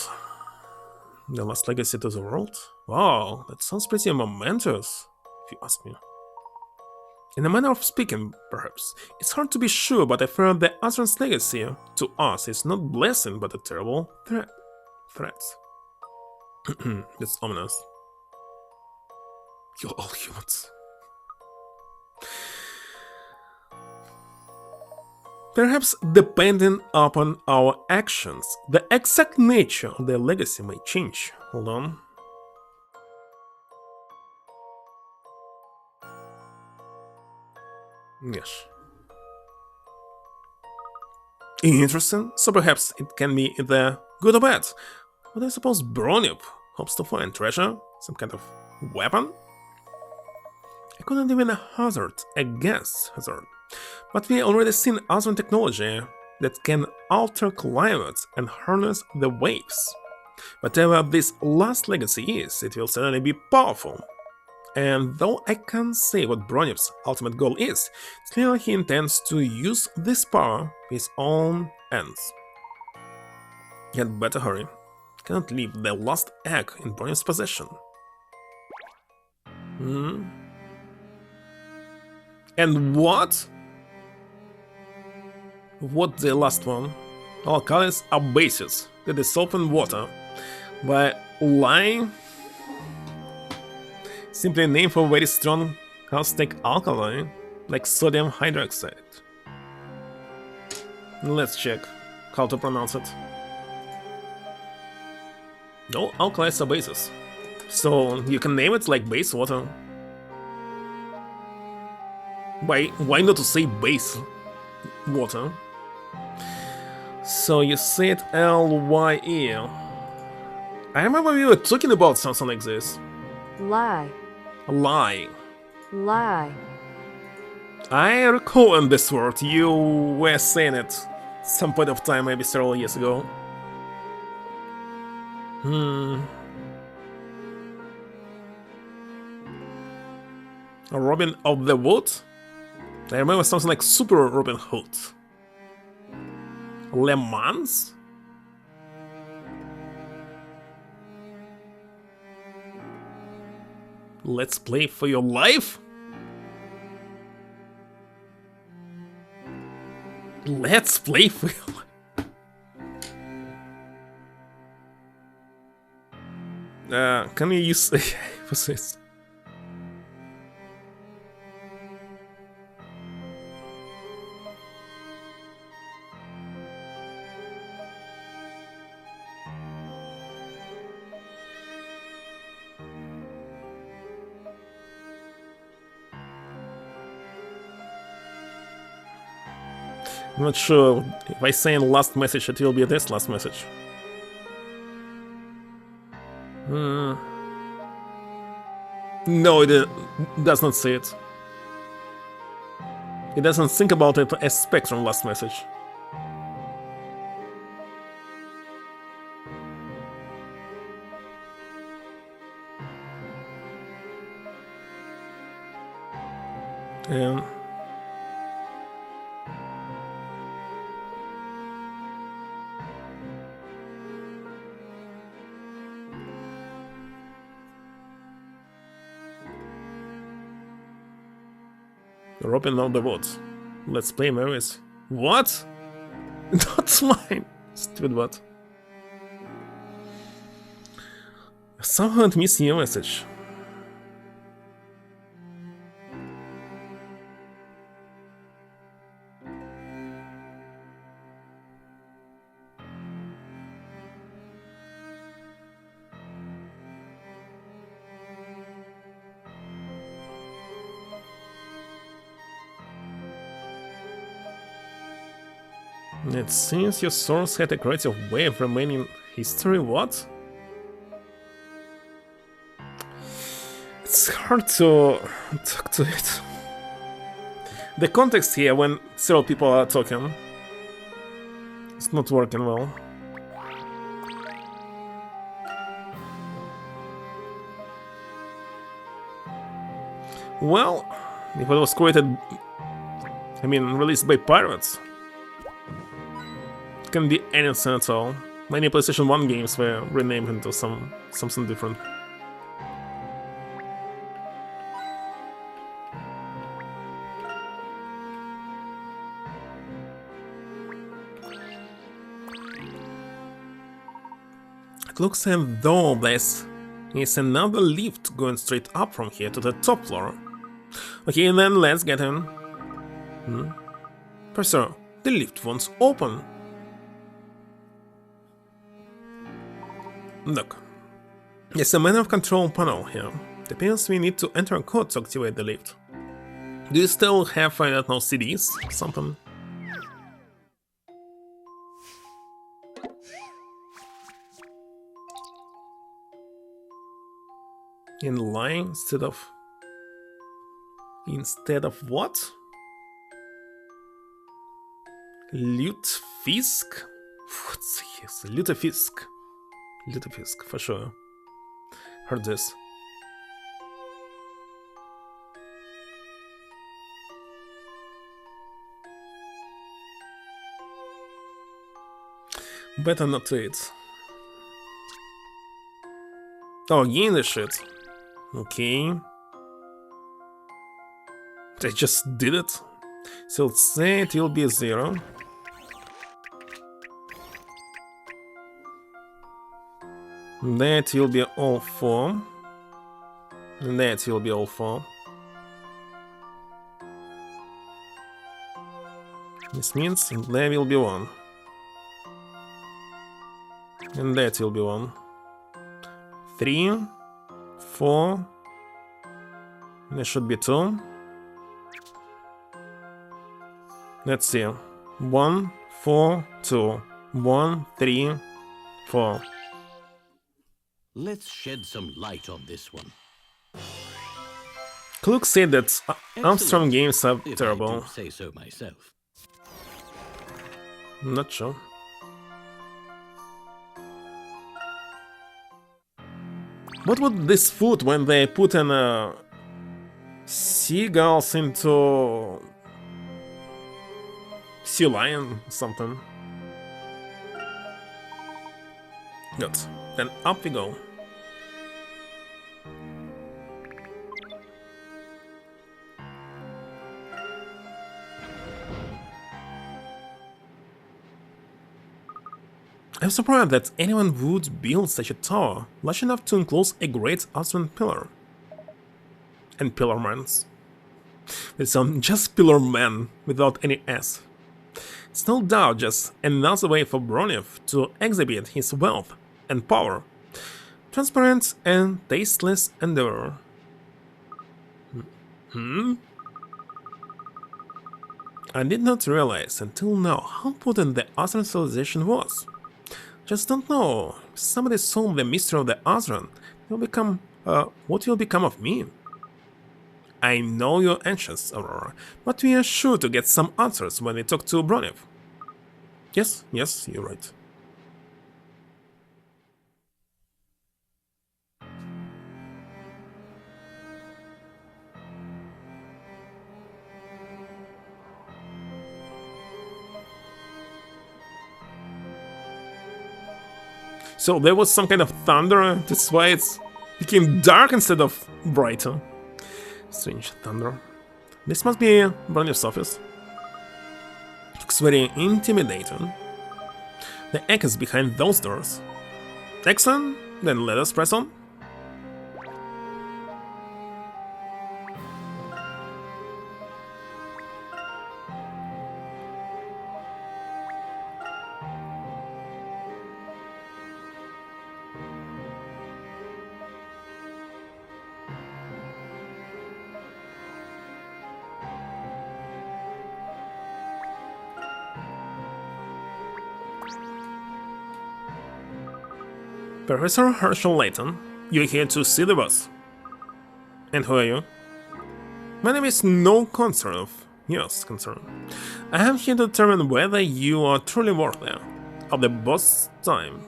The last legacy to the world? Wow, that sounds pretty momentous, if you ask me. In a manner of speaking, perhaps. It's hard to be sure, but I fear the Azran's legacy to us is not blessing, but a terrible threat. That's ominous. You're all humans. Perhaps depending upon our actions, the exact nature of their legacy may change. Hold on. Yes. Interesting. So perhaps it can be either good or bad. But I suppose Bronyup hopes to find treasure, some kind of weapon? I couldn't even hazard a guess, But we already seen Azran technology that can alter climates and harness the waves. Whatever this last legacy is, it will certainly be powerful. And though I can't say what Bronyev's ultimate goal is, it's clear he intends to use this power for his own ends. Yet better hurry. Cannot leave the last egg in Bronyev's possession. And what? What the last one? Alkalis are bases that dissolve in water by lying. Simply a name for a very strong caustic alkali, like sodium hydroxide. Let's check how to pronounce it. No, alkalis are bases. So you can name it like base water. Why not to say base water? So you say it L-Y-E. I remember we were talking about something like this. Lie. Lie. Lie. I recall in this word you were saying it some point of time, maybe several years ago. A Robin of the Wood? I remember something like Super Robin Hood. Le Mans? Let's play for your life? Let's play for your life. Can you use for this? I'm not sure if I say in last message it will be this last message. No, it does not say it. It doesn't think about it as Spectrum last message. And Robin of the Woods. Let's play Mary's. What? Not mine. Stupid what? Somehow I'm missing your message. It seems your source had a creative way of remaining history, what? It's hard to talk to it. The context here, when several people are talking, it's not working well. Well, if it was created, released by pirates, can be anything at all. Many PlayStation 1 games were renamed into something different. It looks as though this is another lift going straight up from here to the top floor. Okay, then let's get in. Professor, the lift won't open. Look, there's a manual control panel here. It appears we need to enter a code to activate the lift. Do you still have, I don't know, CDs? Something? In line instead of what? Lutefisk? What's his? Lutefisk. Lutefisk, for sure. Heard this. Better not to eat. Oh, gain the shit. Okay. I just did it. So let's say it will be 0. That will be all 4. And that will be all 4. This means there will be 1. And that will be 1. 3, 4. There should be 2. Let's see. 1, 4, 2. 1, 3, 4. Let's shed some light on this one. Klook said that Armstrong games are If I terrible. do say so myself. Not sure. What would this food when they put in seagulls into sea lion or something? Good. Then up we go. I'm surprised that anyone would build such a tower large enough to enclose a great Azran pillar. And pillarmans. They sound just pillarman without any S. It's no doubt just another way for Broniff to exhibit his wealth and power. Transparent and tasteless endeavor. I did not realize until now how potent the Azran civilization was. Just don't know. If somebody solve the mystery of the Azran, will become. What will become of me? I know you're anxious, Aurora, but we are sure to get some answers when we talk to Broniff. Yes, you're right. So there was some kind of thunder, that's why it became dark instead of brighter. Strange thunder. This must be Broniff's office. Looks very intimidating. The egg is behind those doors. Excellent, then let us press on. Professor Herschel Layton, you're here to see the boss. And who are you? My name is no concern of yours concern. I am here to determine whether you are truly worthy of the boss' time.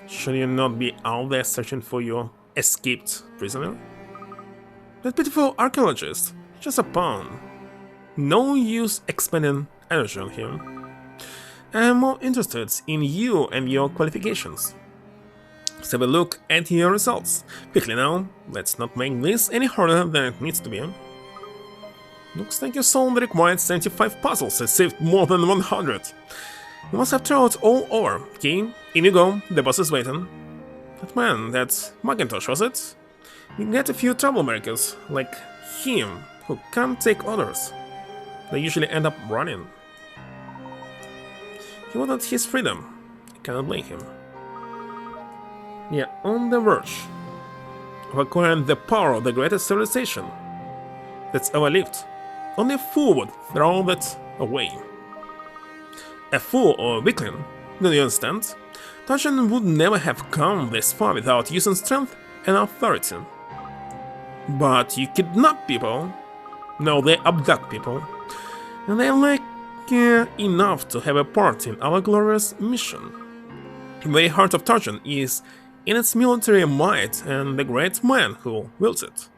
Should you not be out there searching for your escaped prisoner? That beautiful archaeologist, just a pawn. No use expending energy on him. I am more interested in you and your qualifications. Let's have a look at your results. Quickly now, let's not make this any harder than it needs to be. Looks like you solved the required 75 puzzles and saved more than 100. You must have traveled all over. Okay, in you go, the boss is waiting. That man, that Macintosh, was it? You get a few troublemakers, like him, who can't take orders. They usually end up running. He wanted his freedom. I cannot blame him. We are on the verge of acquiring the power of the greatest civilization that's ever lived. Only a fool would throw that away. A fool or a weakling, do you understand? Tarzan would never have come this far without using strength and authority. But you kidnap people. No, they abduct people. And they like care enough to have a part in our glorious mission. The very heart of Tarjan is in its military might and the great man who wields it.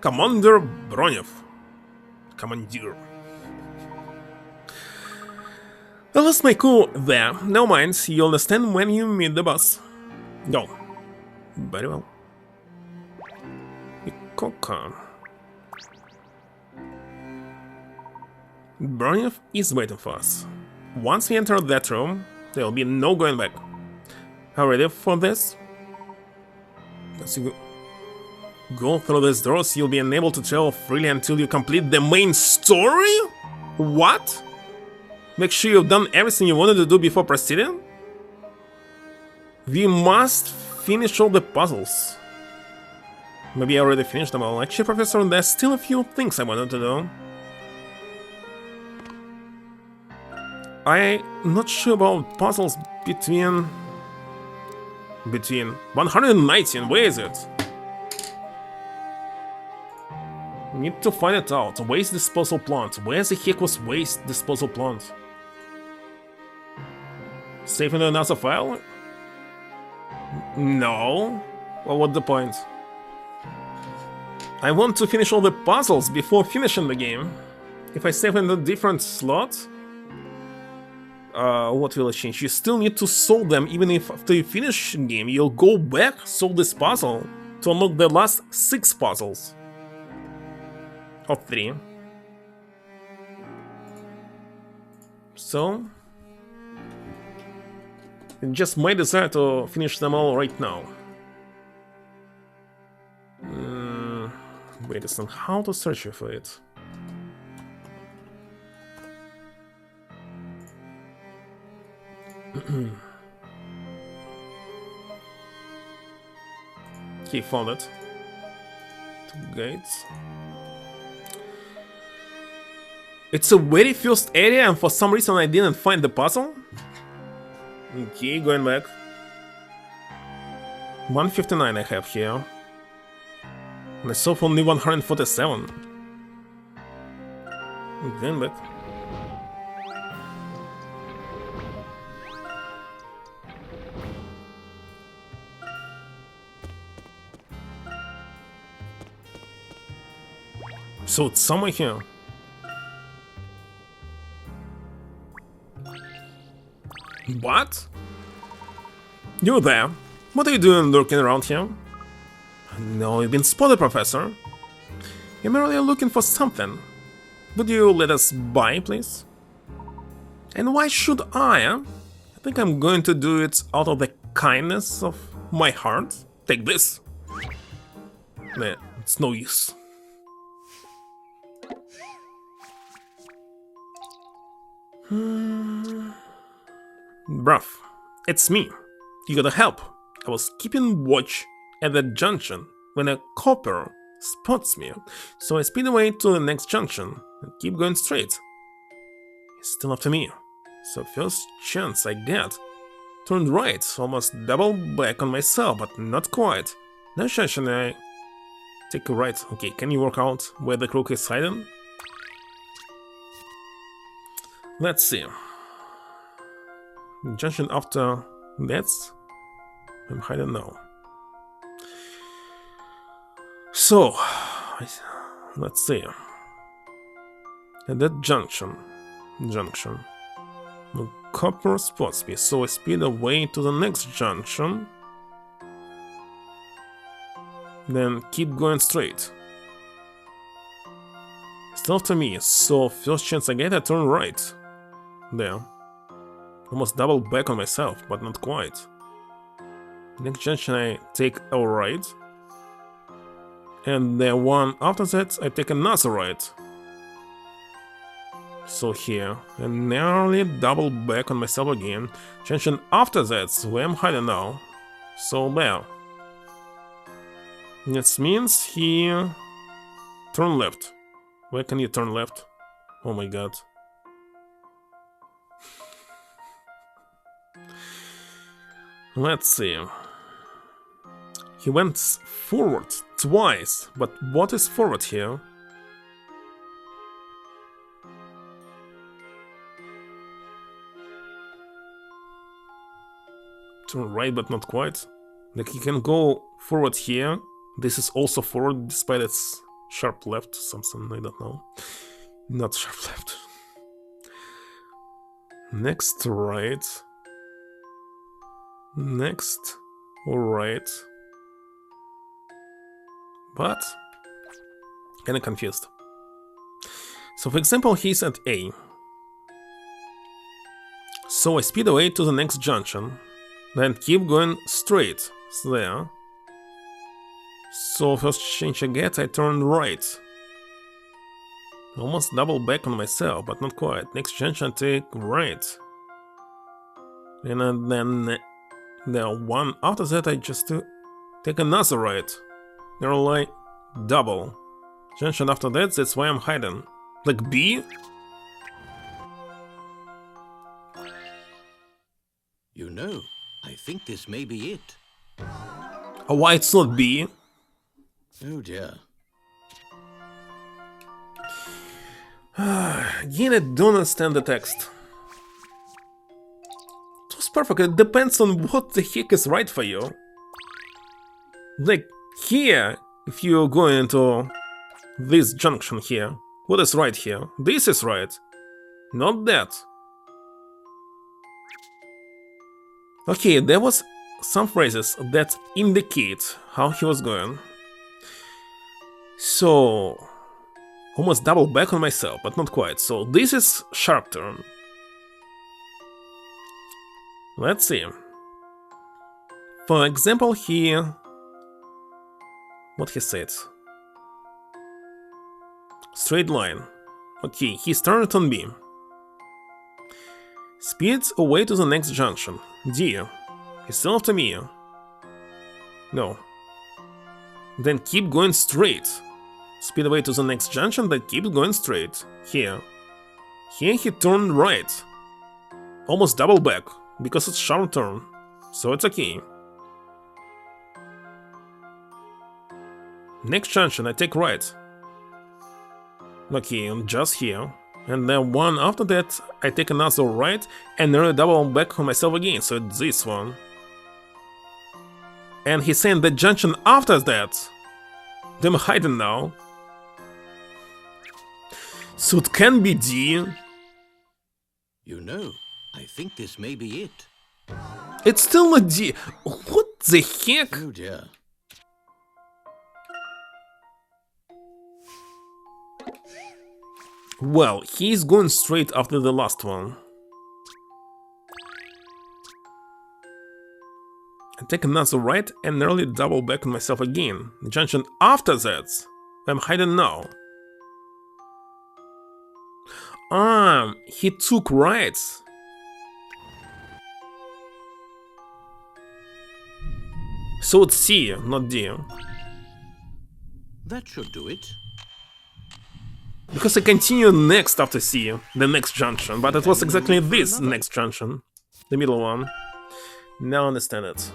Commander Bronyev. Commandeer. I lost my cool there. No mind, you'll understand when you meet the boss. Go. Very well. Coca. Bronyev is waiting for us. Once we enter that room, there will be no going back. Are you ready for this? As you go through these doors, you'll be unable to travel freely until you complete the main story? What? Make sure you've done everything you wanted to do before proceeding? We must finish all the puzzles. Maybe I already finished them all. Actually, Professor, there's still a few things I wanted to do. I'm not sure about puzzles between 119. Where is it? Need to find it out. Waste disposal plant. Where the heck was waste disposal plant? Save in another file? No. Well, what's the point? I want to finish all the puzzles before finishing the game. If I save in a different slot, what will it change? You still need to solve them even if after you finish the game, you'll go back, solve this puzzle to unlock the last 6 puzzles. Or 3. So, it's just my desire to finish them all right now. Wait a second, how to search for it? Okay, found it. 2 gates. It's a very first area and for some reason I didn't find the puzzle. Okay, going back. 159 I have here. And I saw only 147. Going back. So it's somewhere here. What? You there? What are you doing lurking around here? No, you've been spotted, Professor. You're merely looking for something. Would you let us by, please? And why should I? I think I'm going to do it out of the kindness of my heart. Take this. Nah, it's no use. Bruv, it's me. You gotta help. I was keeping watch at the junction when a copper spots me, so I speed away to the next junction and keep going straight. It's still up to me, so first chance I get, turned right, almost double back on myself, but not quite. Next junction I take a right. Okay, can you work out where the crook is hiding? Let's see. Junction after that's I'm hiding now. So let's see. At that junction, the copper spots me, so I speed away to the next junction. Then keep going straight. Still after me, so first chance I get, I turn right. There. Almost double back on myself, but not quite. Next junction I take a right. And the one after that I take another right. So here, and nearly double back on myself again. Junction after that's where I'm hiding now. So there. This means here... Turn left. Where can you turn left? Oh my god. Let's see. He went forward twice, but what is forward here? Turn right, but not quite. Like, he can go forward here. This is also forward, despite its sharp left. Something, I don't know. Not sharp left. Next, right. Next, right. But kinda confused. So, for example, he's at A. So I speed away to the next junction, then keep going straight there. So first change I get, I turn right. Almost double back on myself, but not quite. Next junction I take right. And then the one after that I just take another right. Nearly double. Junction after that, that's why I'm hiding. Like B? You know, I think this may be it. Oh, why it's not B? Oh dear. Again, I don't understand the text. It was perfect, it depends on what the heck is right for you. Like, here, if you go into this junction here, what is right here? This is right, not that. Okay, there was some phrases that indicate how he was going. So, almost double back on myself, but not quite. So this is sharp turn. Let's see. For example, here, what he said. Straight line. Okay, he started on B. Speeds away to the next junction. D. He's still after me. No. Then keep going straight. Speed away to the next junction, then keep going straight. Here. Here he turned right. Almost double back, because it's sharp turn. So it's okay. Next junction, I take right. Okay, I'm just here. And then one after that, I take another right and nearly double back on myself again, so it's this one. And he's saying the junction after that. I'm hiding now. So it can be D. You know, I think this may be it. It's still a D. What the heck? Oh dear. Well, he's going straight after the last one. I take another right and nearly double back on myself again. The junction after that, I'm hiding now. He took rights. So it's C, not D. That should do it. Because I continue next after C, the next junction, but it was exactly this next junction. The middle one. Now I understand it.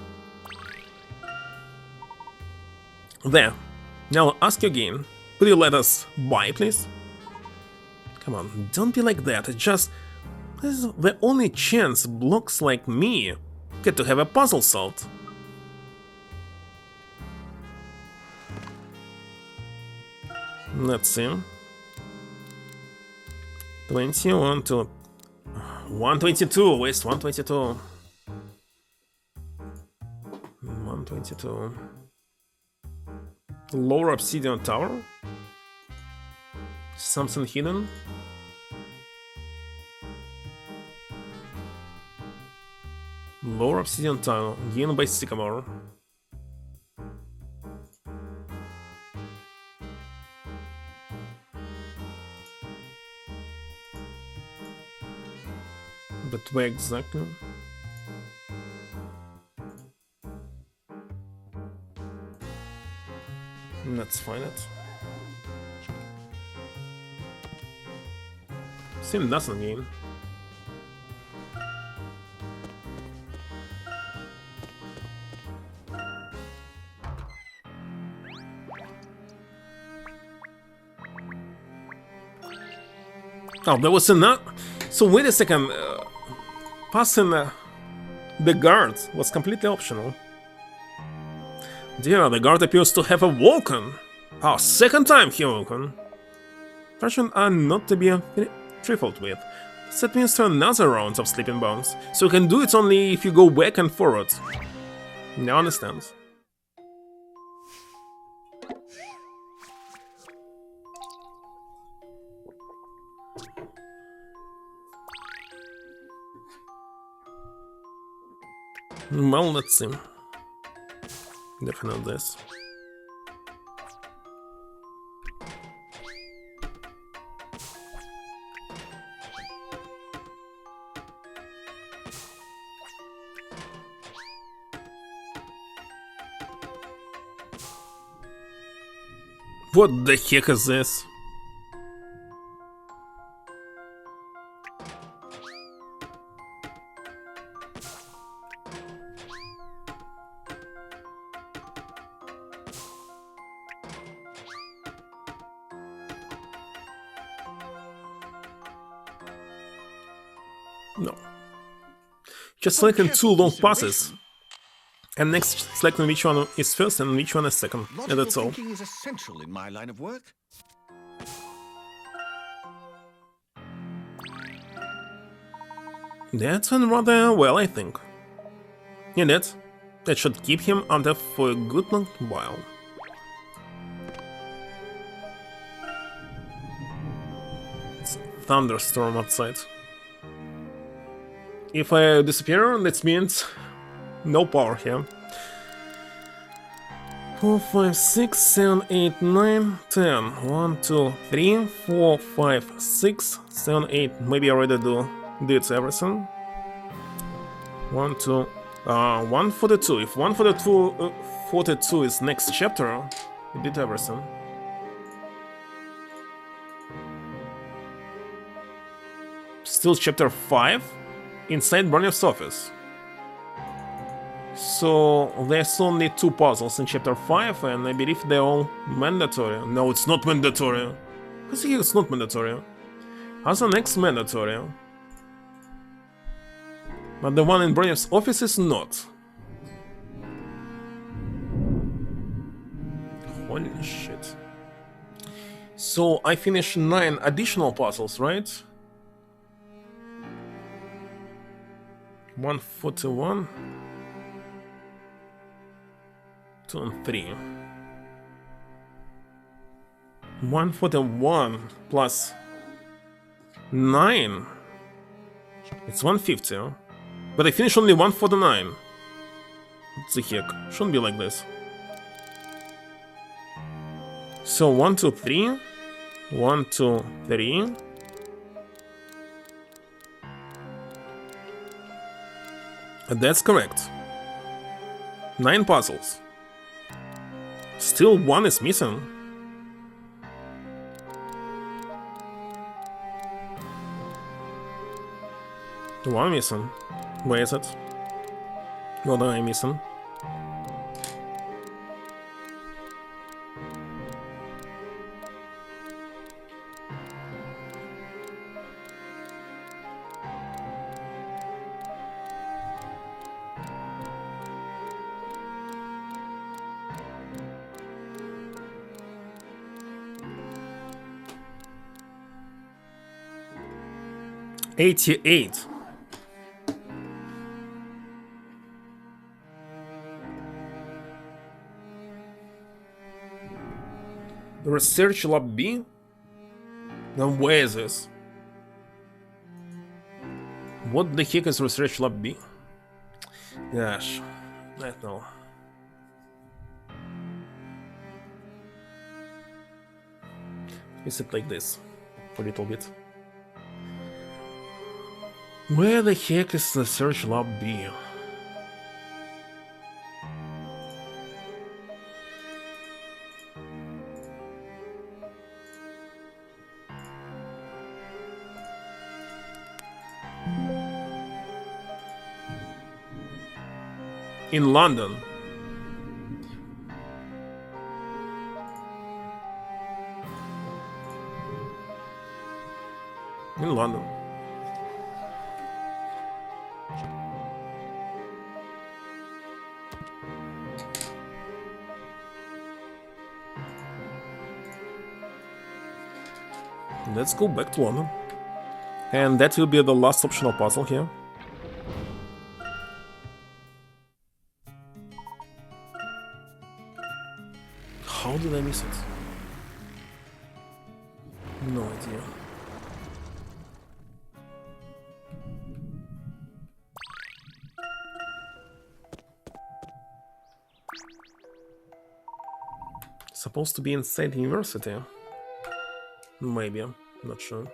There. Now I'll ask you again. Could you let us buy, please? Come on, don't be like that. It's just... this is the only chance blocks like me get to have a puzzle solved. Let's see. 21 to 122. Waste 122. 122. Lower obsidian tower. Something hidden. Lower obsidian tower. Gained by sycamore. But where exactly? Let's find it. Same nothing again. Oh, there was enough. So wait a second. Passing The guard was completely optional. Dear, the guard appears to have awoken. Our second time he awoken. Fortune are not to be trifled with. Let's administer another round of sleeping bombs, so you can do it only if you go back and forward. Now understand. Well, let's see. Definitely this. What the heck is this? No. Just selecting two long passes. And next, selecting which one is first and which one is second. And that's all. Thinking is essential in my line of work. That went rather well, I think. And that should keep him under for a good long while. It's a thunderstorm outside. If I disappear, that means no power here. 4, 5, 6, 7, 8, 9, 10. 1, 2, 3, 4, 5, 6, 7, 8. Maybe I already did everything. 1, 2, 142. If 142 42 is next chapter, I did everything. Still chapter 5 inside Barney's office. So there's only 2 puzzles in chapter 5, and I believe they're all mandatory. No, it's not mandatory. I think it's not mandatory. As the next mandatory. But the one in Barney's office is not. Holy shit. So I finished 9 additional puzzles, right? 141. 2 and 3. 141 plus 9. It's 150. But I finished only 149. What the heck? Shouldn't be like this. So 1, 2, 3. 1, 2, 3. That's correct. 9 puzzles. Still 1 is missing. One missing. Where is it? What am I missing? $88. The research lab B? Now where is this? What the heck is research lab B? Gosh, I don't know. Is it like this? For a little bit. Where the heck is the search lab B? In London. In London. Let's go back to London. And that will be the last optional puzzle here. How did I miss it? No idea. Supposed to be inside the university? Maybe, I'm not sure.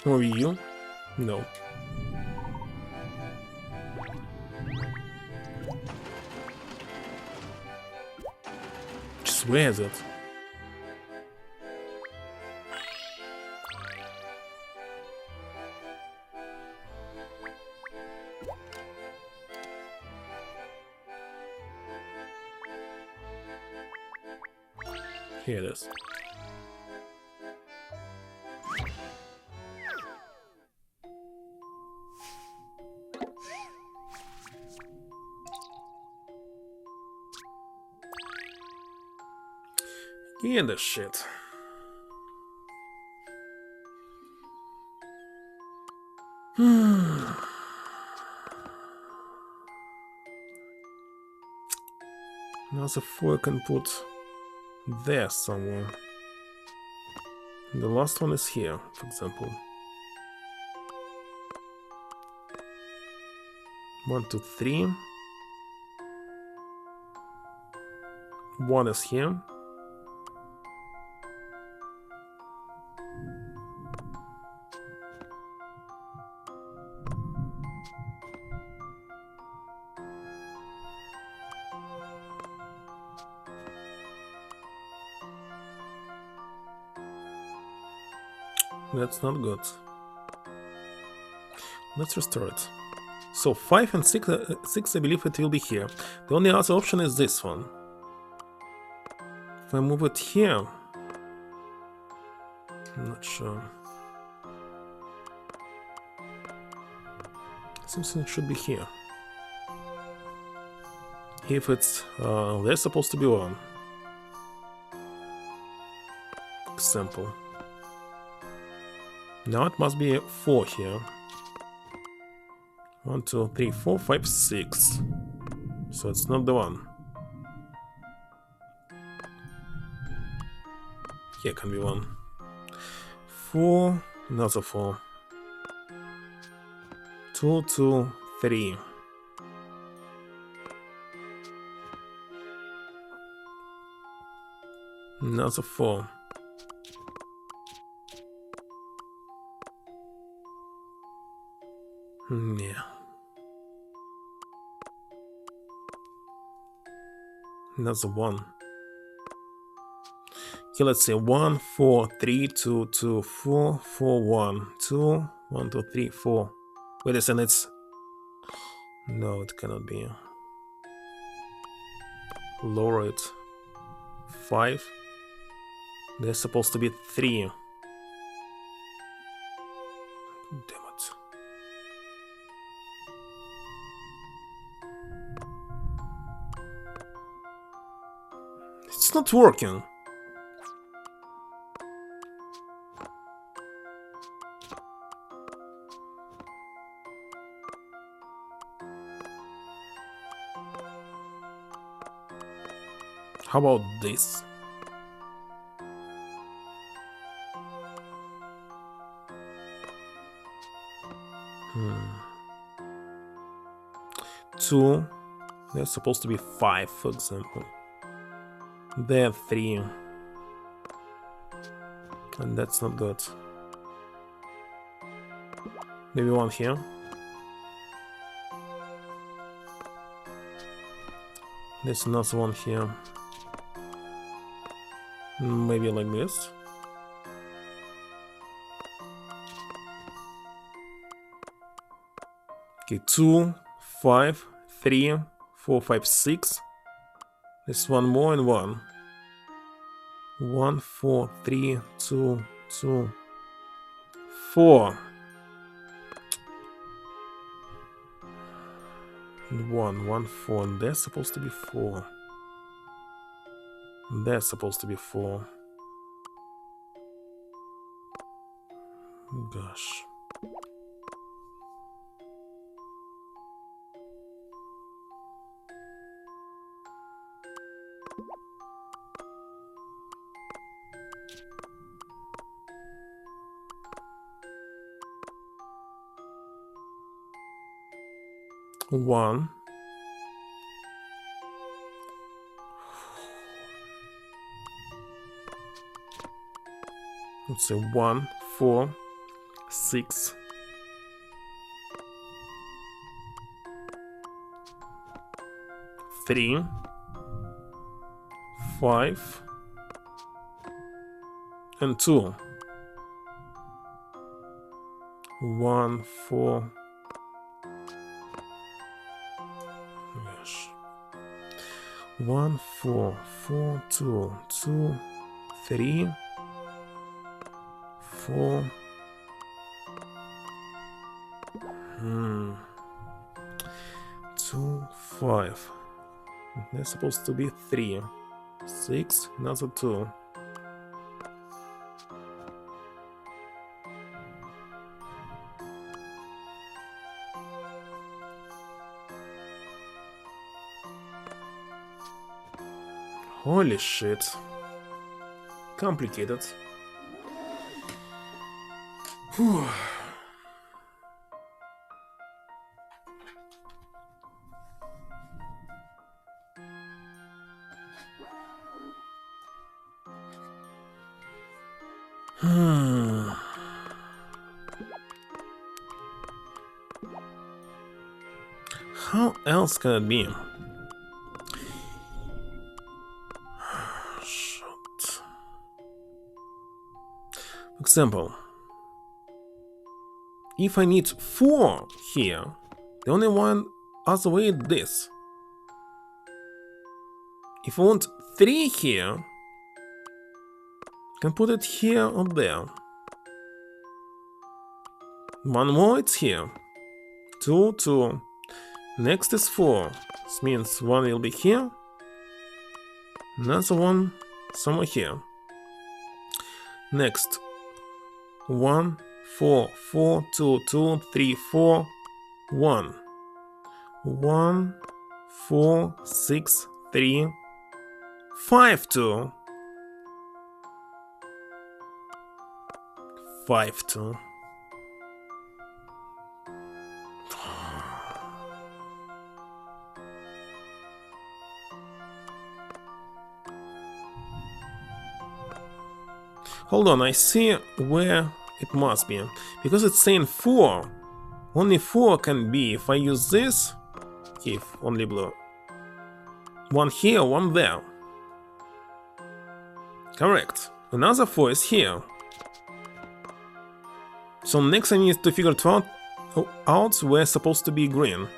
Or you? No. Just where is it? Here it is. Get this shit. Now the 4 I can put there somewhere. The last one is here, for example. 1, 2, 3. 1 is here. That's not good. Let's restore it. So 5 and 6, I believe it will be here. The only other option is this one. If I move it here, I'm not sure. Seems it should be here. If it's there's supposed to be 1. Example. Now it must be 4 here. 1, 2, 3, 4, 5, 6. So it's not the one. Here can be 1. 4, another 4. 2, 2, 3. Another 4. Yeah. Another 1. Okay, let's say 1, 4, 3, 2, 2, 4, 4, 1, 2, 1, 2, 3, 4. Wait a second, it's... No, it cannot be. Lower it. 5. There's supposed to be 3. Damn it. It's not working. How about this? Two. There's supposed to be 5, for example. There 3. And that's not good. Maybe 1 here. There's another one here. Maybe like this. Okay, 2, 5, 3, 4, 5, 6. There's one more and 1. 1, 4, 3, 2, 2, 4. And 1, 1, 4. And that's supposed to be 4. That's supposed to be 4. Gosh. One. Let's say 1, 4, 6. 3, 5, and 2. 1, 4. Gosh. 1, 4, 4, 2, 2, 3, 4. 2, 5. That's supposed to be 3. 6, another 2. Holy shit. Complicated. Whew. How else can it be? Shit. For example, if I need 4 here, the only one other way is this. If I want 3 here, I can put it here or there. 1 more, it's here. 2, 2. Next is 4. This means 1 will be here. Another one somewhere here. Next. 1, 4, 4, 2, 2, 3, 4, 1. 1, 4, 6, 3, 5, 2. 5, 2. Hold on, I see where it must be. Because it's saying 4. Only 4 can be if I use this. Okay, if only blue. 1 here, 1 there. Correct. Another 4 is here. So next I need to figure it out where it's supposed to be green.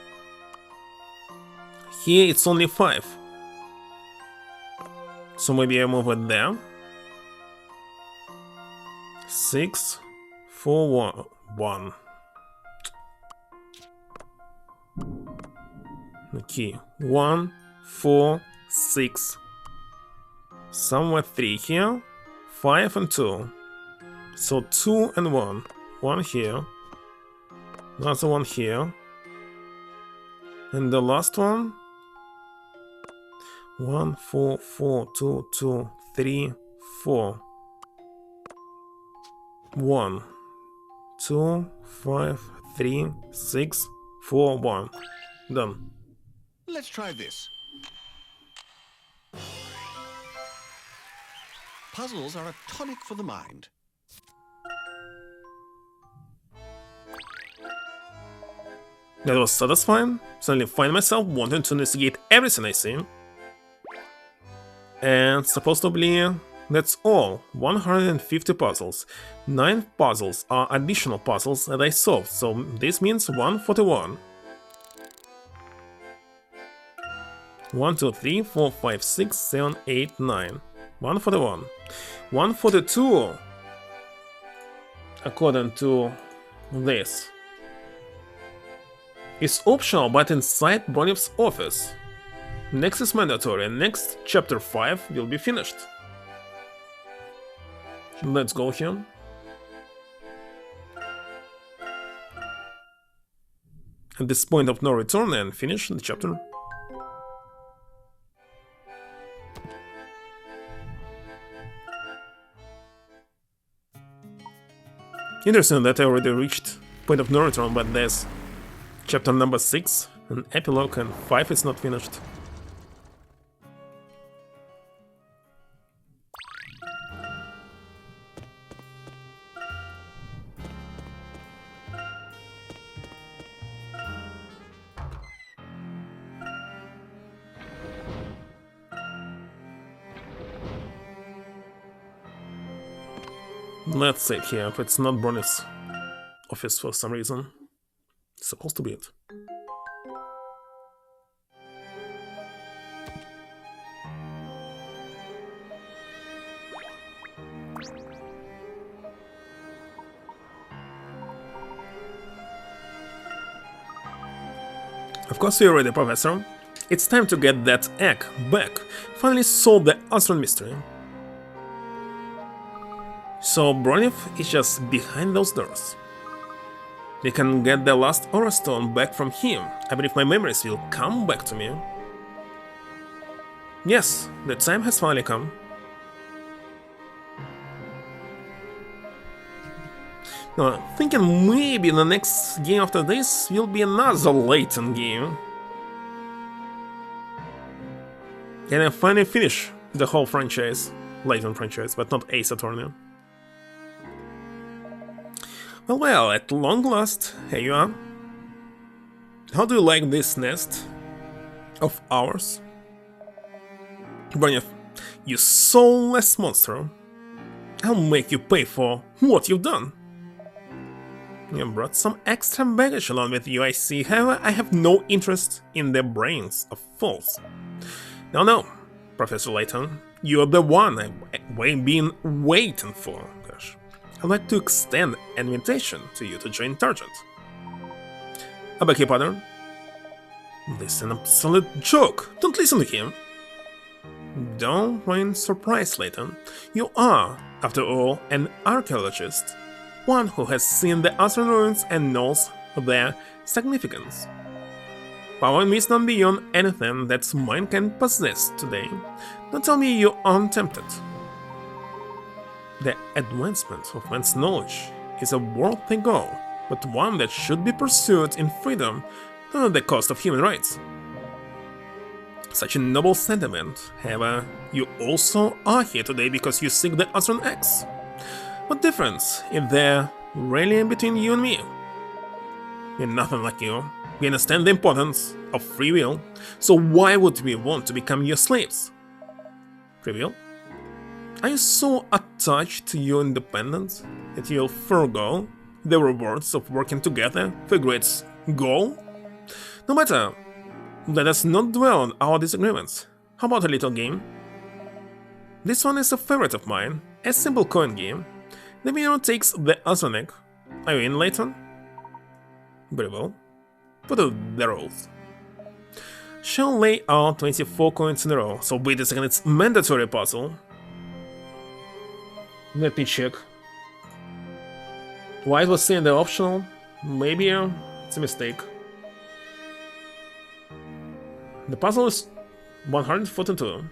Here it's only 5. So maybe I move it there. 6, 4, 1. Okay, 1, 4, 6. Somewhere 3 here, 5 and 2. So 2 and 1. 1 here, another one here, and the last one. 1, 4, 4, 2, 2, 3, 4. 1, 2, 5, 3, 6, 4, 1. Done. Let's try this. Puzzles are a tonic for the mind. That was satisfying. Suddenly find myself wanting to investigate everything I see. And supposedly that's all. 150 puzzles. 9 puzzles are additional puzzles that I solved, so this means 141. 1, 2, 3, 4, 5, 6, 7, 8, 9. 141. 142, according to this, is optional but inside Brony's office. Next is mandatory, and next chapter 5 will be finished. Let's go here. At this point of no return and finish the chapter. Interesting that I already reached point of no return, but there's chapter number 6, an epilogue, and 5 is not finished. Let's save here, if it's not Brony's office for some reason. It's supposed to be it. Of course you're ready, Professor. It's time to get that egg back. Finally solve the Azran mystery. So Brony is just behind those doors. We can get the last Aura Stone back from him. I believe my memories will come back to me. Yes, the time has finally come. Now, I'm thinking maybe the next game after this will be another Layton game. And I finally finish the whole franchise, Layton franchise, but not Ace Attorney. Well, at long last, here you are. How do you like this nest of ours? Brony, you soulless monster. I'll make you pay for what you've done. You brought some extra baggage along with you, I see. However, I have no interest in the brains of fools. No, Professor Layton, you're the one I've been waiting for. Gosh. I'd like to extend an invitation to you to join Targent. I beg your pardon? This is an absolute joke. Don't listen to him. Don't reign surprised, Layton. You are, after all, an archaeologist. One who has seen the Azran ruins and knows their significance. Power and wisdom beyond anything that mind can possess today. Don't tell me you aren't tempted. The advancement of man's knowledge is a worthy goal, but one that should be pursued in freedom, not at the cost of human rights. Such a noble sentiment, however, you also are here today because you seek the Azran X. What difference is there really between you and me? We're nothing like you. We understand the importance of free will, so why would we want to become your slaves? Free will? Are you so attached to your independence that you'll forego the rewards of working together for a great goal? No matter, let us not dwell on our disagreements. How about a little game? This one is a favorite of mine, a simple coin game. The winner takes the Azran egg. Are you in, Layton? Very well. What are the rules? Shall lay out 24 coins in a row, so wait a second, it's mandatory puzzle. Let me check. Why it was saying the optional? Maybe it's a mistake. The puzzle is 142.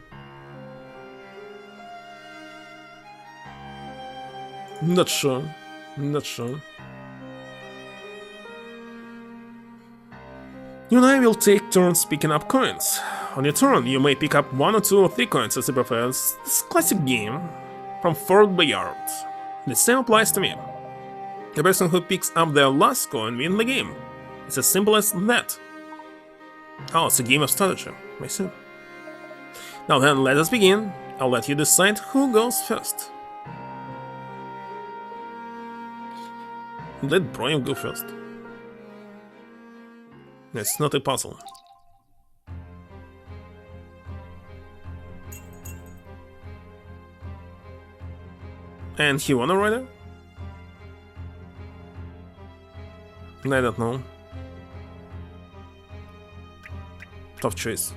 Not sure. You and I will take turns picking up coins. On your turn, you may pick up 1 or 2 or 3 coins as you prefer. This classic game from Fort Bayard. The same applies to me. The person who picks up their last coin wins the game. It's as simple as that. Oh, it's a game of strategy. I see. Now then, let us begin. I'll let you decide who goes first. Let Brian go first. It's not a puzzle. And he won already? I don't know. Tough choice.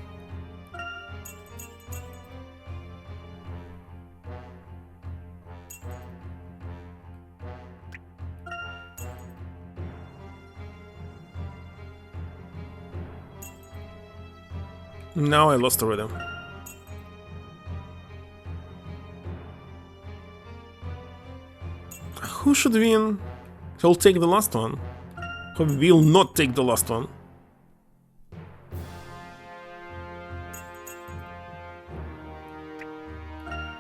Now I lost already. Who should win? He'll take the last one. Who will not take the last one?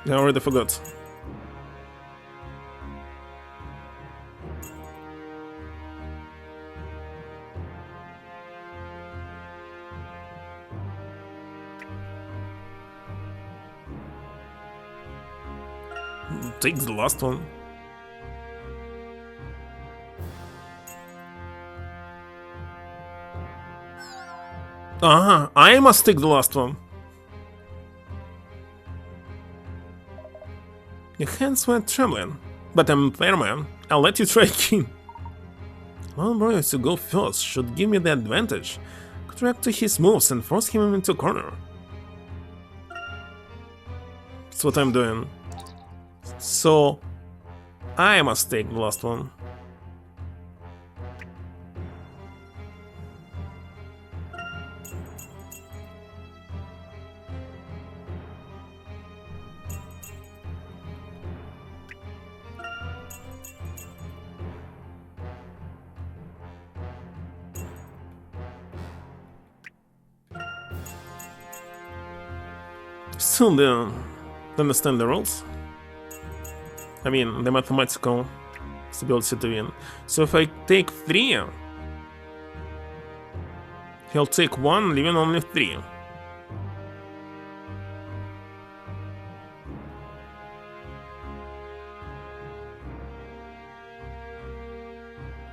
I already forgot. Take the last one. I must take the last one. Your hands were trembling, but I'm a fair man. I'll let you try again. One boy to go first should give me the advantage. Could react to his moves and force him into a corner. That's what I'm doing. So, I must take the last one. Still don't understand the rules. I mean, the mathematical stability to win. So if I take 3, he'll take 1, leaving only 3.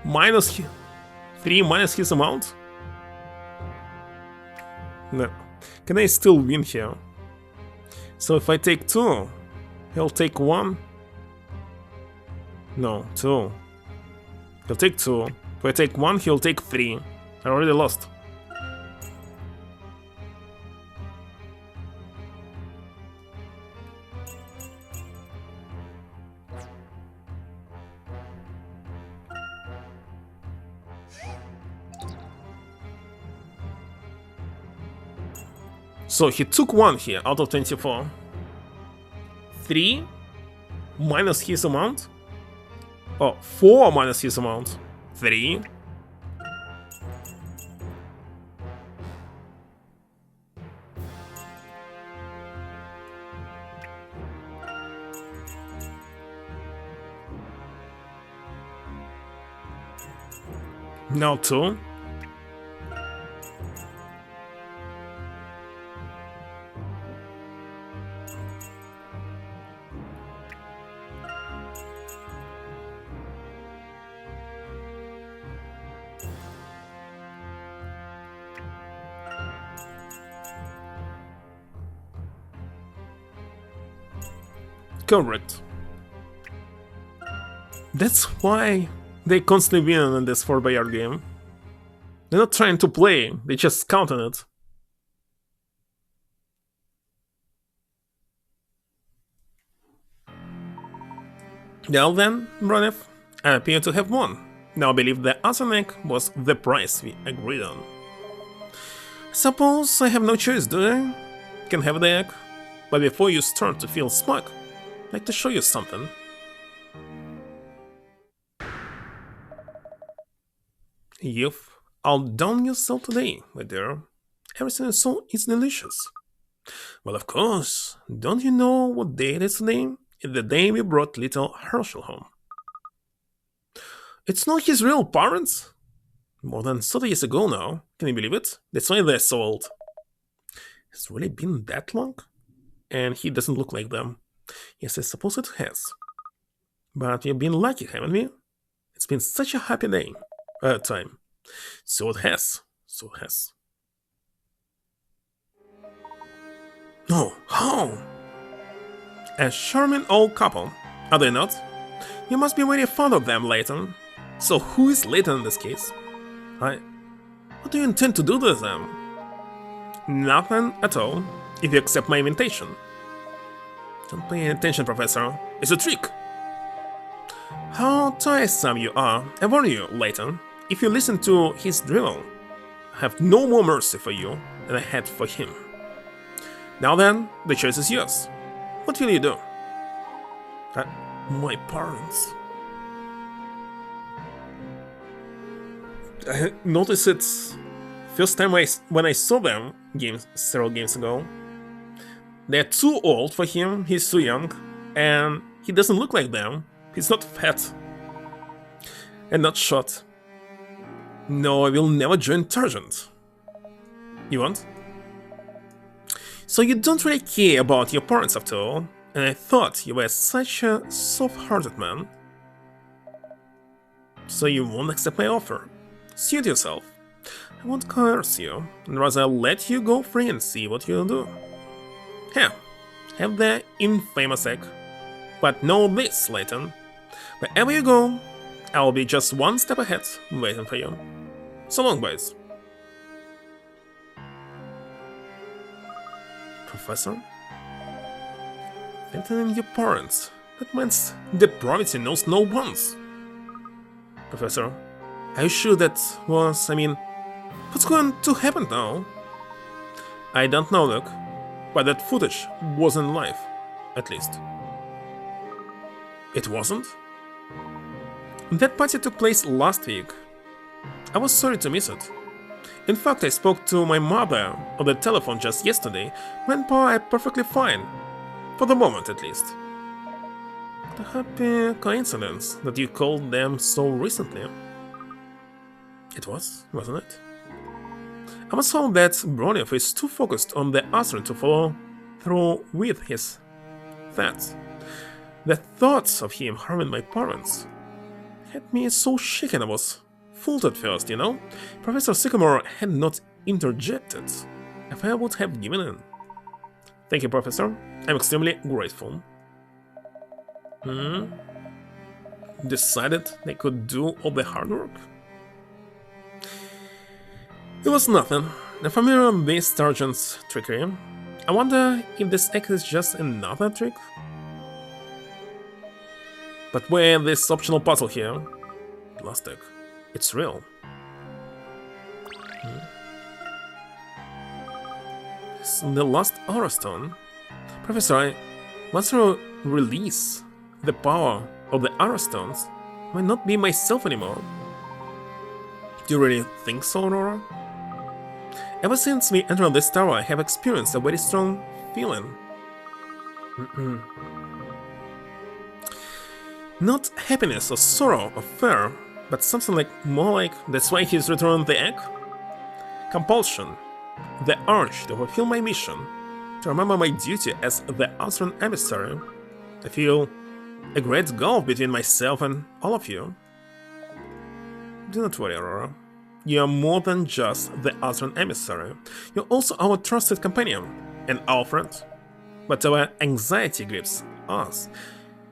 Minus 3 minus his amount? No. Can I still win here? So if I take 2, he'll take 1. No, 2. He'll take 2. If I take 1, he'll take 3. I already lost. So he took 1 here out of 24. 3 minus his amount? Oh, 4 minus his amount. 3. Now 2. Correct. That's why they constantly win in this 4-by-yard game. They're not trying to play, they just count on it. Well then, Bronev, I appear to have won. Now I believe the Azran egg was the price we agreed on. Suppose I have no choice, do I? Can have the egg. But before you start to feel smug, I'd like to show you something. You've outdone yourself today, my dear. Everything you saw is delicious. Well, of course. Don't you know what day it is today? It's the day we brought little Herschel home. It's not his real parents? More than 30 years ago now. Can you believe it? That's why they're so old. It's really been that long? and he doesn't look like them. Yes, I suppose it has. But we've been lucky, haven't we? It's been such a happy day. Time. So it has. So it has. No, how? A charming old couple, are they not? You must be very fond of them, Layton. So who is Layton in this case? What do you intend to do to them? Nothing at all, if you accept my invitation. Don't pay any attention, Professor. It's a trick. How tiresome you are. I warn you, Layton. If you listen to his drivel, I have no more mercy for you than I had for him. Now then, the choice is yours. What will you do? My parents. I noticed it first time when I saw them several games ago. They're too old for him, he's too young, and he doesn't look like them. He's not fat and not short. No, I will never join Targent. You won't? So you don't really care about your parents after all, and I thought you were such a soft-hearted man. So you won't accept my offer. Suit yourself. I won't coerce you, and rather let you go free and see what you'll do. Here, have the infamous egg. But know this, Layton. Wherever you go, I'll be just one step ahead, waiting for you. So long, boys. Professor? Threatening your parents. That means depravity knows no bounds. Professor, are you sure that was, what's going to happen now? I don't know, Luke, but that footage wasn't live, at least. It wasn't? That party took place last week. I was sorry to miss it. In fact, I spoke to my mother on the telephone just yesterday, went by perfectly fine. For the moment, at least. The happy coincidence that you called them so recently. It was, wasn't it? I was told that Broniff is too focused on the Azran to follow through with his thoughts. The thoughts of him harming my parents had me so shaken I was fooled at first, you know? Professor Sycamore had not interjected. If I would have given in. Thank you, Professor. I'm extremely grateful. Decided they could do all the hard work? It was nothing. A familiar base Sergeant's trickery. I wonder if this egg is just another trick? But where this optional puzzle here? Last egg. It's real. It's the last Aura Stone. Professor, once I release the power of the Aura Stones, I might not be myself anymore. Do you really think so, Aurora? Ever since we entered this tower, I have experienced a very strong feeling. Not happiness or sorrow or fear, but something more like that's why he's returned the egg? Compulsion. The urge to fulfill my mission, to remember my duty as the Azran emissary. I feel a great gulf between myself and all of you. Do not worry, Aurora. You are more than just the Azran emissary. You're also our trusted companion and our friend. But our anxiety grips us.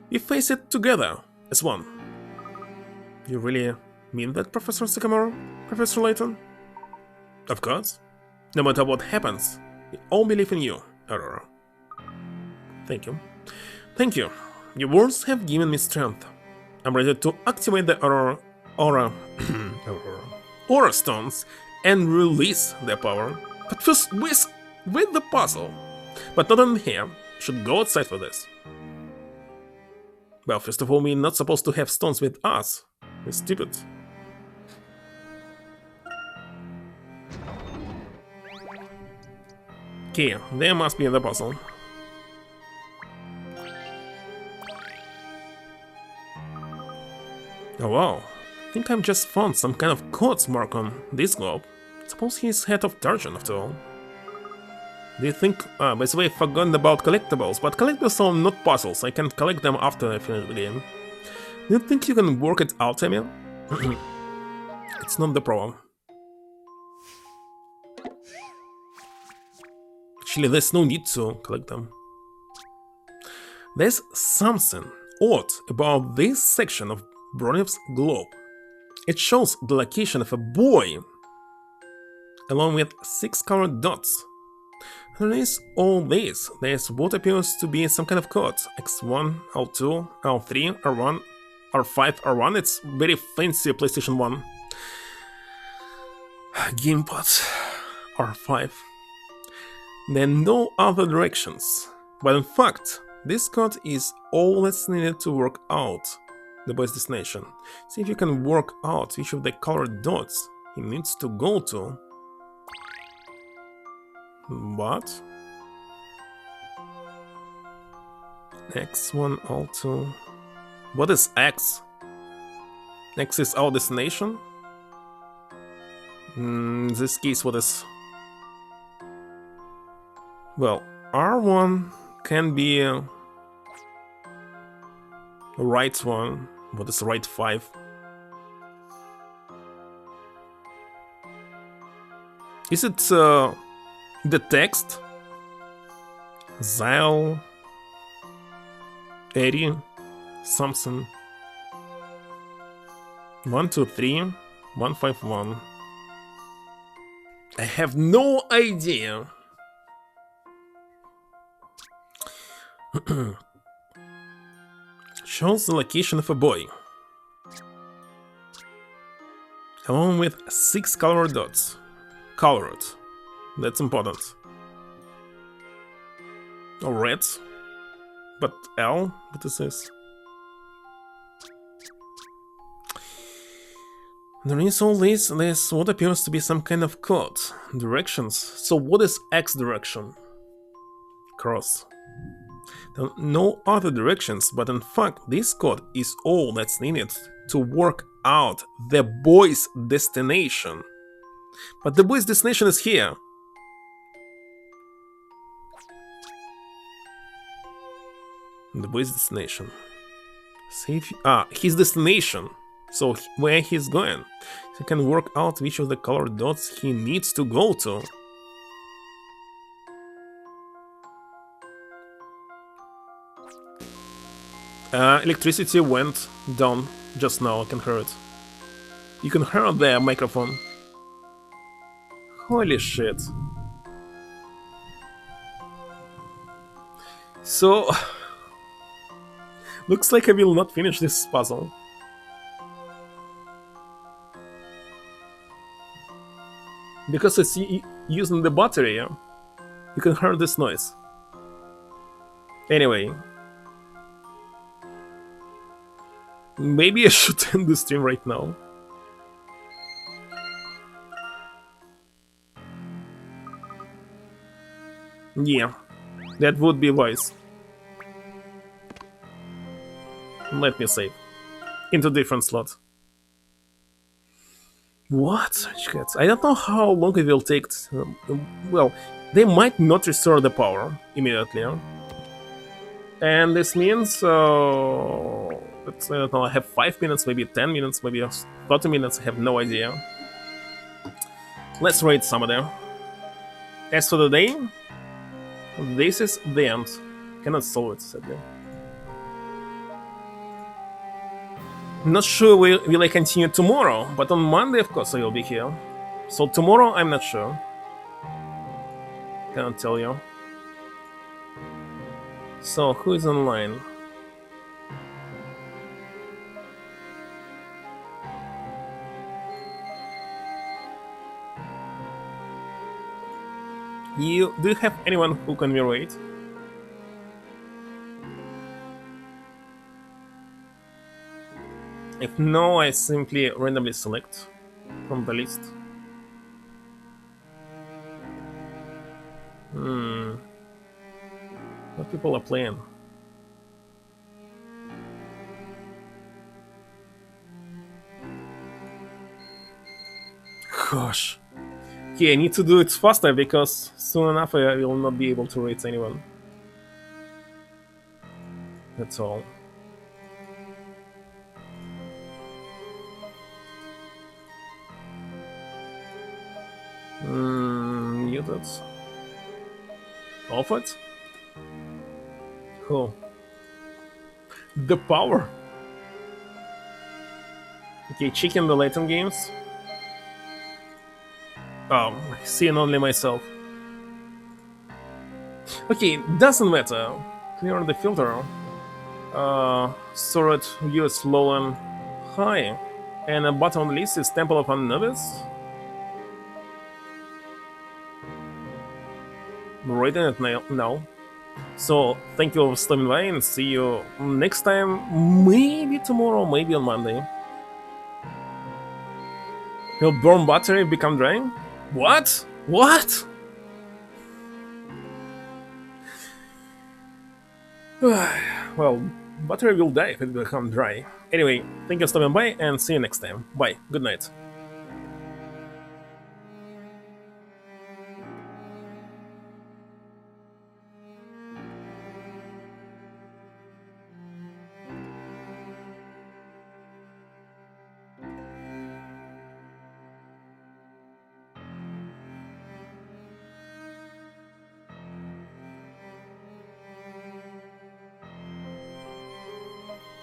We face it together as one. You really mean that, Professor Sycamore? Professor Layton? Of course. No matter what happens, we all believe in you, Aurora. Thank you. Thank you. Your words have given me strength. I'm ready to activate the Aura Stones and release their power. But first, with the puzzle. But not in here. Should go outside for this. Well, first of all, we're not supposed to have stones with us. We're stupid. Okay, there must be the puzzle. Oh wow, I think I've just found some kind of codes mark on this globe. Suppose he's head of Targent after all. Do you think... by the way, I forgot about collectibles, but collectibles are not puzzles. I can collect them after I finish the game. Do you think you can work it out, Emil? It's not the problem. Actually, there's no need to collect them. There's something odd about this section of Bronev's globe. It shows the location of a boy, along with 6 colored dots. Underneath all this, there's what appears to be some kind of code. X1, L2, L3, R1, R5, R1. It's very fancy PlayStation 1. Gamepad. R5. There are no other directions. But in fact, this code is all that's needed to work out the boy's destination. See if you can work out which of the colored dots he needs to go to. What? X1, L2. What is X? X is our destination? In this case, what is... Well, R1 can be a right one. What is right 5? Is it the text? Zyle 80 something 123 151. I have no idea. Shows the location of a boy, along with 6 colored dots. Colored. That's important. Or red. But L? What is this? Underneath all this, there's what appears to be some kind of code. Directions. So what is X direction? Cross. There are no other directions, but in fact, this code is all that's needed to work out the boy's destination. But the boy's destination is here. The boy's destination. See if his destination. So where he's going. So he can work out which of the colored dots he needs to go to. Electricity went down just now. I can hear it. You can hear the microphone. Holy shit. So, looks like I will not finish this puzzle. Because it's using the battery, you can hear this noise. Anyway. Maybe I should end the stream right now. Yeah, that would be wise. Let me save. Into different slot. What? I don't know how long it will take. Well, they might not restore the power immediately. And this means, I don't know, I have 5 minutes, maybe 10 minutes, maybe 30 minutes, I have no idea. Let's rate some of them. As for the day, this is the end. Cannot solve it, sadly. Not sure will I continue tomorrow, but on Monday, of course, I will be here. So tomorrow, I'm not sure. Cannot tell you. So, who is online? Do you have anyone who can narrate? If no, I simply randomly select from the list. What people are playing? Gosh. Okay, I need to do it faster because soon enough I will not be able to reach anyone. That's all. Muted. Off it? Cool. The power! Okay, checking the Layton games. Oh, seeing only myself. Okay, doesn't matter. Clear the filter. Sort view is low and high. And the bottom of the list is Temple of Anubis. Rating it now. So, thank you for stopping by and see you next time. Maybe tomorrow, maybe on Monday. Will burn battery become dry? What? What? Well, battery will die if it becomes dry. Anyway, thank you for stopping by and see you next time. Bye. Good night.